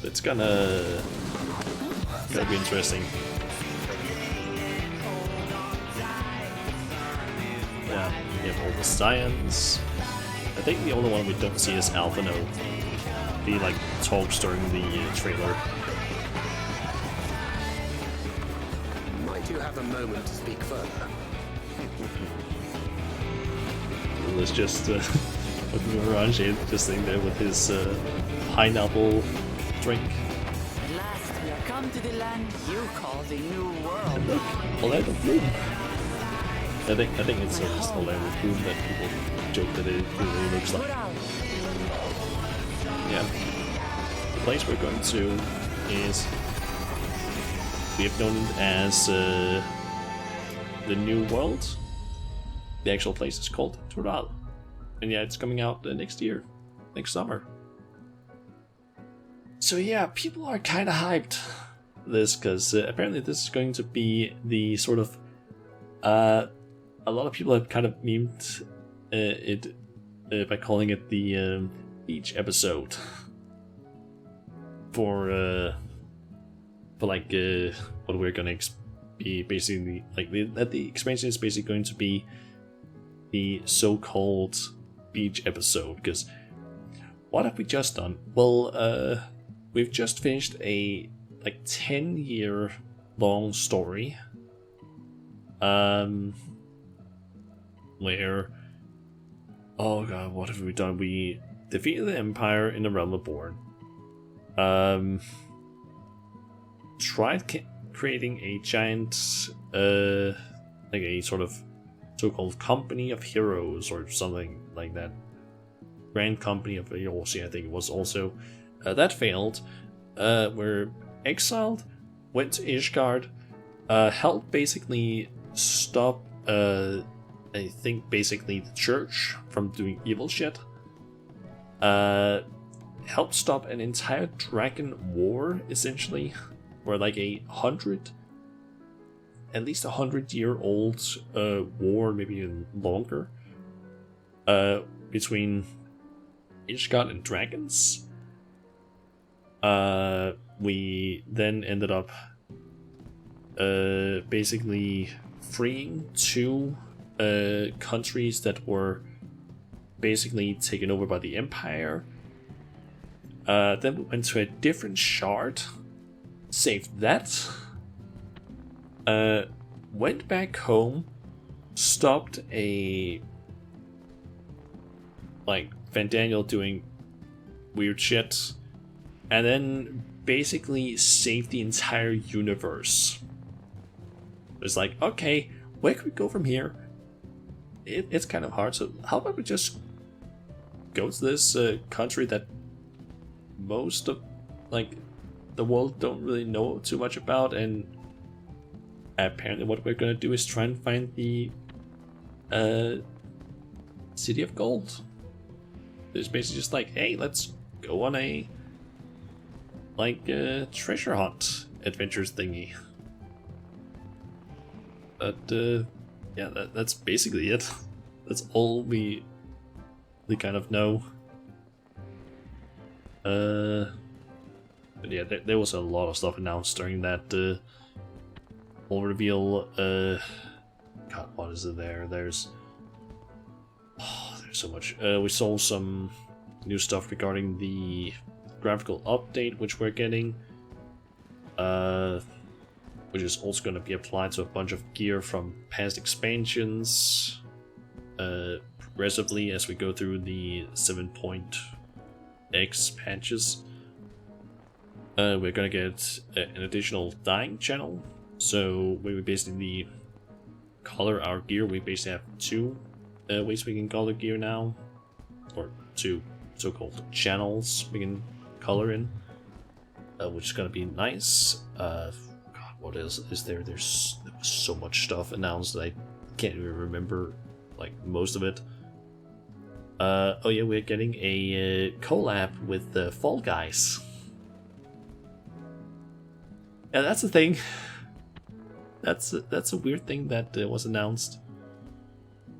It's gonna be interesting. Yeah, we have all the science. I think the only one we don't see is Alphino. He like talks during the trailer. Might you have a moment to speak further? Let's just looking around, Shade just sitting there with his pineapple drink. At last we are come to the land you call the New World. Look, Orlando Bloom. I think it's just Orlando Bloom that people joke that it really looks like. Yeah. The place we're going to is, we have known it as the New World. The actual place is called Tural. And yeah, it's coming out next year, next summer. So yeah, people are kind of hyped for this because apparently this is going to be the sort of a lot of people have kind of memed it by calling it the beach episode for like what we're gonna be basically like that the expansion is basically going to be the so-called beach episode. Because what have we just done? Well, we've just finished a like 10-year long story where, oh god, what have we done? We defeated the Empire in the Realm of Born. Tried creating a giant like a sort of so-called company of heroes or something like that. Grand Company of Heroes, I think it was also. That failed. We're exiled, went to Ishgard, helped basically stop, I think basically the church from doing evil shit. Helped stop an entire dragon war, essentially, where like at least 100-year-old war, maybe even longer, between Ishgard and dragons. We then ended up basically freeing two countries that were basically taken over by the Empire. Then we went to a different shard, saved that, went back home, stopped a like Van Daniel doing weird shit, and then basically saved the entire universe. It's like, okay, where can we go from here? It's kind of hard, so how about we just go to this country that most of like the world don't really know too much about, and apparently what we're gonna do is try and find the City of Gold. It's basically just like, hey, let's go on a like treasure hunt adventures thingy. But yeah, that's basically it. That's all we kind of know. But yeah, there was a lot of stuff announced during that whole reveal. God, what is it there? There's so much. We saw some new stuff regarding the graphical update, which we're getting, which is also going to be applied to a bunch of gear from past expansions progressively as we go through the 7.x patches. We're going to get an additional dyeing channel, so we would basically color our gear. We basically have two ways we can color gear now, or two so-called channels we can color in, which is gonna be nice. God, what is there? There was so much stuff announced that I can't even remember like most of it. Oh yeah, we're getting a collab with the Fall Guys. Yeah, that's the thing. That's a weird thing that was announced.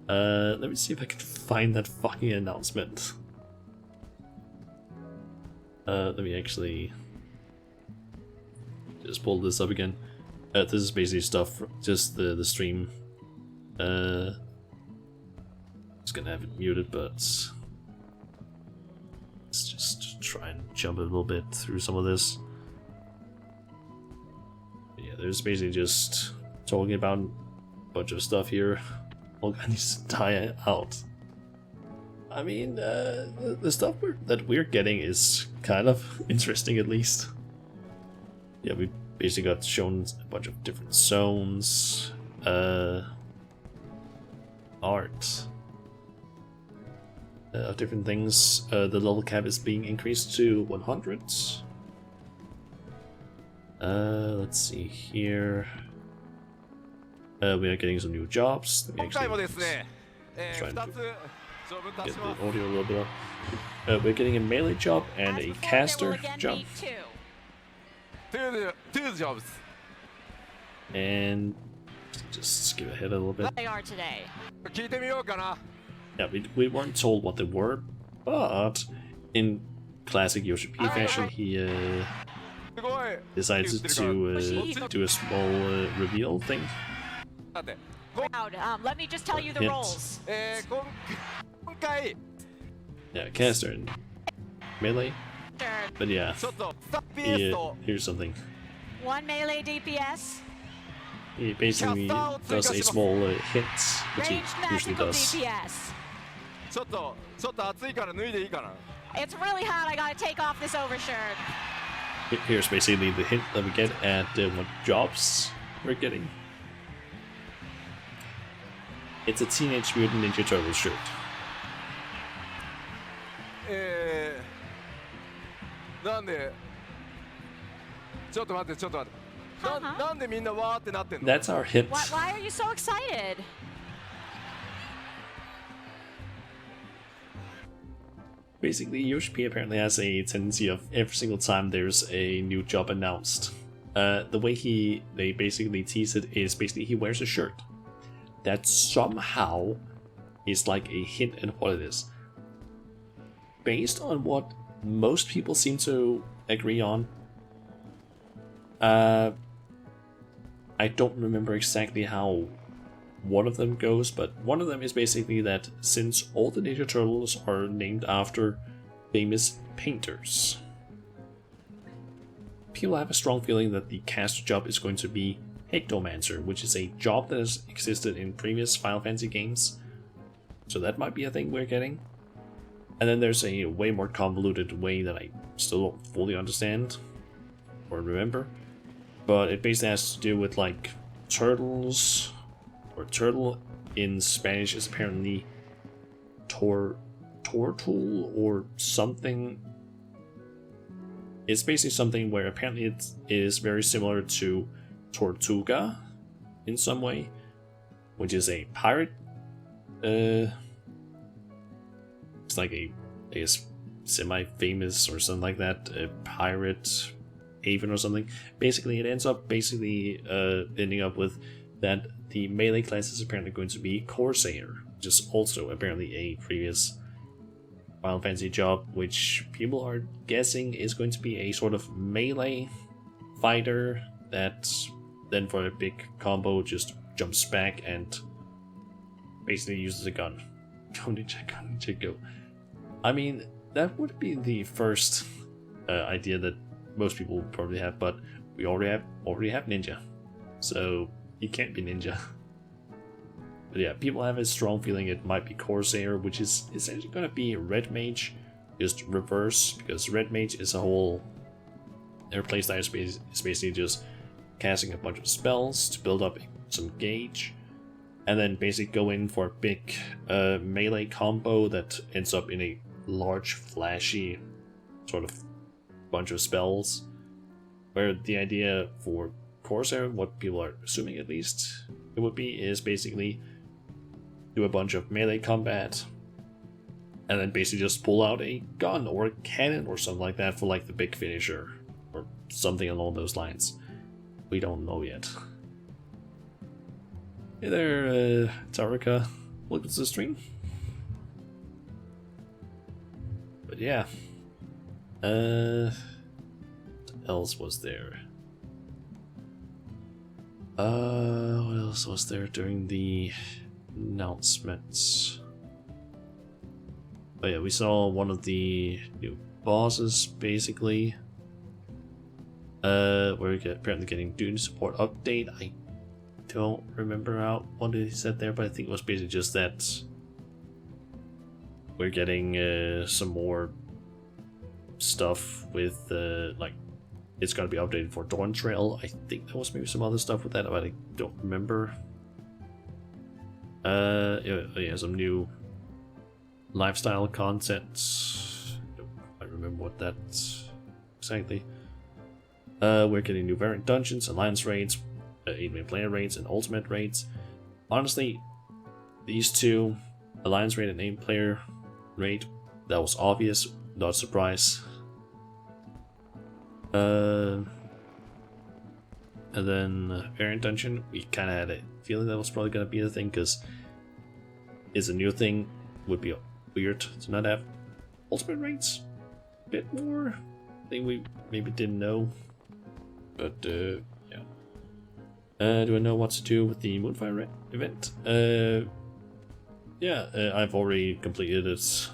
Let me see if I can find that fucking announcement. Let me actually just pull this up again. This is basically stuff, just the stream. Just gonna have it muted, but let's just try and jump a little bit through some of this. Yeah, there's basically just talking about a bunch of stuff here. All guy needs to die out. I mean, the stuff that we're getting is kind of interesting, at least. Yeah, we basically got shown a bunch of different zones, art of different things. The level cap is being increased to 100. Let's see here. We are getting some new jobs. Let me actually try and get the audio a little bit up. We're getting a melee job and a caster job. Two jobs. And just skip ahead a little bit. They are today. Yeah, we weren't told what they were, but in classic Yoshi P fashion, he decided to do a small reveal thing. Let me just tell you the Hint. roles. Yeah, caster and melee. Sure. But yeah, here's something. 1 melee DPS. He basically does a small hint, which he Ranged usually magical does. DPS. ちょっと暑いから脱いでいいかな It's really hot. I gotta take off this overshirt. Here's basically the hint that we get at what jobs we're getting. It's a Teenage Mutant Ninja Turtle shirt. なんでちょっと待ってちょっと待ってなんでみんなわーってなってんの That's our hint. Why are you so excited? Basically, Yoshi P apparently has a tendency of every single time there's a new job announced. The way they basically tease it is basically he wears a shirt that somehow is like a hint at what it is. Based on what most people seem to agree on, I don't remember exactly how one of them goes, but one of them is basically that since all the Ninja Turtles are named after famous painters, people have a strong feeling that the caster job is going to be Hectomancer, which is a job that has existed in previous Final Fantasy games. So that might be a thing we're getting. And then there's a way more convoluted way that I still don't fully understand or remember, but it basically has to do with like turtles, or turtle in Spanish is apparently tortul or something. It's basically something where apparently it is very similar to Tortuga in some way, which is a pirate. It's like I guess semi-famous or something like that, a pirate haven or something. Basically, it ends up ending up with that the melee class is apparently going to be Corsair, which is also apparently a previous Final Fantasy job, which people are guessing is going to be a sort of melee fighter that then for a big combo just jumps back and basically uses a gun. Go ninja, go ninja, go. I mean, that would be the first idea that most people would probably have, but we already have ninja, so he can't be ninja. But yeah, people have a strong feeling it might be Corsair, which is essentially going to be Red Mage, just reverse, because Red Mage is a whole... Their playstyle is basically just casting a bunch of spells to build up some gauge, and then basically go in for a big melee combo that ends up in a large, flashy sort of bunch of spells. Where the idea for Corsair, what people are assuming at least it would be, is basically do a bunch of melee combat and then basically just pull out a gun or a cannon or something like that for like the big finisher or something along those lines. We don't know yet. Hey there, Tarika. Welcome to the stream. But yeah. What else was there? What else was there during the announcements? Oh yeah, we saw one of the new bosses, basically. We're apparently getting Dune support update. I don't remember out what he said there, but I think it was basically just that we're getting some more stuff with like it's gonna be updated for Dawn Trail. I think there was maybe some other stuff with that, but I don't remember. Yeah, some new lifestyle content. I remember what that's exactly. We're getting new variant dungeons, alliance raids, 8-man player raids, and ultimate raids. Honestly, these two, alliance raid and 8 player raid, that was obvious, not a surprise. And then variant dungeon, we kind of had a feeling that was probably going to be the thing, because it's a new thing. Would be weird to not have ultimate raids. A bit more thing we maybe didn't know. But yeah. Do I know what to do with the Moonfire event? Yeah, I've already completed it.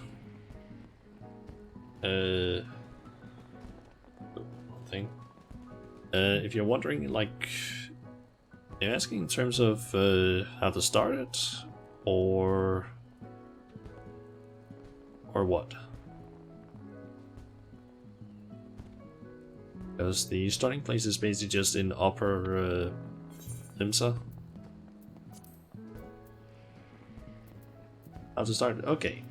Thing. If you're wondering, like, you're asking in terms of how to start it, or what? Because the starting place is basically just in Upper Limsa. How to start it? Okay.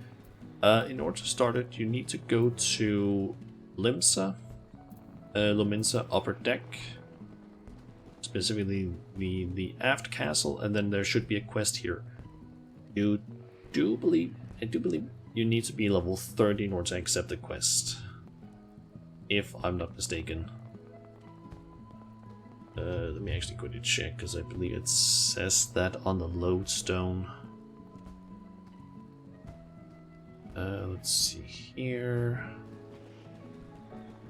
In order to start it, you need to go to Limsa, Luminsa Upper Deck, specifically the Aft Castle, and then there should be a quest here. I do believe you need to be level 30 in order to accept the quest, if I'm not mistaken. Let me actually quickly check, because I believe it says that on the lodestone. Let's see here.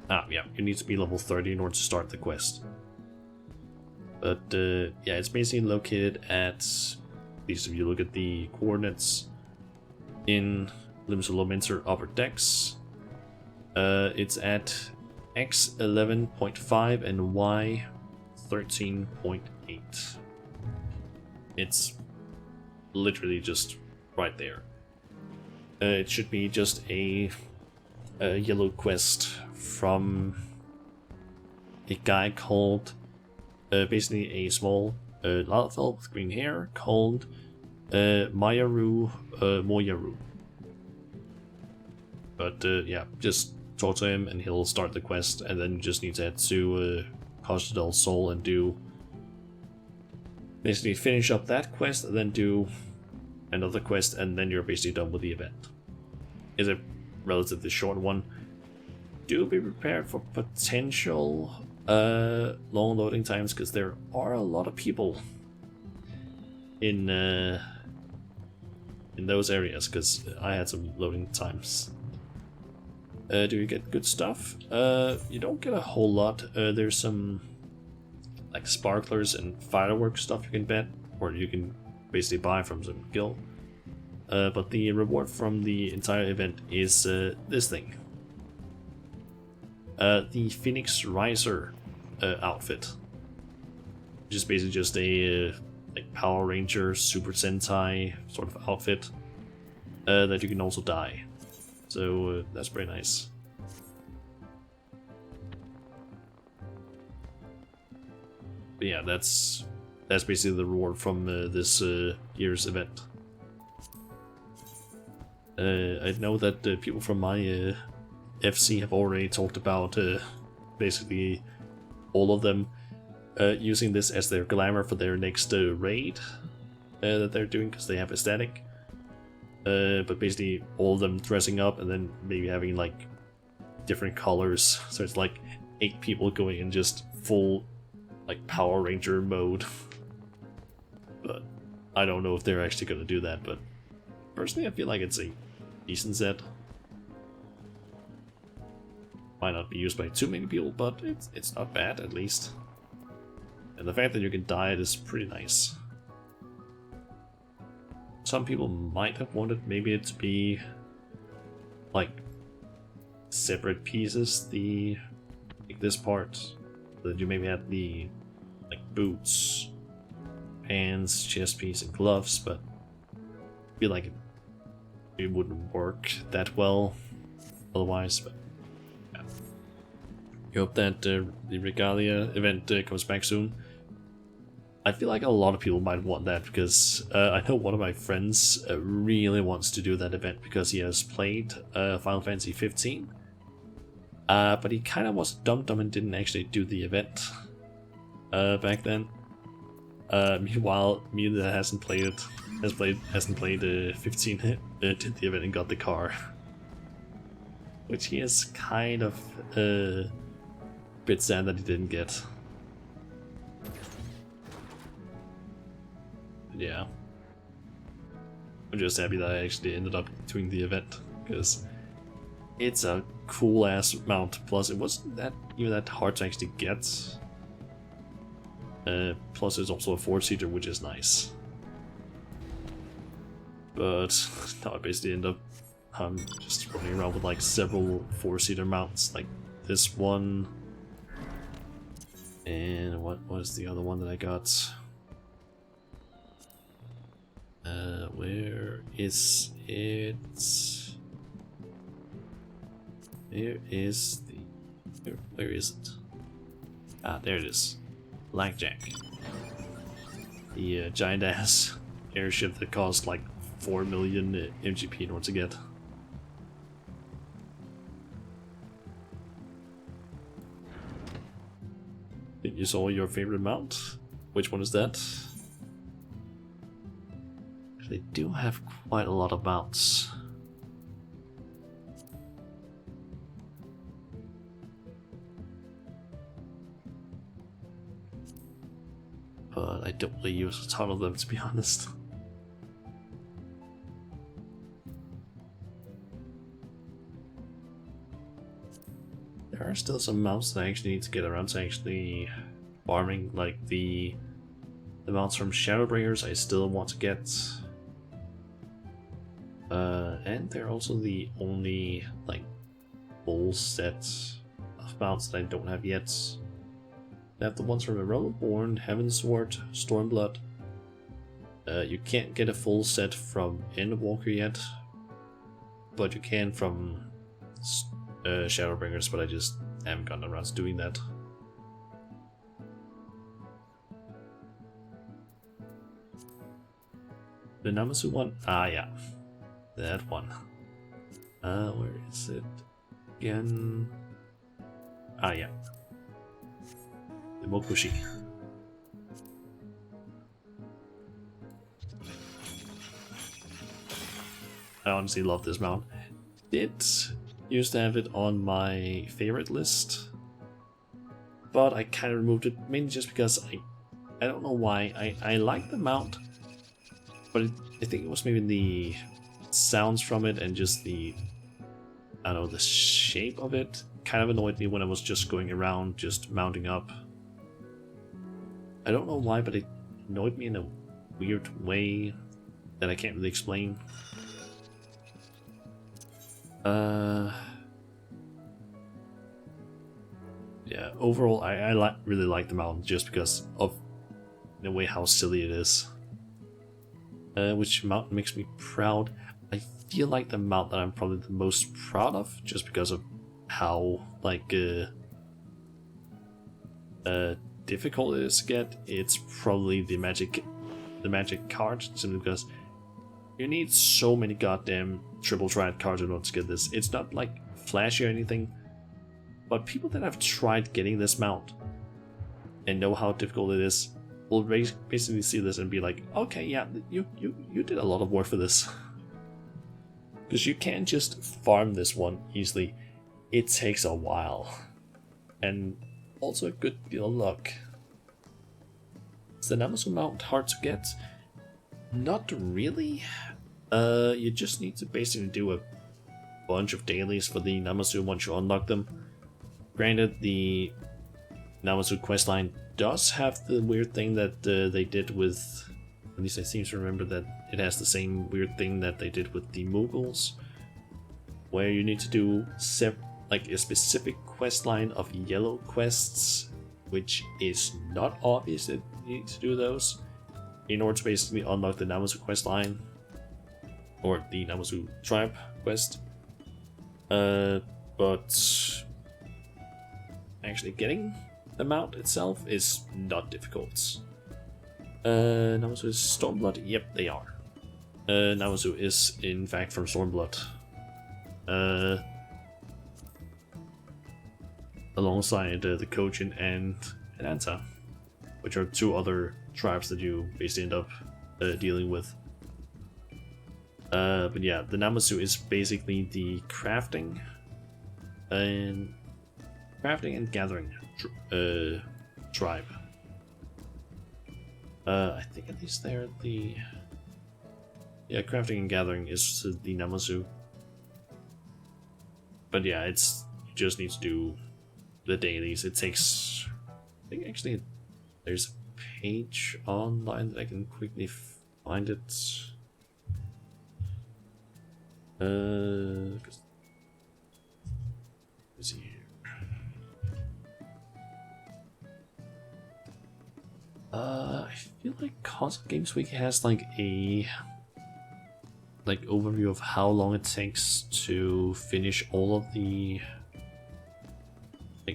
Ah, yeah, you need to be level 30 in order to start the quest. But yeah, it's basically located at, at least if you look at the coordinates, in Limsa Upper Decks. It's at X11.5 and Y13.8. It's literally just right there. It should be just a yellow quest from a guy called, basically a small Lalafell with green hair called Moyaru. But yeah, just talk to him and he'll start the quest, and then you just need to head to Costa del Sol and do, basically finish up that quest and then do another quest, and then you're basically done with the event. It's a relatively short one. Do be prepared for potential long loading times, because there are a lot of people in those areas, because I had some loading times. Do you get good stuff? You don't get a whole lot. There's some like sparklers and fireworks stuff you can bet, or you can basically buy from some guild. But the reward from the entire event is this thing. The Phoenix Riser outfit. Which is basically just a like Power Ranger, Super Sentai sort of outfit that you can also dye. So that's pretty nice. But yeah, that's basically the reward from this year's event. I know that people from my FC have already talked about basically all of them using this as their glamour for their next raid that they're doing, because they have a static. But basically all of them dressing up and then maybe having like different colors, so it's like 8 people going in just full like Power Ranger mode. But I don't know if they're actually gonna do that, but personally I feel like it's a decent set. Might not be used by too many people, but it's not bad at least. And the fact that you can dye it is pretty nice. Some people might have wanted maybe it to be like separate pieces, like this part, so that you maybe had the like boots, pants, chest piece, and gloves, but I feel like it wouldn't work that well otherwise. But yeah. I hope that the Regalia event comes back soon. I feel like a lot of people might want that because I know one of my friends really wants to do that event because he has played Final Fantasy XV. But he kind of was dumb and didn't actually do the event back then. Meanwhile, me that hasn't played 15 did the event and got the car, which he is kind of a bit sad that he didn't get. Yeah, I'm just happy that I actually ended up doing the event because it's a cool ass mount. Plus, it wasn't even that hard to actually get. Plus, it's also a 4-seater, which is nice. But now I basically end up just running around with like several 4-seater mounts, like this one, and what was the other one that I got? Where is it? Where is it? Ah, there it is. Blackjack. The giant ass airship that cost like 4 million MGP in order to get. Think you saw your favorite mount? Which one is that? They do have quite a lot of mounts. But I don't really use a ton of them, to be honest. There are still some mounts that I actually need to get around to actually farming, like the mounts from Shadowbringers I still want to get. And they're also the only like full set of mounts that I don't have yet. I have the ones from Realm Reborn, Heavensward, Stormblood. You can't get a full set from Endwalker yet, but you can from Shadowbringers, but I just haven't gotten around to doing that. The Namasu one? Ah, yeah. That one. Where is it again? Ah, yeah. The Mokushi. I honestly love this mount. It used to have it on my favorite list, but I kind of removed it mainly just because I don't know why. I like the mount, but I think it was maybe the sounds from it and just the, I don't know, the shape of it kind of annoyed me when I was just going around just mounting up. I don't know why, but it annoyed me in a weird way that I can't really explain. Yeah, overall I really like the mount just because of, in a way, how silly it is. Which mount makes me proud? I feel like the mount that I'm probably the most proud of, just because of how like difficult it is to get. It's probably the magic card, simply because you need so many goddamn triple triad cards in order to get this. It's not like flashy or anything, but people that have tried getting this mount and know how difficult it is will basically see this and be like, okay, yeah, you did a lot of work for this. Because you can't just farm this one easily. It takes a while. And also a good deal of luck. Is the Namasu mount hard to get? Not really. You just need to basically do a bunch of dailies for the Namazu once you unlock them. Granted, the Namazu questline does have the weird thing that they did with, at least I seem to remember that it has the same weird thing that they did with the Mughals, where you need to do like a specific questline of yellow quests, which is not obvious that you need to do those in order to basically unlock the Namazu questline or the Namazu tribe quest. But actually getting the mount itself is not difficult. Namazu is Stormblood? Yep, they are. Namazu is in fact from Stormblood. Alongside the Kojin and Anta, which are two other tribes that you basically end up dealing with. But yeah, the Namazu is basically the crafting and gathering tribe. I think at least they're the crafting and gathering is the Namazu. But yeah, you just need to do the dailies. It takes, I think actually there's a page online that I can quickly find it. Let's see here. I feel like Console Games Week has like a overview of how long it takes to finish all of the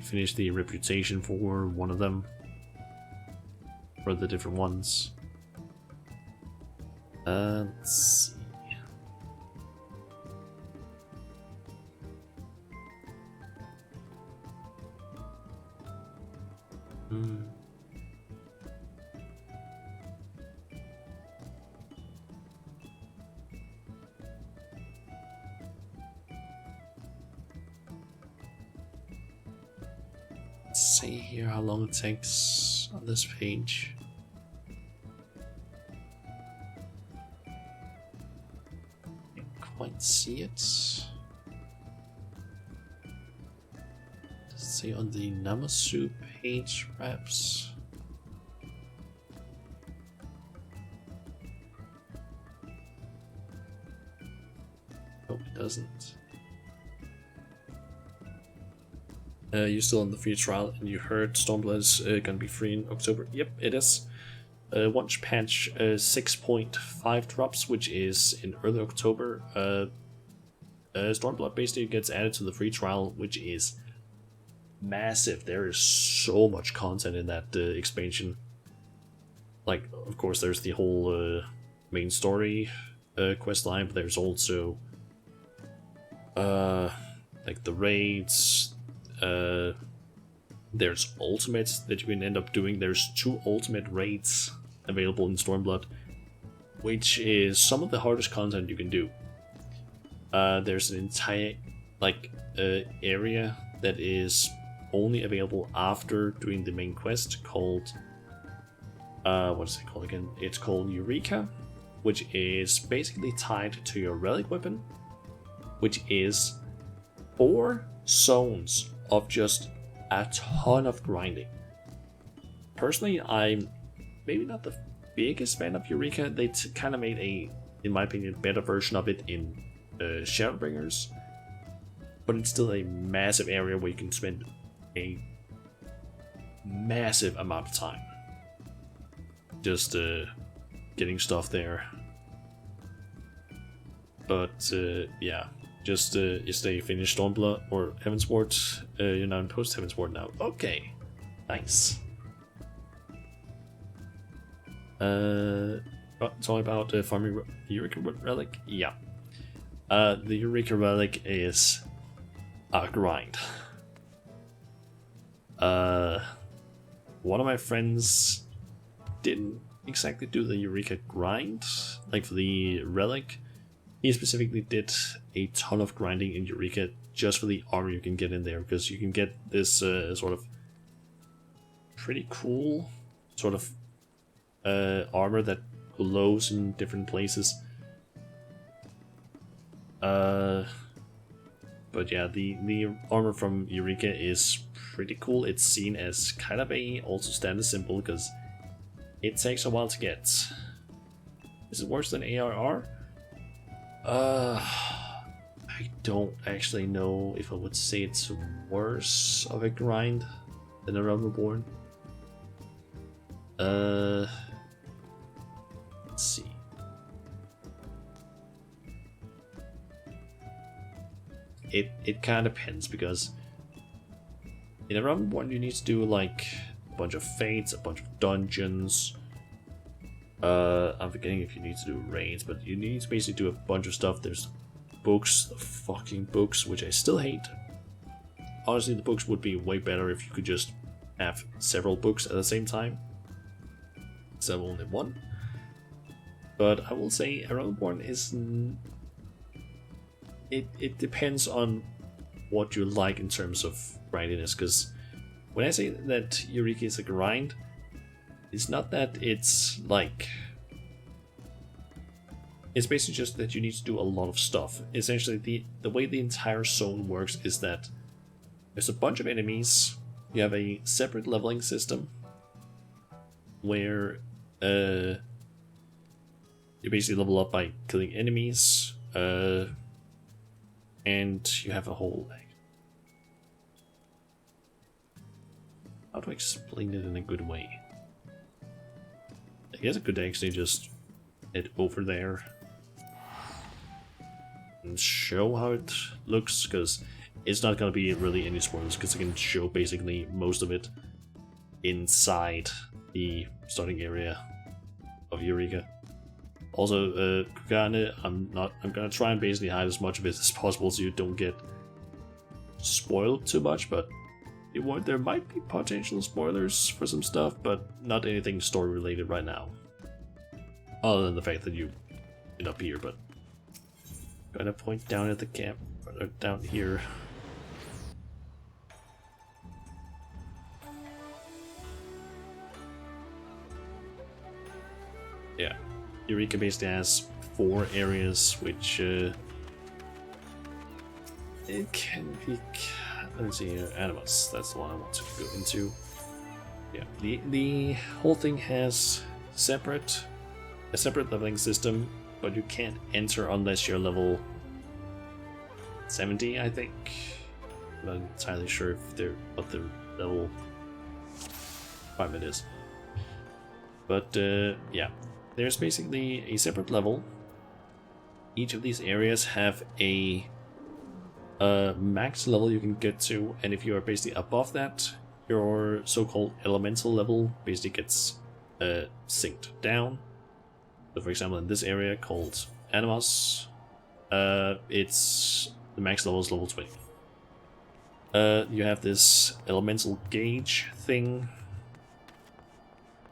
finish the reputation for one of them, for the different ones. Let's see. Let's see here how long it takes on this page. Can't quite see it. Does it say on the Namazu page, perhaps? Nope, it doesn't. You're still on the free trial, and you heard Stormblood is gonna be free in October. Yep, it is. Once patch 6.5 drops, which is in early October, Stormblood basically gets added to the free trial, which is massive. There is so much content in that expansion. Like, of course, there's the whole main story quest line, but there's also like the raids. There's ultimates that you can end up doing. There's 2 ultimate raids available in Stormblood, which is some of the hardest content you can do. There's an entire area that is only available after doing the main quest called what is it called again? It's called Eureka, which is basically tied to your relic weapon, which is 4 zones of just a ton of grinding. Personally, I'm maybe not the biggest fan of Eureka. They kind of made a, in my opinion, better version of it in Shadowbringers, but it's still a massive area where you can spend a massive amount of time just getting stuff there. But yeah. Just yesterday you finished Stormblood or Heavensward. You're now in post Heavensward now. Okay, nice. Talking about farming Eureka Relic. Yeah, the Eureka Relic is a grind. One of my friends didn't exactly do the Eureka grind, like for the relic. He specifically did a ton of grinding in Eureka just for the armor you can get in there, because you can get this sort of pretty cool sort of armor that glows in different places. But yeah, the armor from Eureka is pretty cool. It's seen as kind of a also standard symbol because it takes a while to get. Is it worse than ARR? I don't actually know if I would say it's worse of a grind than a Realm Reborn. Let's see. It kind of depends because in a Realm Reborn you need to do like a bunch of fates, a bunch of dungeons. I'm forgetting if you need to do raids, but you need to basically do a bunch of stuff. There's books, the fucking books, which I still hate. Honestly, the books would be way better if you could just have several books at the same time instead of only one. But I will say a Realm Reborn is... It depends on what you like in terms of grindiness, because when I say that Eureka is a grind, it's not that it's like... It's basically just that you need to do a lot of stuff. Essentially, the way the entire zone works is that there's a bunch of enemies, you have a separate leveling system, where you basically level up by killing enemies, and you have a whole... How do I explain it in a good way? I guess I could actually just head over there and show how it looks, because it's not going to be really any spoilers, because I can show basically most of it inside the starting area of Eureka. Also, Kukane, I'm gonna try and basically hide as much of it as possible so you don't get spoiled too much, but there might be potential spoilers for some stuff, but not anything story related right now. Other than the fact that you end up here, but I'm gonna point down at the camp, or down here. Yeah, Eureka basically has 4 areas, which it can be. Let's see here, Animus. That's the one I want to go into. Yeah, the whole thing has a separate leveling system, but you can't enter unless you're level 70, I think. I'm not entirely sure what the level requirement is. But yeah, there's basically a separate level. Each of these areas have a max level you can get to, and if you are basically above that, your so-called elemental level basically gets synced down. So for example, in this area called Animus, it's the max level is level 20. You have this elemental gauge thing,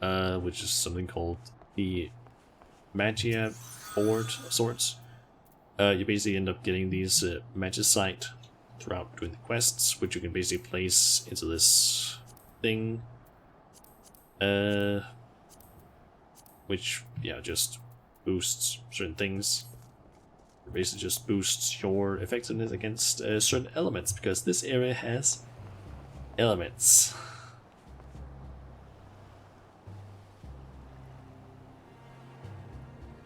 which is something called the Magia board of sorts. You basically end up getting these magicite throughout doing the quests, which you can basically place into this thing, which just boosts certain things. It basically just boosts your effectiveness against certain elements, because this area has elements.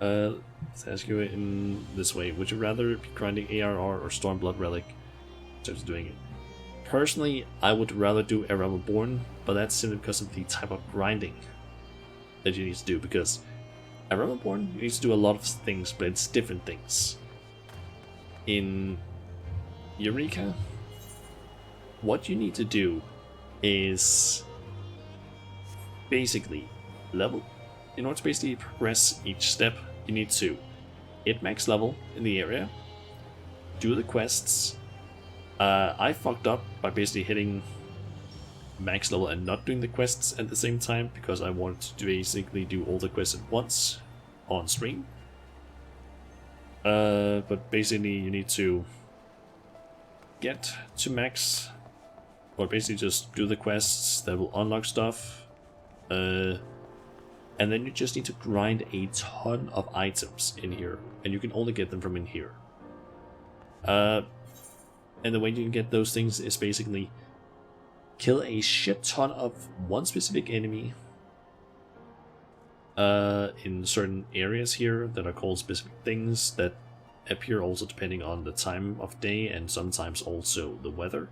Let's ask you in this way: would you rather be grinding ARR or Stormblood Relic in terms of doing it? Personally, I would rather do A Realm Reborn, but that's simply because of the type of grinding that you need to do. Because A Realm Reborn, you need to do a lot of things, but it's different things. In Eureka, what you need to do is basically level. In order to basically progress each step, you need to hit max level in the area, do the quests. I fucked up by basically hitting max level and not doing the quests at the same time, because I wanted to basically do all the quests at once on stream. But basically you need to get to max, or basically just do the quests that will unlock stuff, And then you just need to grind a ton of items in here, and you can only get them from in here. And the way you can get those things is basically kill a shit ton of one specific enemy in certain areas here that are called specific things that appear also depending on the time of day and sometimes also the weather.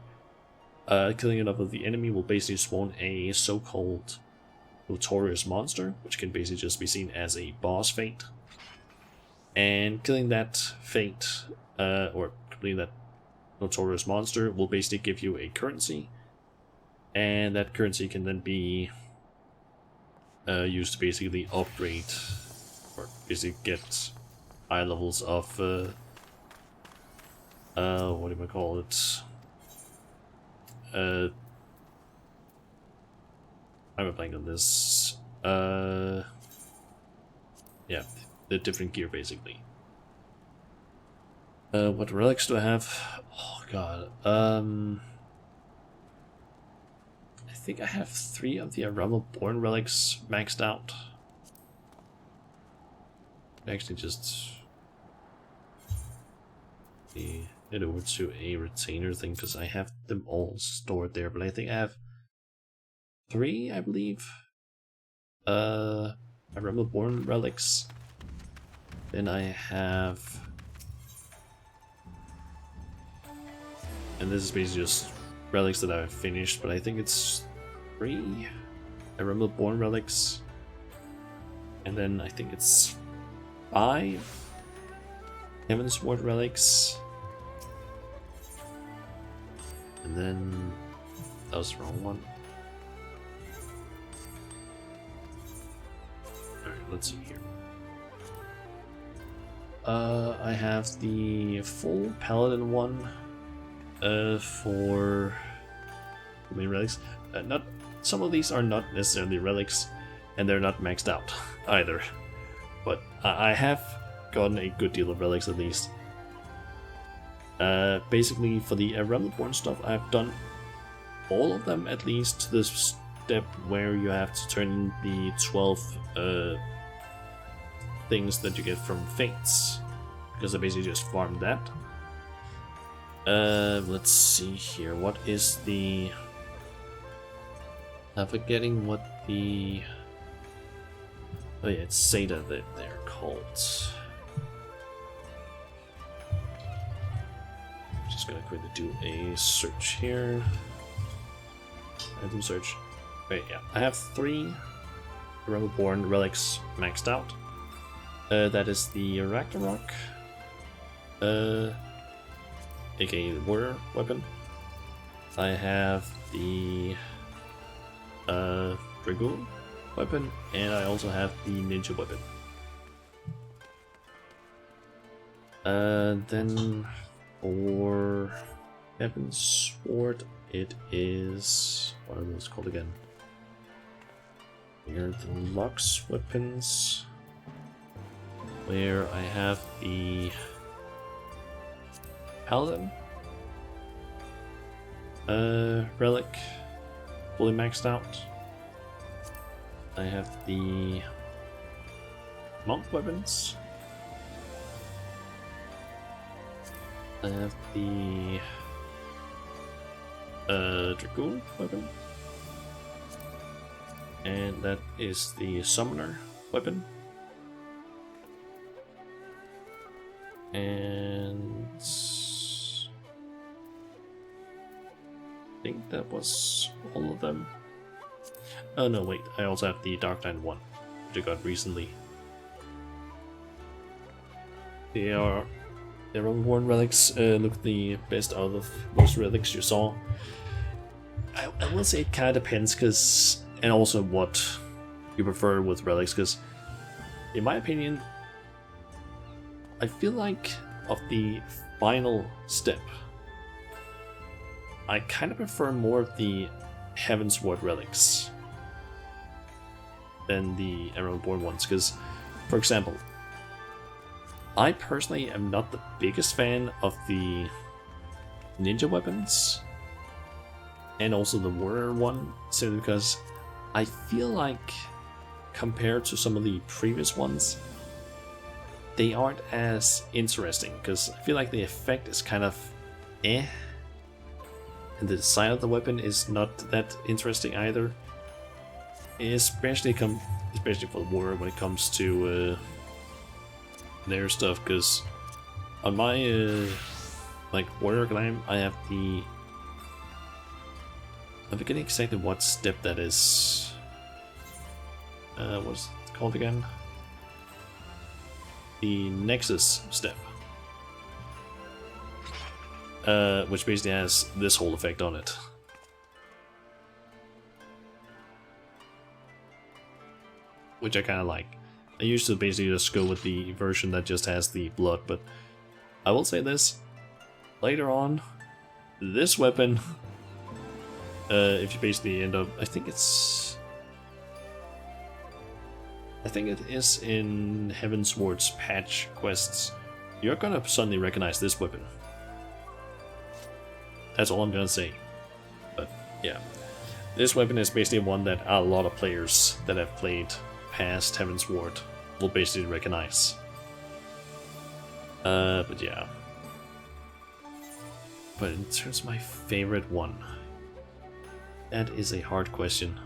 Killing enough of the enemy will basically spawn a so-called notorious monster, which can basically just be seen as a boss fate. And killing that fate, or completing that notorious monster, will basically give you a currency, and that currency can then be used to basically upgrade, or basically get high levels of, what do I call it? I'm a blank on this. Yeah, the different gear basically. What relics do I have? Oh god. I think I have 3 of the Realm Born relics maxed out. Actually, just head over to a retainer thing because I have them all stored there. But I think I have 3, I believe. Realm Born relics. Then I have, and this is basically just relics that I've finished, but I think it's 3 Realm Born relics, and then I think it's 5 Heavensward relics, and then that was the wrong one. Alright, let's see here. I have the full Paladin one for the main relics. Not some of these are not necessarily relics, and they're not maxed out either. But I have gotten a good deal of relics at least. Basically, for the Realm Born stuff, I've done all of them at least to this step where you have to turn in the 12 things that you get from fates, because I basically just farmed that. Let's see here. What is the? I'm forgetting what the. Oh yeah, it's Seda that they're called. I'm just gonna quickly do a search here. Item search. Wait, yeah, I have 3 Realm Born relics maxed out. That is the Ragnarok, aka the Warrior weapon. I have the Dragoon weapon, and I also have the Ninja weapon. Then for Heavensward, it is, what are those called again? Here are the Lux weapons, where I have the Paladin relic fully maxed out. I have the monk weapons. I have the Dragoon weapon, and that is the summoner weapon. And I think that was all of them. Oh no, wait, I also have the Dark Knight one, which I got recently. They are their own worn relics, look the best out of most relics you saw. I will say it kinda depends, cause, and also what you prefer with relics, because in my opinion, I feel like of the final step, I kind of prefer more of the Heavensward relics than the Emerald Born ones, because, for example, I personally am not the biggest fan of the ninja weapons, and also the warrior one, simply because I feel like compared to some of the previous ones, they aren't as interesting, because I feel like the effect is kind of eh, and the design of the weapon is not that interesting either. Especially for the warrior when it comes to their stuff, because on my like warrior climb, I have the, I'm forgetting exactly what step that is. What's it called again? The Nexus step, which basically has this whole effect on it. Which I kind of like. I used to basically just go with the version that just has the blood, but I will say this, later on, this weapon, if you basically end up, I think it is in Heavensward's patch quests, you're gonna suddenly recognize this weapon. That's all I'm gonna say. But yeah, this weapon is basically one that a lot of players that have played past Heavensward will basically recognize. But yeah. But in terms of my favorite one, that is a hard question.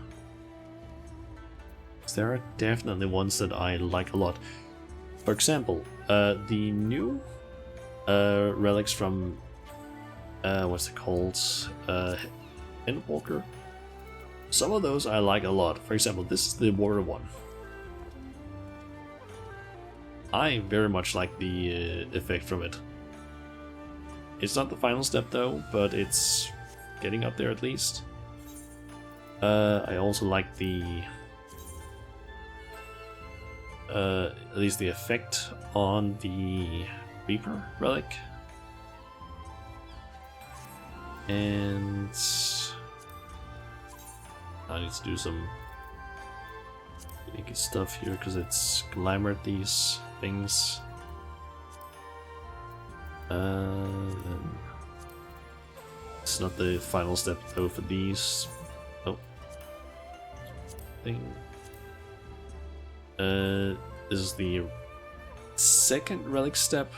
There are definitely ones that I like a lot. For example, the new relics from what's it called? Endwalker. Some of those I like a lot. For example, this is the warrior one. I very much like the effect from it. It's not the final step though, but it's getting up there at least. I also like the at least the effect on the Reaper relic. And I need to do some good stuff here because it's glamored these things. It's not the final step though for these. Oh, thing. This is the second relic step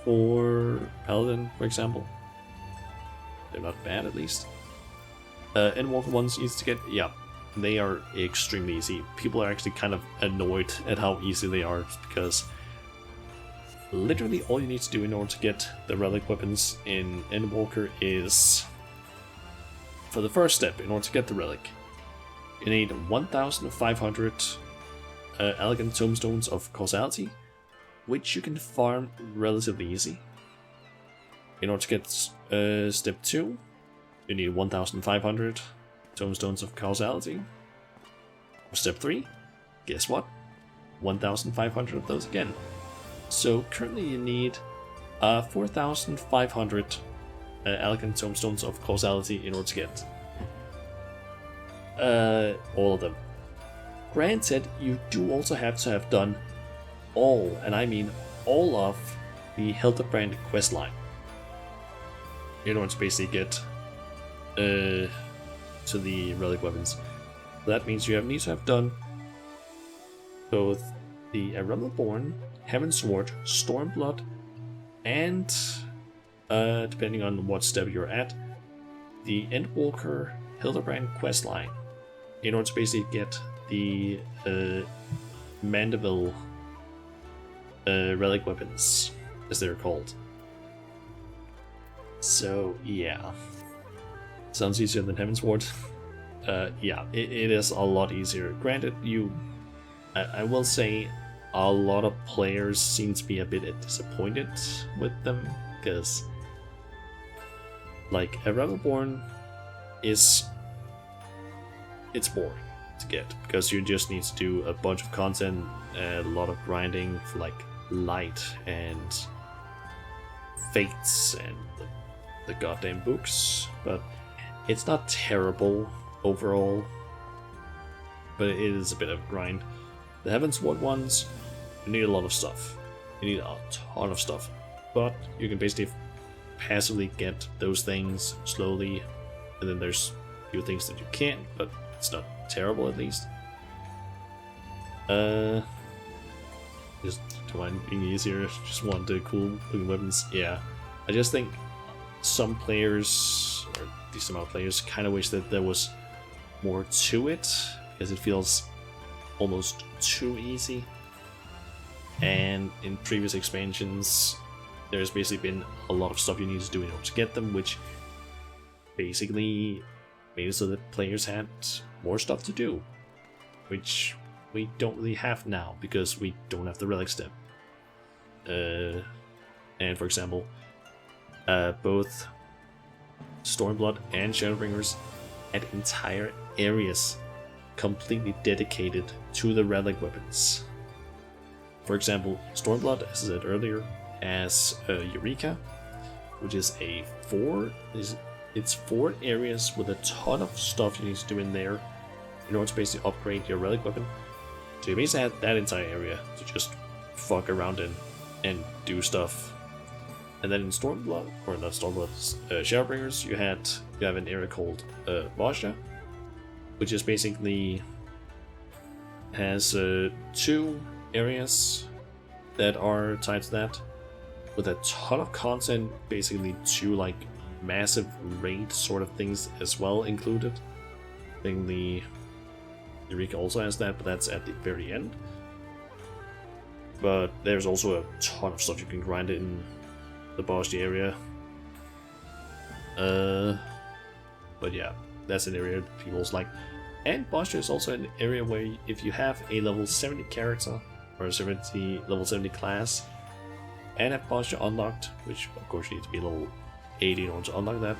for Paladin, for example. They're not bad, at least. Endwalker ones used to get, yeah, they are extremely easy. People are actually kind of annoyed at how easy they are, because literally all you need to do in order to get the relic weapons in Endwalker is, for the first step, in order to get the relic, you need 1,500 elegant tombstones of causality, which you can farm relatively easy. In order to get step 2, you need 1,500 tombstones of causality. For step 3, guess what? 1,500 of those again. So currently you need 4,500 elegant tombstones of causality in order to get all of them. Granted, you do also have to have done all, and I mean all of, the Hildebrand questline in order to basically get to the relic weapons. That means you need to have done both the Realmborn, Heavensward, Stormblood, and depending on what step you're at, the Endwalker Hildebrand questline in order to basically get the Mandeville relic weapons, as they're called. So yeah, sounds easier than Heavensward. Yeah, it is a lot easier. Granted, I will say a lot of players seem to be a bit disappointed with them, because like a Realmborn it's boring to get, because you just need to do a bunch of content, a lot of grinding for like light and fates and the goddamn books, but it's not terrible overall, but it is a bit of a grind. The Heavensward ones, you need a lot of stuff. You need a ton of stuff, but you can basically passively get those things slowly, and then there's a few things that you can't, but it's not terrible at least. Just to mind being easier, just want the cool looking weapons. Yeah, I just think some players, or decent amount of players, kind of wish that there was more to it, because it feels almost too easy. And in previous expansions, there's basically been a lot of stuff you need to do in order to get them, which basically made it so that players had more stuff to do, which we don't really have now because we don't have the relic step. And for example, both Stormblood and Shadowbringers had entire areas completely dedicated to the relic weapons. For example, Stormblood, as I said earlier, has Eureka, which is it's 4 areas with a ton of stuff you need to do in there in order to basically upgrade your relic weapon. So you basically have that entire area to just fuck around in and do stuff. And then in Stormblood, or not Stormblood, Shadowbringers, you have an area called Bosja, which is basically has 2 areas that are tied to that, with a ton of content, basically 2 like massive raid sort of things as well included. I think the Eureka also has that, but that's at the very end. But there's also a ton of stuff you can grind in the Bosja area. But yeah, that's an area people's like. And Bosja is also an area where if you have a level 70 character, or a level 70 class, and have Bosja unlocked, which of course you need to be level 80 in order to unlock that,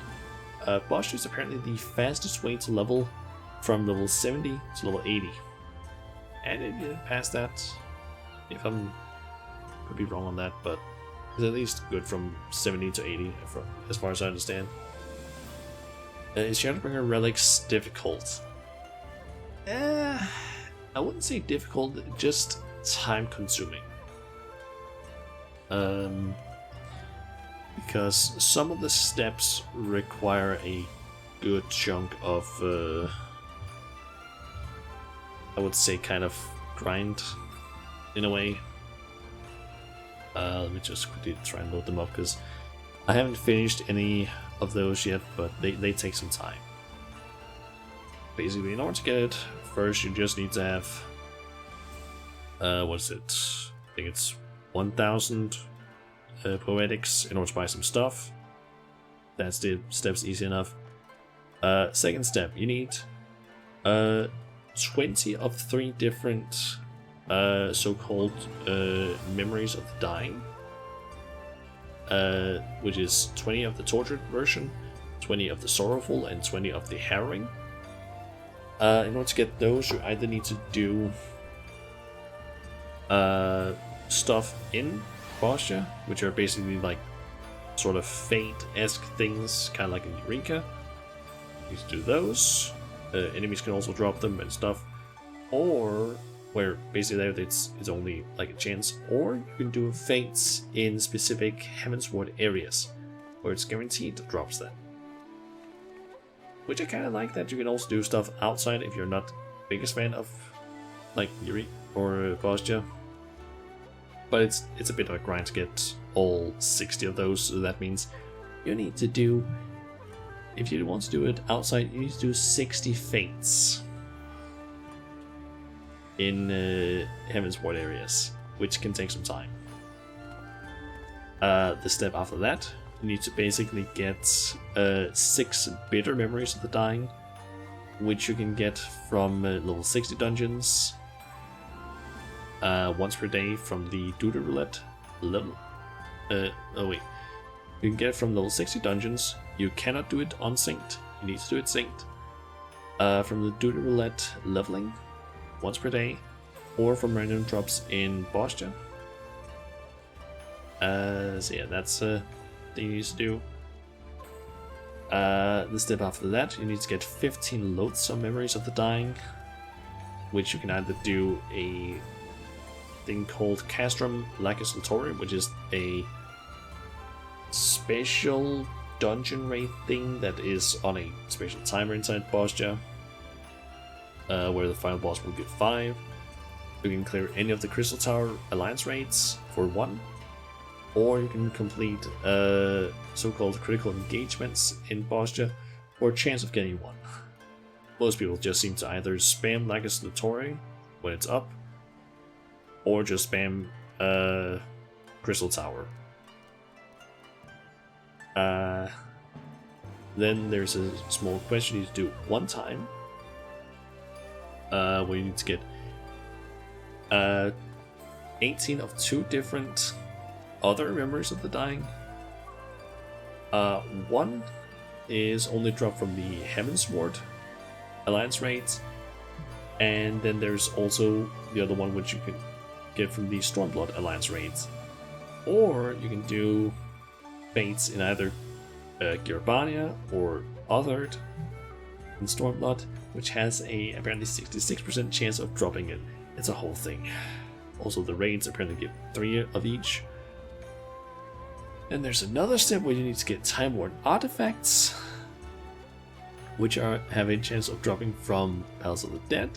Bosja is apparently the fastest way to level from level 70 to level 80. And if you pass that, if I'm could be wrong on that, but it's at least good from 70 to 80, as far as I understand. Is Shadowbringer Relics difficult? I wouldn't say difficult, just time consuming. Because some of the steps require a good chunk of, I would say, kind of grind in a way. Let me just quickly try and load them up, because I haven't finished any of those yet, but they take some time. Basically, in order to get it, first you just need to have, what is it? I think it's 1000 poetics in order to buy some stuff. That's the steps easy enough. Second step, you need 20 of 3 different so-called memories of the dying, which is 20 of the tortured version, 20 of the sorrowful, and 20 of the harrowing. In order to get those, you either need to do stuff in Bosja, which are basically like sort of Fate-esque things, kind of like in Eureka. You need to do those. Enemies can also drop them and stuff. Or, where basically there it's only like a chance, or you can do Fates in specific Heavensward areas, where it's guaranteed to drops them. Which I kind of like, that you can also do stuff outside if you're not the biggest fan of like Yuri or Bosja. But it's a bit of a grind to get all 60 of those, so that means you need to do, if you want to do it outside, you need to do 60 Fates in Heavensward areas, which can take some time. The step after that, you need to basically get 6 bitter memories of the dying, which you can get from level 60 dungeons, once per day from the Doodle Roulette level. You can get it from level 60 dungeons. You cannot do it unsynced, you need to do it synced. From the Doodle Roulette leveling, once per day, or from random drops in Bosja. So yeah, that's a thing you need to do. The step after that, you need to get 15 loathsome memories of the dying, which you can either do a thing called Castrum Lacusatorium, which is a special dungeon raid thing that is on a special timer inside Bosja, where the final boss will get 5. You can clear any of the Crystal Tower Alliance raids for 1, or you can complete so-called critical engagements in Bostia for a chance of getting 1. Most people just seem to either spam Lagus Latori when it's up, or just spam Crystal Tower. Then there's a small quest you need to do 1 time, where you need to get 18 of 2 different other members of the Dying. 1 is only dropped from the Heavensward Alliance raids, and then there's also the other one which you can get from the Stormblood Alliance raids. Or you can do fates in either Gerbania or Othered in Stormblood, which has a apparently 66% chance of dropping it. It's a whole thing. Also, the raids apparently give 3 of each. And there's another step where you need to get Time Worn artifacts, which have a chance of dropping from Palace of the Dead.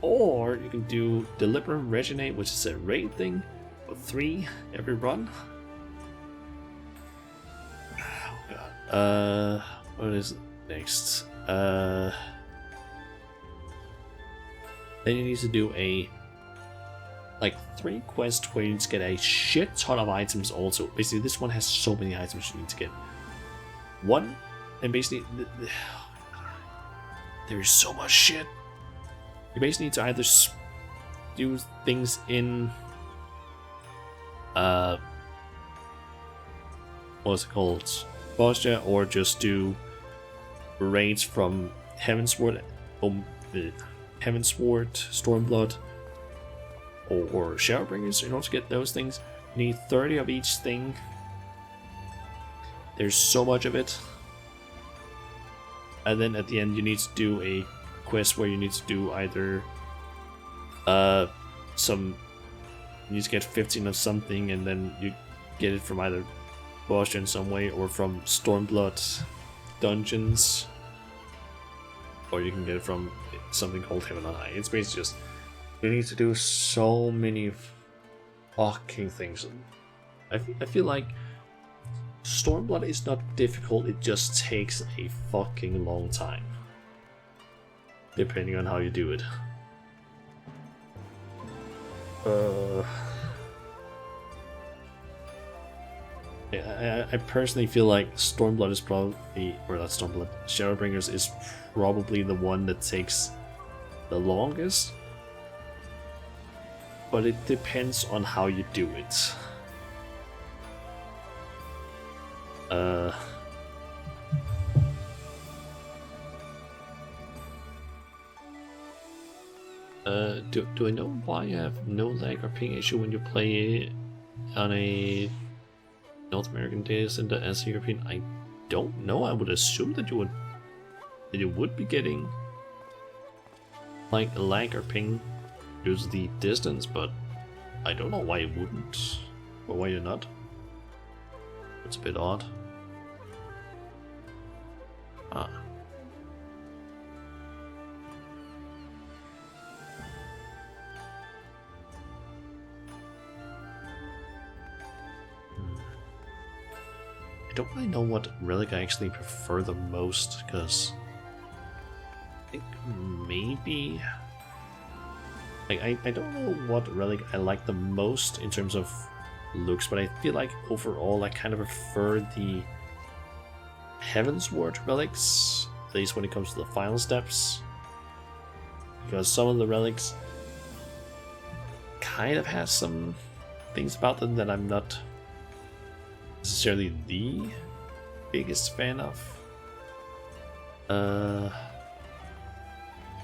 Or you can do Deliberate Reginate, which is a raid thing, for 3 every run. Oh god. What is next? Then you need to do like 3 quests where you need to get a shit ton of items also. Basically, this one has so many items you need to get. 1, and basically, there's so much shit. You basically need to either do things in, what's it called, Bostia, or just do raids from Heavensward, Stormblood, or Shadowbringers in order to get those things. You need 30 of each thing. There's so much of it. And then at the end you need to do a quest where you need to do either you need to get 15 of something, and then you get it from either Bostia in some way or from Stormblood dungeons, or you can get it from something called Heaven on High. It's basically just you need to do so many fucking things. I feel like Stormblood is not difficult, it just takes a fucking long time, depending on how you do it. Yeah, I personally feel like Stormblood is probably, or not Stormblood, Shadowbringers is probably the one that takes the longest, but it depends on how you do it. Do I know why you have no lag or ping issue when you play on a North American data center as a European? I don't know. I would assume that you would be getting like a lag or ping due to the distance, but I don't know why you wouldn't, or why you're not. It's a bit odd. Ah. I don't really know what relic I actually prefer the most, because I think maybe like I don't know what relic I like the most in terms of looks, but I feel like overall I kind of prefer the Heavensward relics, at least when it comes to the final steps, because some of the relics kind of have some things about them that I'm not necessarily the biggest fan of. I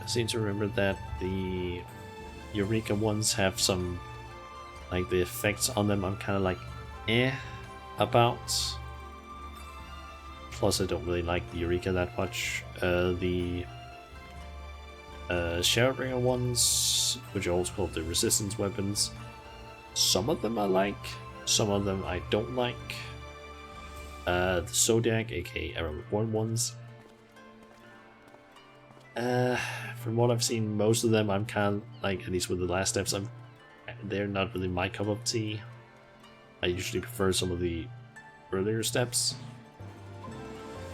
seem to remember that the Eureka ones have some, like the effects on them I'm kind of like about. Plus I don't really like the Eureka that much. The Shadowbringer ones, which are also called the resistance weapons, some of them I like, some of them I don't like. The Zodiac, aka Arrow Reborn ones, for from what I've seen, most of them I'm kind of like, at least with the last steps, they're not really my cup of tea. I usually prefer some of the earlier steps.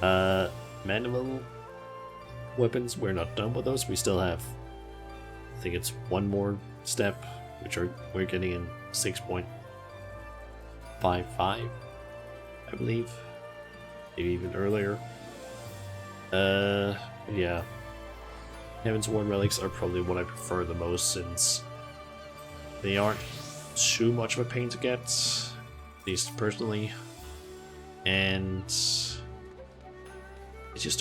Manual weapons, we're not done with those. We still have, I think it's one more step, which we're getting in 6.55, I believe, maybe even earlier. Yeah, Heaven's Ward relics are probably what I prefer the most, since they aren't too much of a pain to get, at least personally, and I just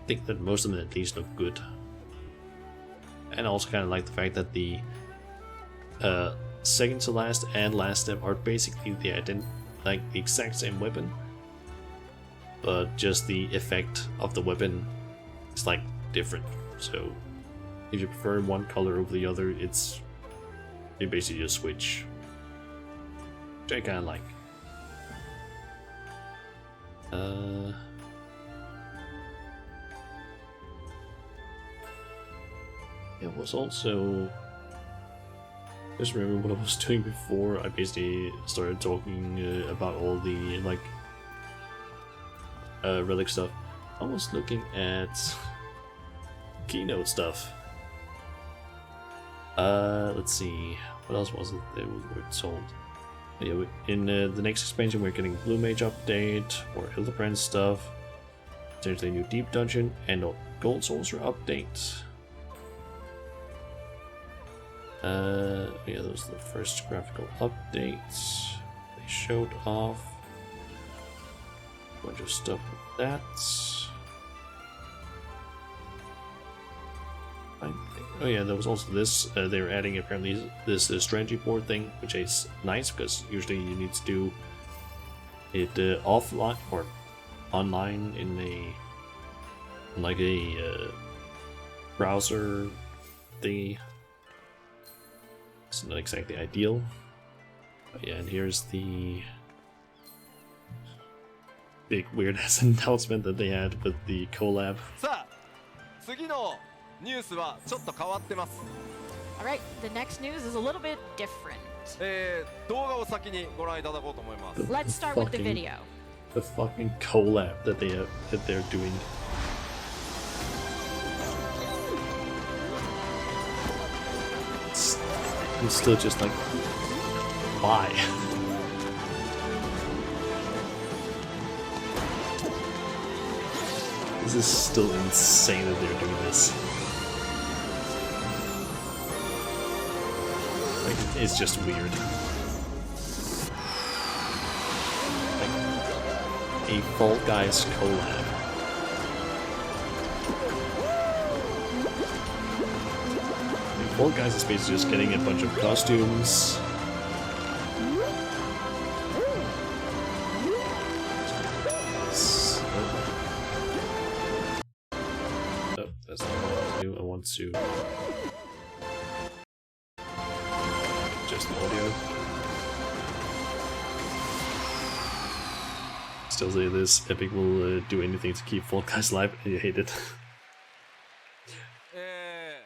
think that most of them at least look good. And I also kind of like the fact that the second to last and last step are basically the exact same weapon, but just the effect of the weapon is like different. So if you prefer one color over the other, you basically just switch, which I kind of like. It was also, just remember what I was doing before. I basically started talking about all the relic stuff. I was looking at keynote stuff. Let's see, what else was it that we were told? Yeah, in the next expansion we're getting Blue Mage update, or Hildebrand stuff, potentially a new Deep Dungeon, and a Gold Sorcerer update. Yeah, those are the first graphical updates. They showed off a bunch of stuff with that. Oh yeah, there was also this, they were adding apparently this strategy board thing, which is nice, because usually you need to do it offline or online in a browser thingy. It's not exactly ideal. But yeah, and here's the big weird ass announcement that they had with the collab. Alright, the next news is a little bit different. Let's start with the video. The fucking collab that they're doing. I'm still just like, why? This is still insane that they're doing this. Like, it's just weird. Like, a Fall Guys collab. Fall Guys is basically just getting a bunch of costumes. Oh, that's not what I want to do. I want to just the audio. Still say this, Epic will do anything to keep Fall Guys alive, and I hate it.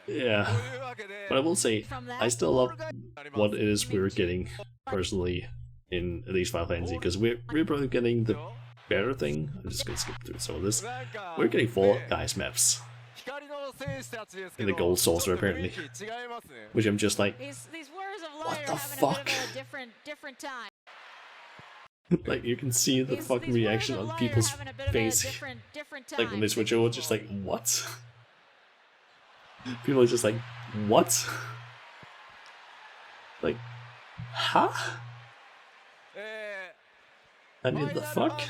Yeah, but I will say, I still love what it is we're getting, personally, in at least Final Fantasy, because we're probably getting the better thing. I'm just gonna skip through some of this. We're getting Fall Guys maps in the Gold Saucer, apparently, which I'm just like, what the fuck? Like, you can see the fucking reaction on people's face, like when they switch over, just like, what? People are just like, what? Like, huh? I mean, the fuck?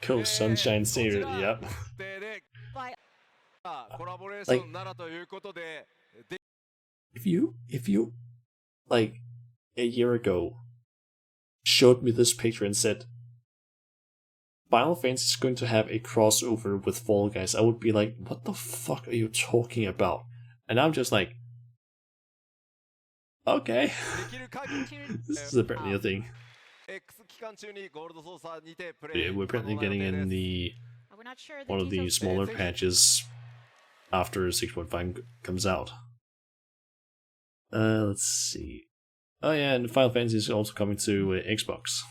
Go Sunshine Savior, yep. Like, if you, like, a year ago, showed me this picture and said Final Fantasy is going to have a crossover with Fall Guys, I would be like, what the fuck are you talking about? And I'm just like, Okay. できる限り This is apparently a thing. X 期間中にゴールドソーサーにてプ Yeah, レイ we're 可 apparently 能な予 getting 定で in す the We're not sure the one of the details. smaller patches after 6.5 comes out. Let's see. Oh yeah, and Final Fantasy is also coming to Xbox.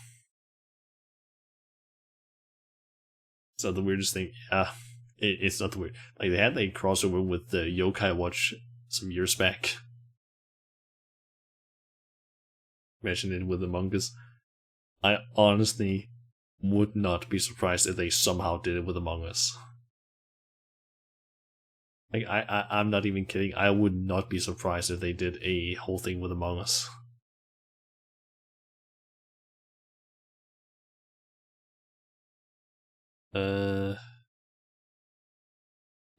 So the weirdest thing, yeah, it's not the weird. Like they had a crossover with the Yokai Watch some years back. Mentioned it with Among Us. I honestly would not be surprised if they somehow did it with Among Us. Like I'm not even kidding. I would not be surprised if they did a whole thing with Among Us. Oh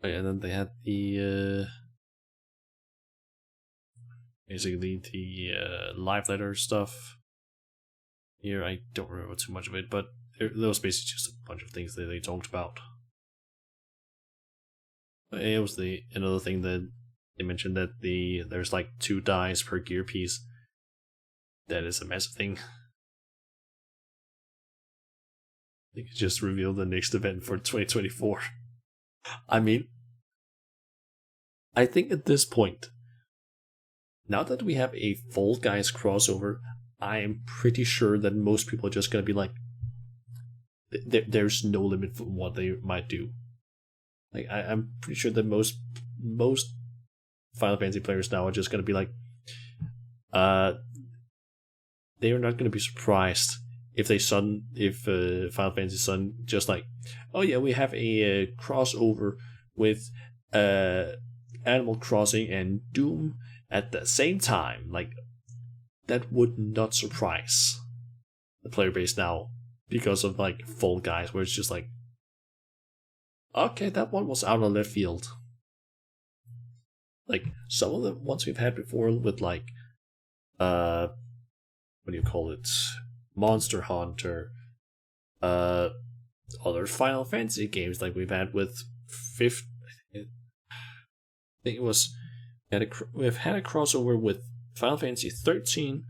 yeah, and then they had the basically the live letter stuff. Here I don't remember too much of it, but that was basically just a bunch of things that they talked about. It was another thing that they mentioned that there's like 2 dies per gear piece. That is a massive thing. They could just reveal the next event for 2024. I mean, I think at this point, now that we have a Fall Guys crossover, I am pretty sure that most people are just gonna be like, there's no limit for what they might do. Like I'm pretty sure that most Final Fantasy players now are just gonna be like, they are not gonna be surprised if Final Fantasy Sun just like, oh yeah, we have a crossover with Animal Crossing and Doom at the same time. Like that would not surprise the player base now because of like Fall Guys, where it's just like, okay, that one was out of left field. Like some of the ones we've had before with like what do you call it? Monster Hunter, other Final Fantasy games like we've had with I think it was we've had a crossover with Final Fantasy 13,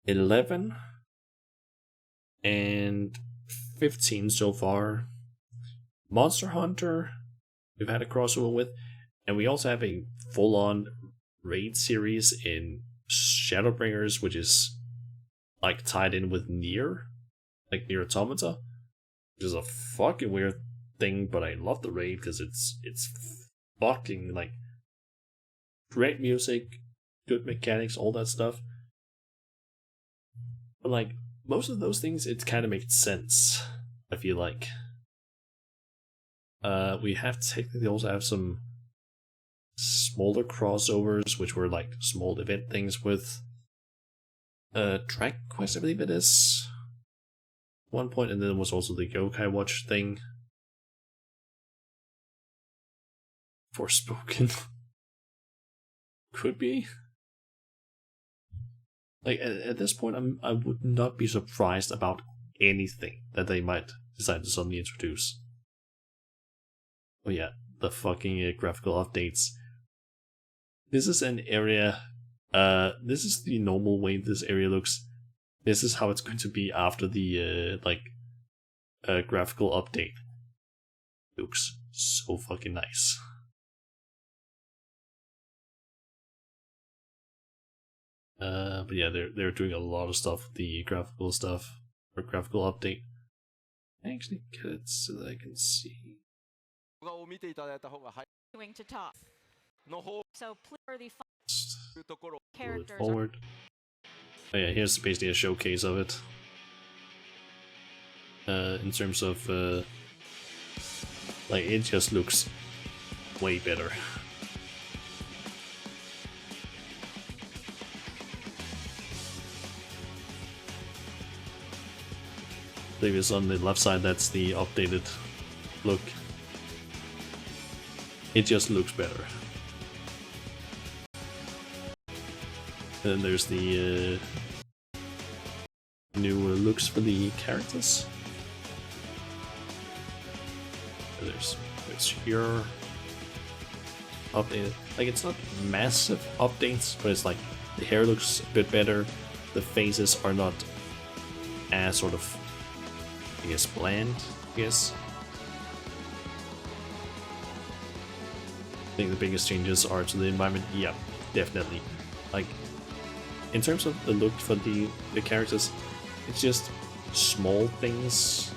11, and 15 so far. Monster Hunter, we've had a crossover with, and we also have a full-on raid series in Shadowbringers, which is like tied in with Nier, like Nier Automata, which is a fucking weird thing, but I love the raid because it's fucking like great music, good mechanics, all that stuff. But like most of those things, it kind of makes sense. I feel like we have technically also have some smaller crossovers, which were like small event things with Dragon Quest, I believe it is. One point, and then there was also the Yokai Watch thing. Forspoken. Could be. Like at this point, I would not be surprised about anything that they might decide to suddenly introduce. Oh yeah, the fucking graphical updates. This is an area. This is the normal way this area looks. This is how it's going to be after the graphical update. Looks so fucking nice. But yeah, they're doing a lot of stuff with the graphical stuff or graphical update. I actually get it so that I can see. Going to talk. So please the characters forward. Oh yeah, here's basically a showcase of it. In terms of like it just looks way better. I believe it's on the left side, that's the updated look. It just looks better. And then there's the new looks for the characters. And there's your updated. Like it's not massive updates, but it's like The hair looks a bit better. The faces are not as sort of, I guess, bland, I guess. I think the biggest changes are to the environment. Yeah, definitely. Like, in terms of the look for the characters, it's just small things.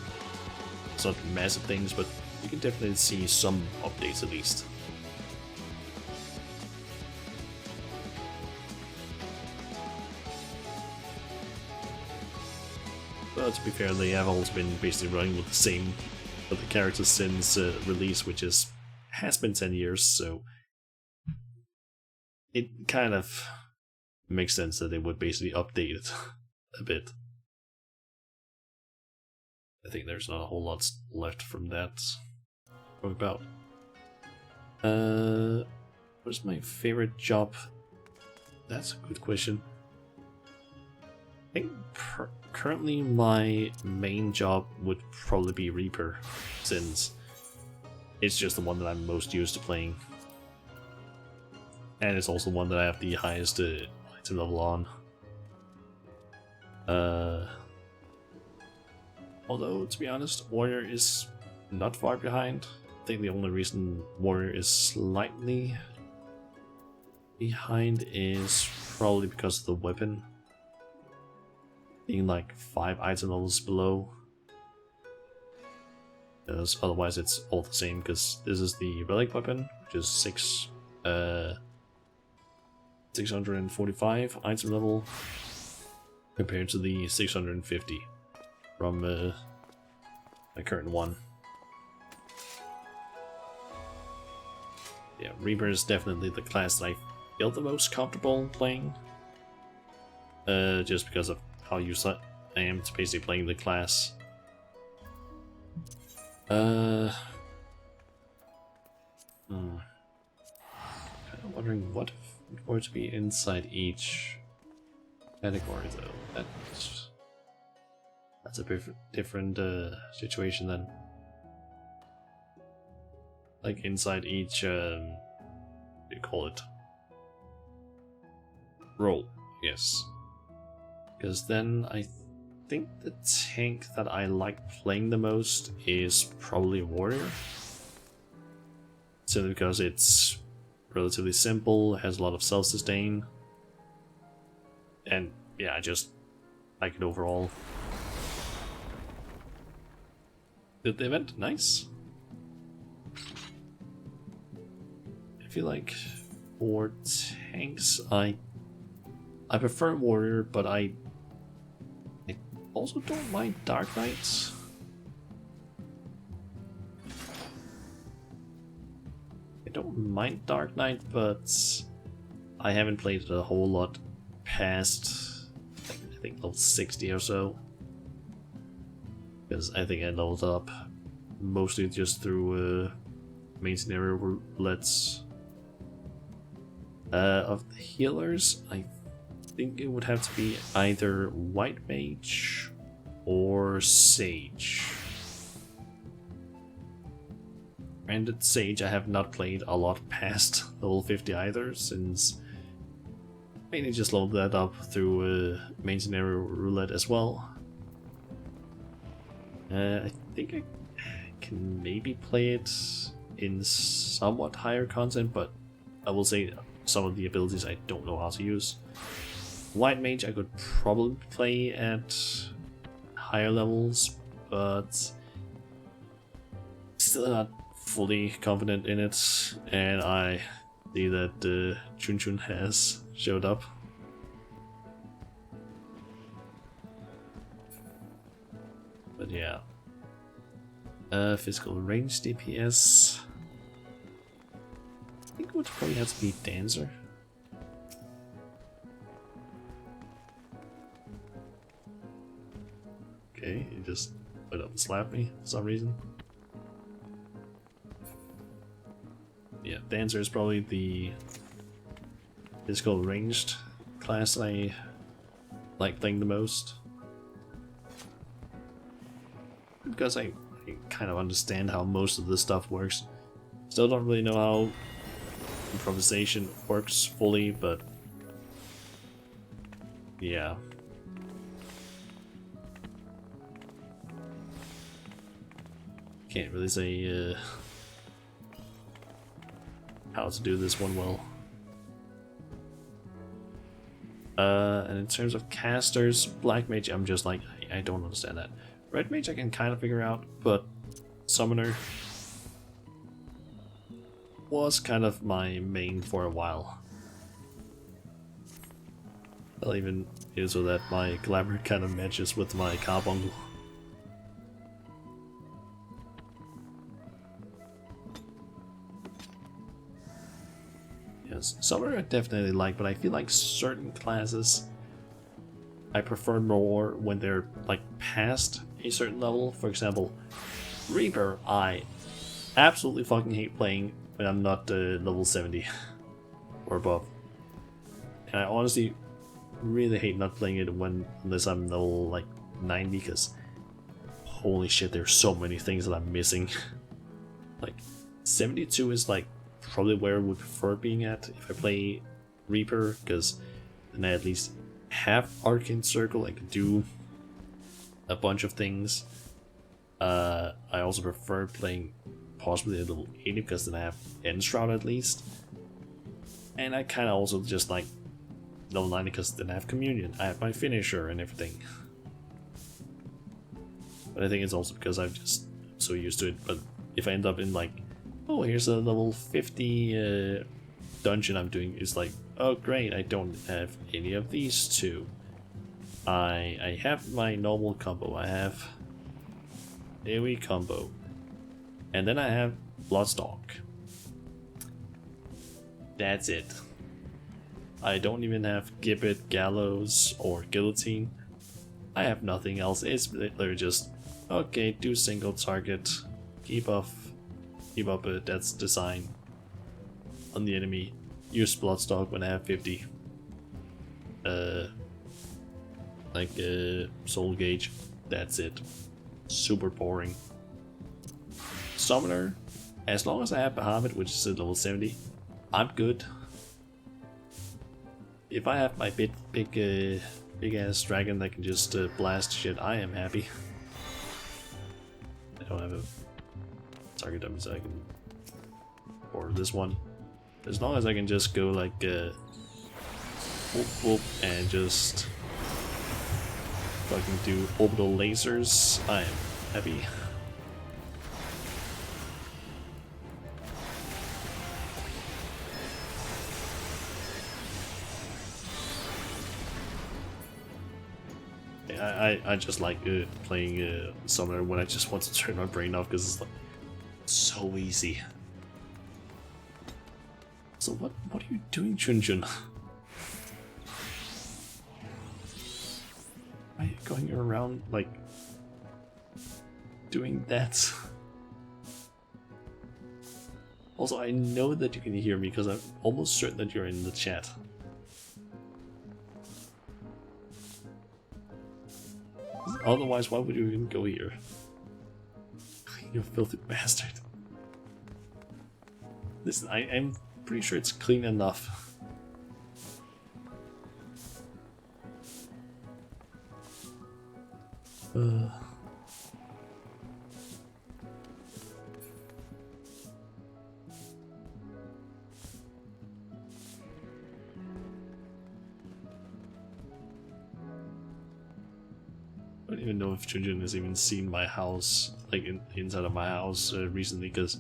It's not massive things, but you can definitely see some updates at least. But to be fair, they have always been basically running with the same of the characters since release, which has been 10 years, so it kind of makes sense that they would basically update it a bit. I think there's not a whole lot left from that. What about? What's my favorite job? That's a good question. I think currently my main job would probably be Reaper, since it's just the one that I'm most used to playing. And it's also one that I have the highest item level on. Although, to be honest, Warrior is not far behind. I think the only reason Warrior is slightly behind is probably because of the weapon being like 5 item levels below. Because otherwise it's all the same, because this is the relic weapon, which is 645 item level compared to the 650 from my current one. Yeah, Reaper is definitely the class that I feel the most comfortable playing. Just because of how used I am to basically playing the class. Kind of wondering what were to be inside each category though. That's a different situation then. Like inside each what do you call it? Role, yes. Because then I think the tank that I like playing the most is probably Warrior. Simply because it's relatively simple, has a lot of self-sustain, and yeah, I just like it overall. Did the event nice? I feel like for tanks, I prefer Warrior, but I also don't mind Dark Knights. I don't mind Dark Knight, but I haven't played it a whole lot past, I think, level 60 or so. Because I think I leveled up mostly just through main scenario roulettes. Of the healers, I think it would have to be either White Mage or Sage. Granted, Sage I have not played a lot past level 50 either, since I mainly just leveled that up through main scenario roulette as well. I think I can maybe play it in somewhat higher content, but I will say some of the abilities I don't know how to use. White Mage I could probably play at higher levels, but still not fully confident in it, and I see that Chun Chun has showed up. But yeah. Physical range DPS. I think it would probably have to be Dancer. Okay, he just went up and slapped me for some reason. Yeah, Dancer is probably the physical ranged class I like playing the most. Because I kind of understand how most of this stuff works. Still don't really know how improvisation works fully, but Yeah. Can't really say how to do this one well. And in terms of casters, Black Mage, I'm just like, I don't understand that. Red Mage I can kind of figure out, but Summoner was kind of my main for a while. I'll even do so that my Glamour kind of matches with my Carbuncle. Yes, Summoner I definitely like, but I feel like certain classes I prefer more when they're like past a certain level. For example, Reaper I absolutely fucking hate playing when I'm not level 70 or above. And I honestly really hate not playing it unless I'm level like 90, because holy shit, there's so many things that I'm missing. Like 72 is like probably where I would prefer being at if I play Reaper, because then I at least have Arcane Circle, I can do a bunch of things. I also prefer playing possibly at level 80 because then I have Enshroud at least. And I kind of also just like level 90 because then I have Communion, I have my finisher and everything. But I think it's also because I'm just so used to it. But if I end up in like, oh, here's a level 50 dungeon I'm doing, it's like, oh great, I don't have any of these two. I have my normal combo, I have AoE combo, and then I have Bloodstalk. That's it. I don't even have Gibbet, Gallows, or Guillotine. I have nothing else. It's literally just, okay, do single target, keep up a death's design on the enemy, use Bloodstock when I have 50 soul gauge. That's it. Super boring. Summoner, as long as I have Bahamut, which is at level 70, I'm good. If I have my big ass dragon that can just blast shit, I am happy. I don't have a target dummy, so I can order this one. As long as I can just go like whoop whoop and just fucking do orbital lasers, I am happy. I just like playing Summoner when I just want to turn my brain off, because it's like so easy. So what are you doing, Chunjun? Are you going around like doing that? Also, I know that you can hear me because I'm almost certain that you're in the chat. Otherwise, why would you even go here? You filthy bastard. Listen, I'm pretty sure it's clean enough. I don't even know if Junjun has even seen my house, like inside of my house recently, because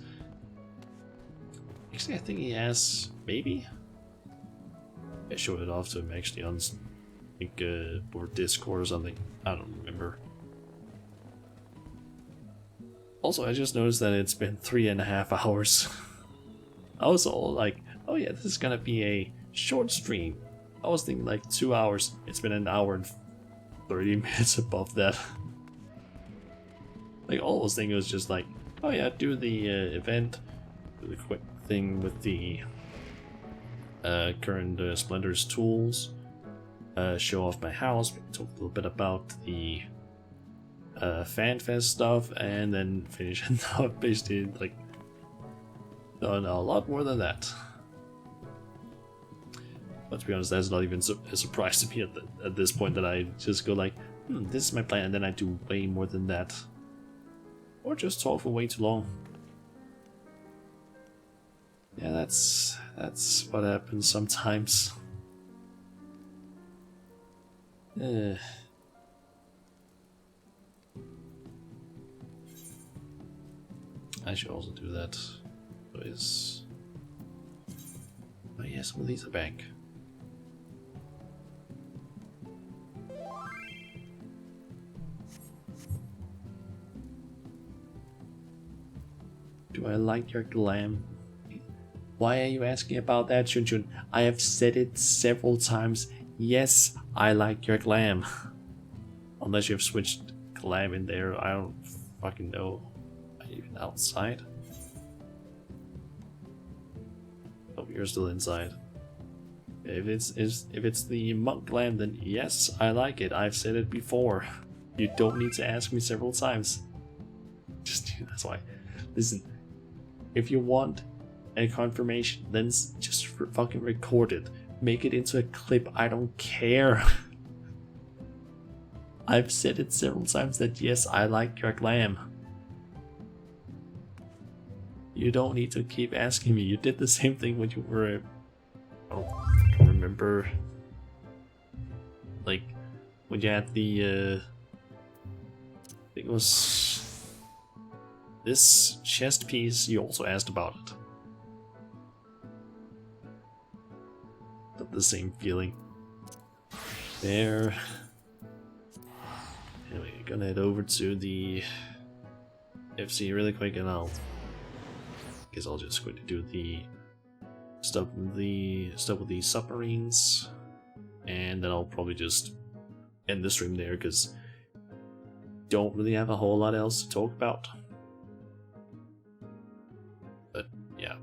actually I think he has, maybe? I showed it off to him actually on like or Discord or something, I don't remember. Also, I just noticed that it's been 3.5 hours. I was all like, oh yeah, this is gonna be a short stream. I was thinking like 2 hours, it's been an hour and 30 minutes above that. Like all I was thinking was just like, oh yeah, do the event, do the quick thing with the current Splendour's tools, show off my house, talk a little bit about the FanFest stuff, and then finish. And now basically like done a lot more than that. But to be honest, that's not even a surprise to me at this point, that I just go like, this is my plan, and then I do way more than that. Or just talk for way too long. Yeah, that's what happens sometimes. I should also do that. So oh yeah, some of these are back. Do I like your glam? Why are you asking about that, Chun Chun? I have said it several times. Yes, I like your glam. Unless you've switched glam in there, I don't fucking know. Even outside? Oh, you're still inside. If it's the monk glam, then yes, I like it. I've said it before. You don't need to ask me several times. That's why. Listen, if you want a confirmation, then just fucking record it. Make it into a clip. I don't care. I've said it several times that yes, I like your glam. You don't need to keep asking me. You did the same thing when you were... Oh, I don't remember. Like, when you had the... I think it was... this chest piece, you also asked about it. Not the same feeling. There. Anyway, gonna head over to the FC really quick, and I'll just going to do the stuff with the submarines, and then I'll probably just end the stream there because don't really have a whole lot else to talk about. But yeah,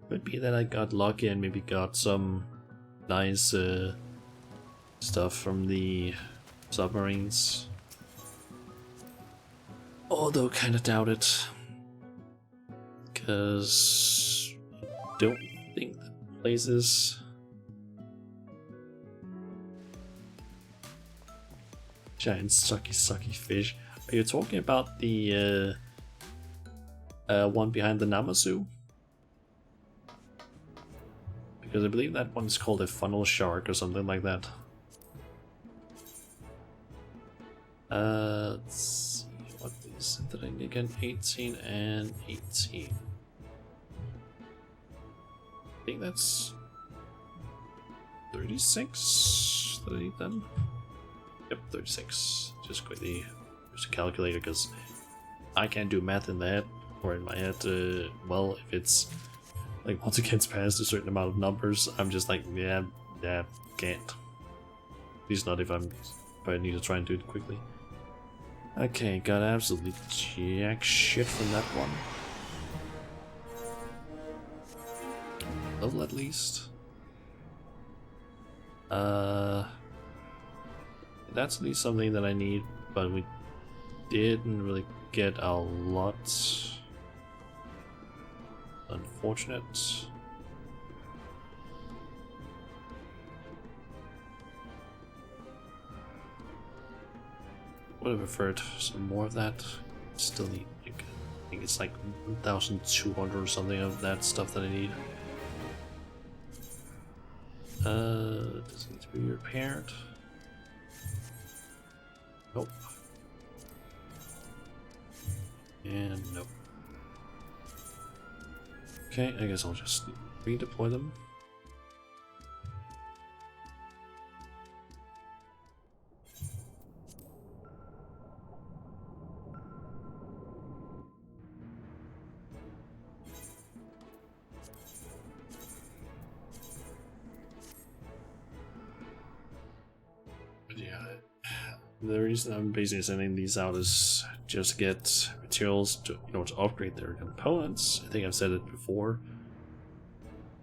could be that I got lucky and maybe got some nice stuff from the submarines. Although kind of doubt it. Because I don't think the places giant sucky fish. Are you talking about the one behind the Namazu? Because I believe that one is called a funnel shark or something like that. Let's see, what is it that I need again? 18 and 18. I think that's 36 that I need then. Yep, 36. Just quickly use a calculator because I can't do math in the head or in my head. Well, if it's like once it gets past a certain amount of numbers, I'm just like, yeah, can't. At least not if I need to try and do it quickly. Okay, got absolutely jack shit from that one. Level at least. That's at least something that I need, but we didn't really get a lot. Unfortunate. Would have preferred some more of that. Still need, like, I think it's like 1,200 or something of that stuff that I need. Does it need to be repaired? Nope. And nope. Okay, I guess I'll just redeploy them. The reason I'm basically sending these out is just to get materials to, to upgrade their components. I think I've said it before,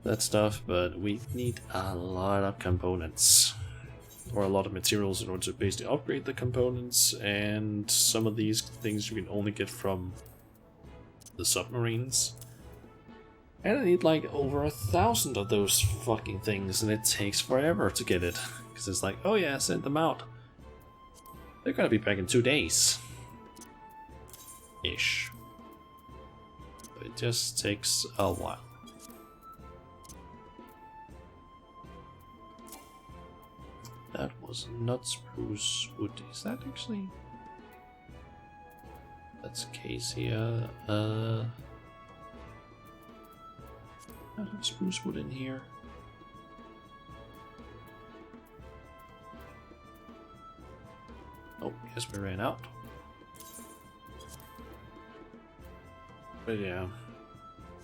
that stuff, but we need a lot of components, or a lot of materials in order to basically upgrade the components, and some of these things you can only get from the submarines. And I need like over 1,000 of those fucking things, and it takes forever to get it. Because it's like, oh yeah, send them out. They're gonna be back in 2 days. Ish. It just takes a while. That was not spruce wood. Is that actually? That's acacia. I have spruce wood in here. Oh, yes, we ran out. But yeah,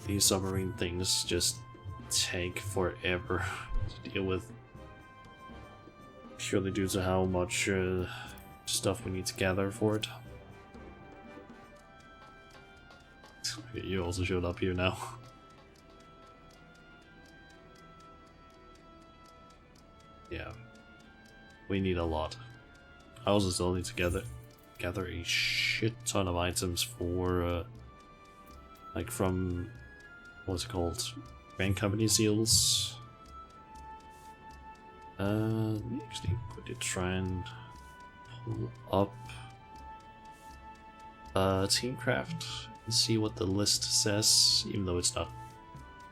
these submarine things just take forever to deal with. Purely due to how much stuff we need to gather for it. You also showed up here now. Yeah, we need a lot. I also still need to gather a shit ton of items for like from what's it called, Grand Company seals. Let me actually quickly try and pull up Teamcraft and see what the list says, even though it's not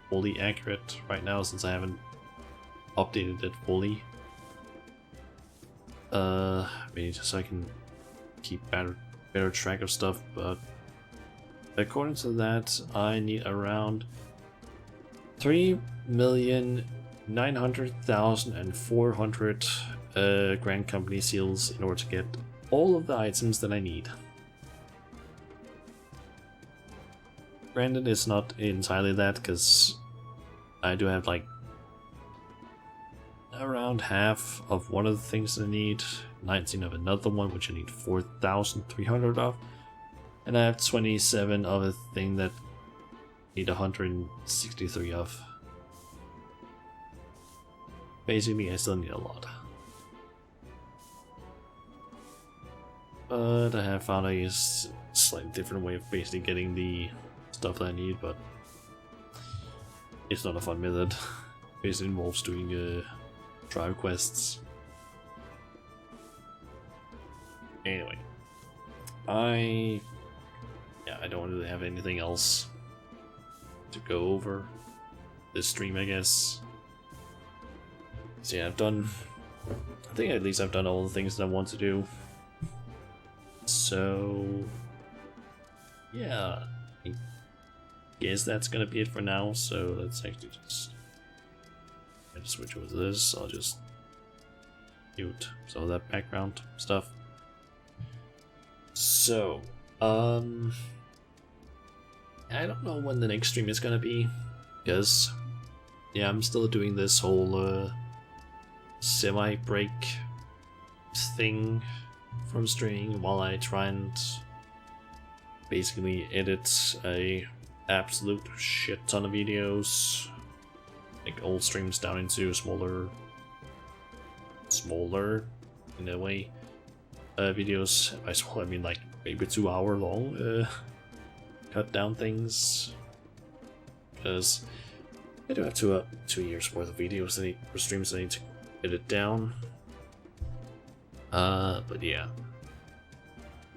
fully accurate right now since I haven't updated it fully. Maybe just so I can keep better track of stuff, but according to that, I need around 3,900,400 Grand Company seals in order to get all of the items that I need. Granted, it's not entirely that, because I do have like around half of one of the things I need, 19 of another one, which I need 4,300 of, and I have 27 of a thing that I need 163 of. Basically, I still need a lot. But I have found a slightly different way of basically getting the stuff that I need, but it's not a fun method. Basically involves doing trial quests. Anyway, I don't really have anything else to go over this stream, I guess. So yeah, I think at least I've done all the things that I want to do. So yeah, I guess that's gonna be it for now. So let's actually just switch over to this. I'll just mute some of that background stuff. So I don't know when the next stream is gonna be, because yeah, I'm still doing this whole semi-break thing from streaming while I try and basically edit a absolute shit ton of videos, like old streams down into smaller in a way videos. By small I mean like maybe 2 hour long cut down things, because I do have 2 years worth of videos or streams that I need to edit down. But yeah,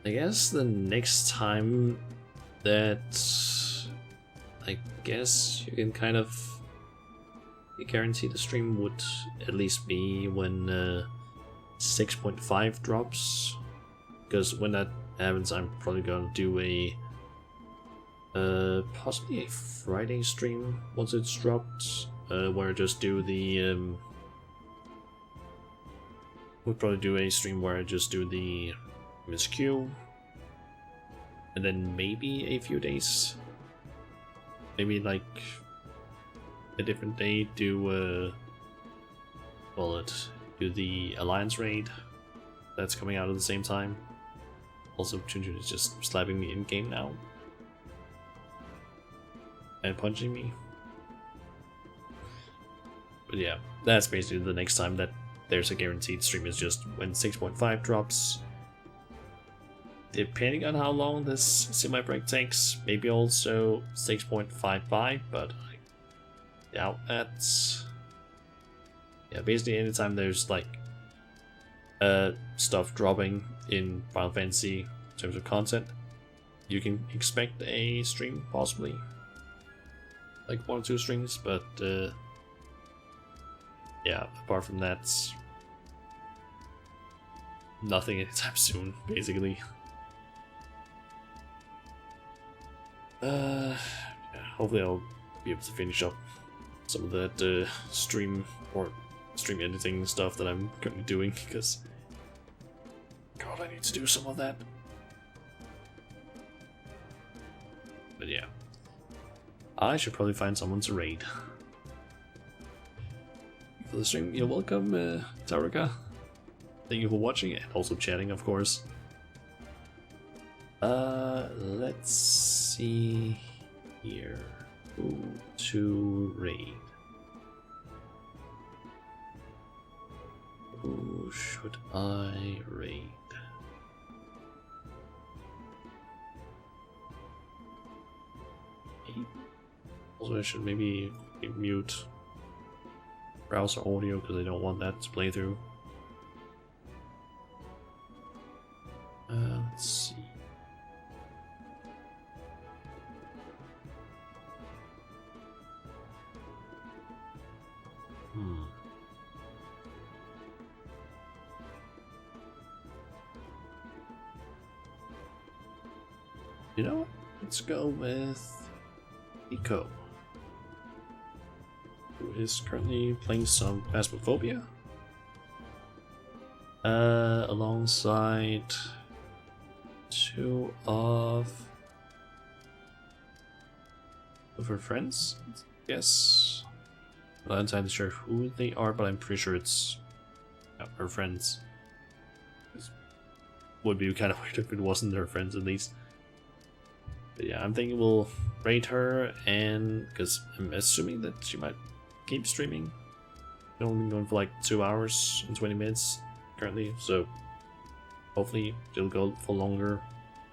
I guess the next time that I guess you can kind of guarantee the stream would at least be when 6.5 drops, because when that happens I'm probably gonna do a possibly a Friday stream once it's dropped, where I just do the we'll probably do a stream where I just do the MSQ, and then maybe a few days, maybe like a different day, do do the Alliance raid that's coming out at the same time. Also, Chunjun is just slapping me in game now and punching me. But yeah, that's basically the next time that there's a guaranteed stream, is just when 6.5 drops. Depending on how long this semi-break takes, maybe also 6.55, but I out at. Yeah, basically anytime there's like stuff dropping in Final Fantasy in terms of content, you can expect a stream, possibly like 1 or 2 streams, but yeah, apart from that, nothing anytime soon, basically. Yeah, hopefully I'll be able to finish up some of that stream editing stuff that I'm currently doing, because God, I need to do some of that. But yeah, I should probably find someone to raid for the stream. You're welcome, Tarika. Thank you for watching and also chatting, of course. Let's see here. Who to raid? Who should I raid? Also, I should maybe mute browser audio because I don't want that to play through. Let's see. You know what? Let's go with Eco, who is currently playing some Phasmophobia alongside 2 of her friends, yes. I'm not entirely sure who they are, but I'm pretty sure it's her friends. It would be kind of weird if it wasn't her friends, at least. But yeah, I'm thinking we'll raid her, and because I'm assuming that she might keep streaming. It's only been going for like 2 hours and 20 minutes currently, so hopefully it'll go for longer,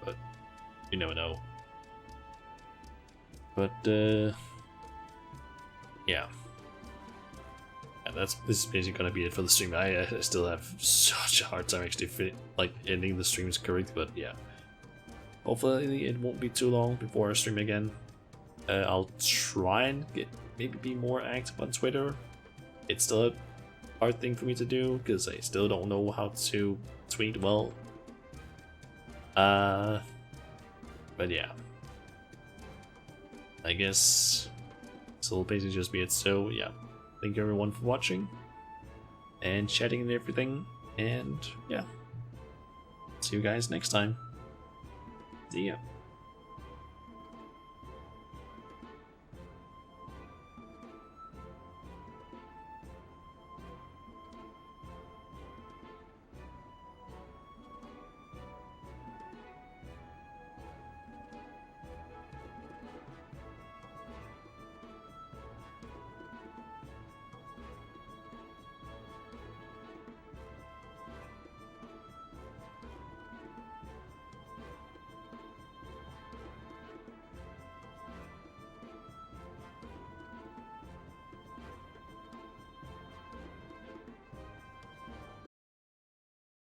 but you never know. But yeah. This is basically gonna be it for the stream. I still have such a hard time actually ending the streams correctly, but yeah. Hopefully it won't be too long before I stream again. I'll try and maybe be more active on Twitter. It's still a hard thing for me to do because I still don't know how to tweet well. But yeah, I guess this will basically just be it. So yeah, thank you everyone for watching and chatting and everything, and yeah, see you guys next time. See ya.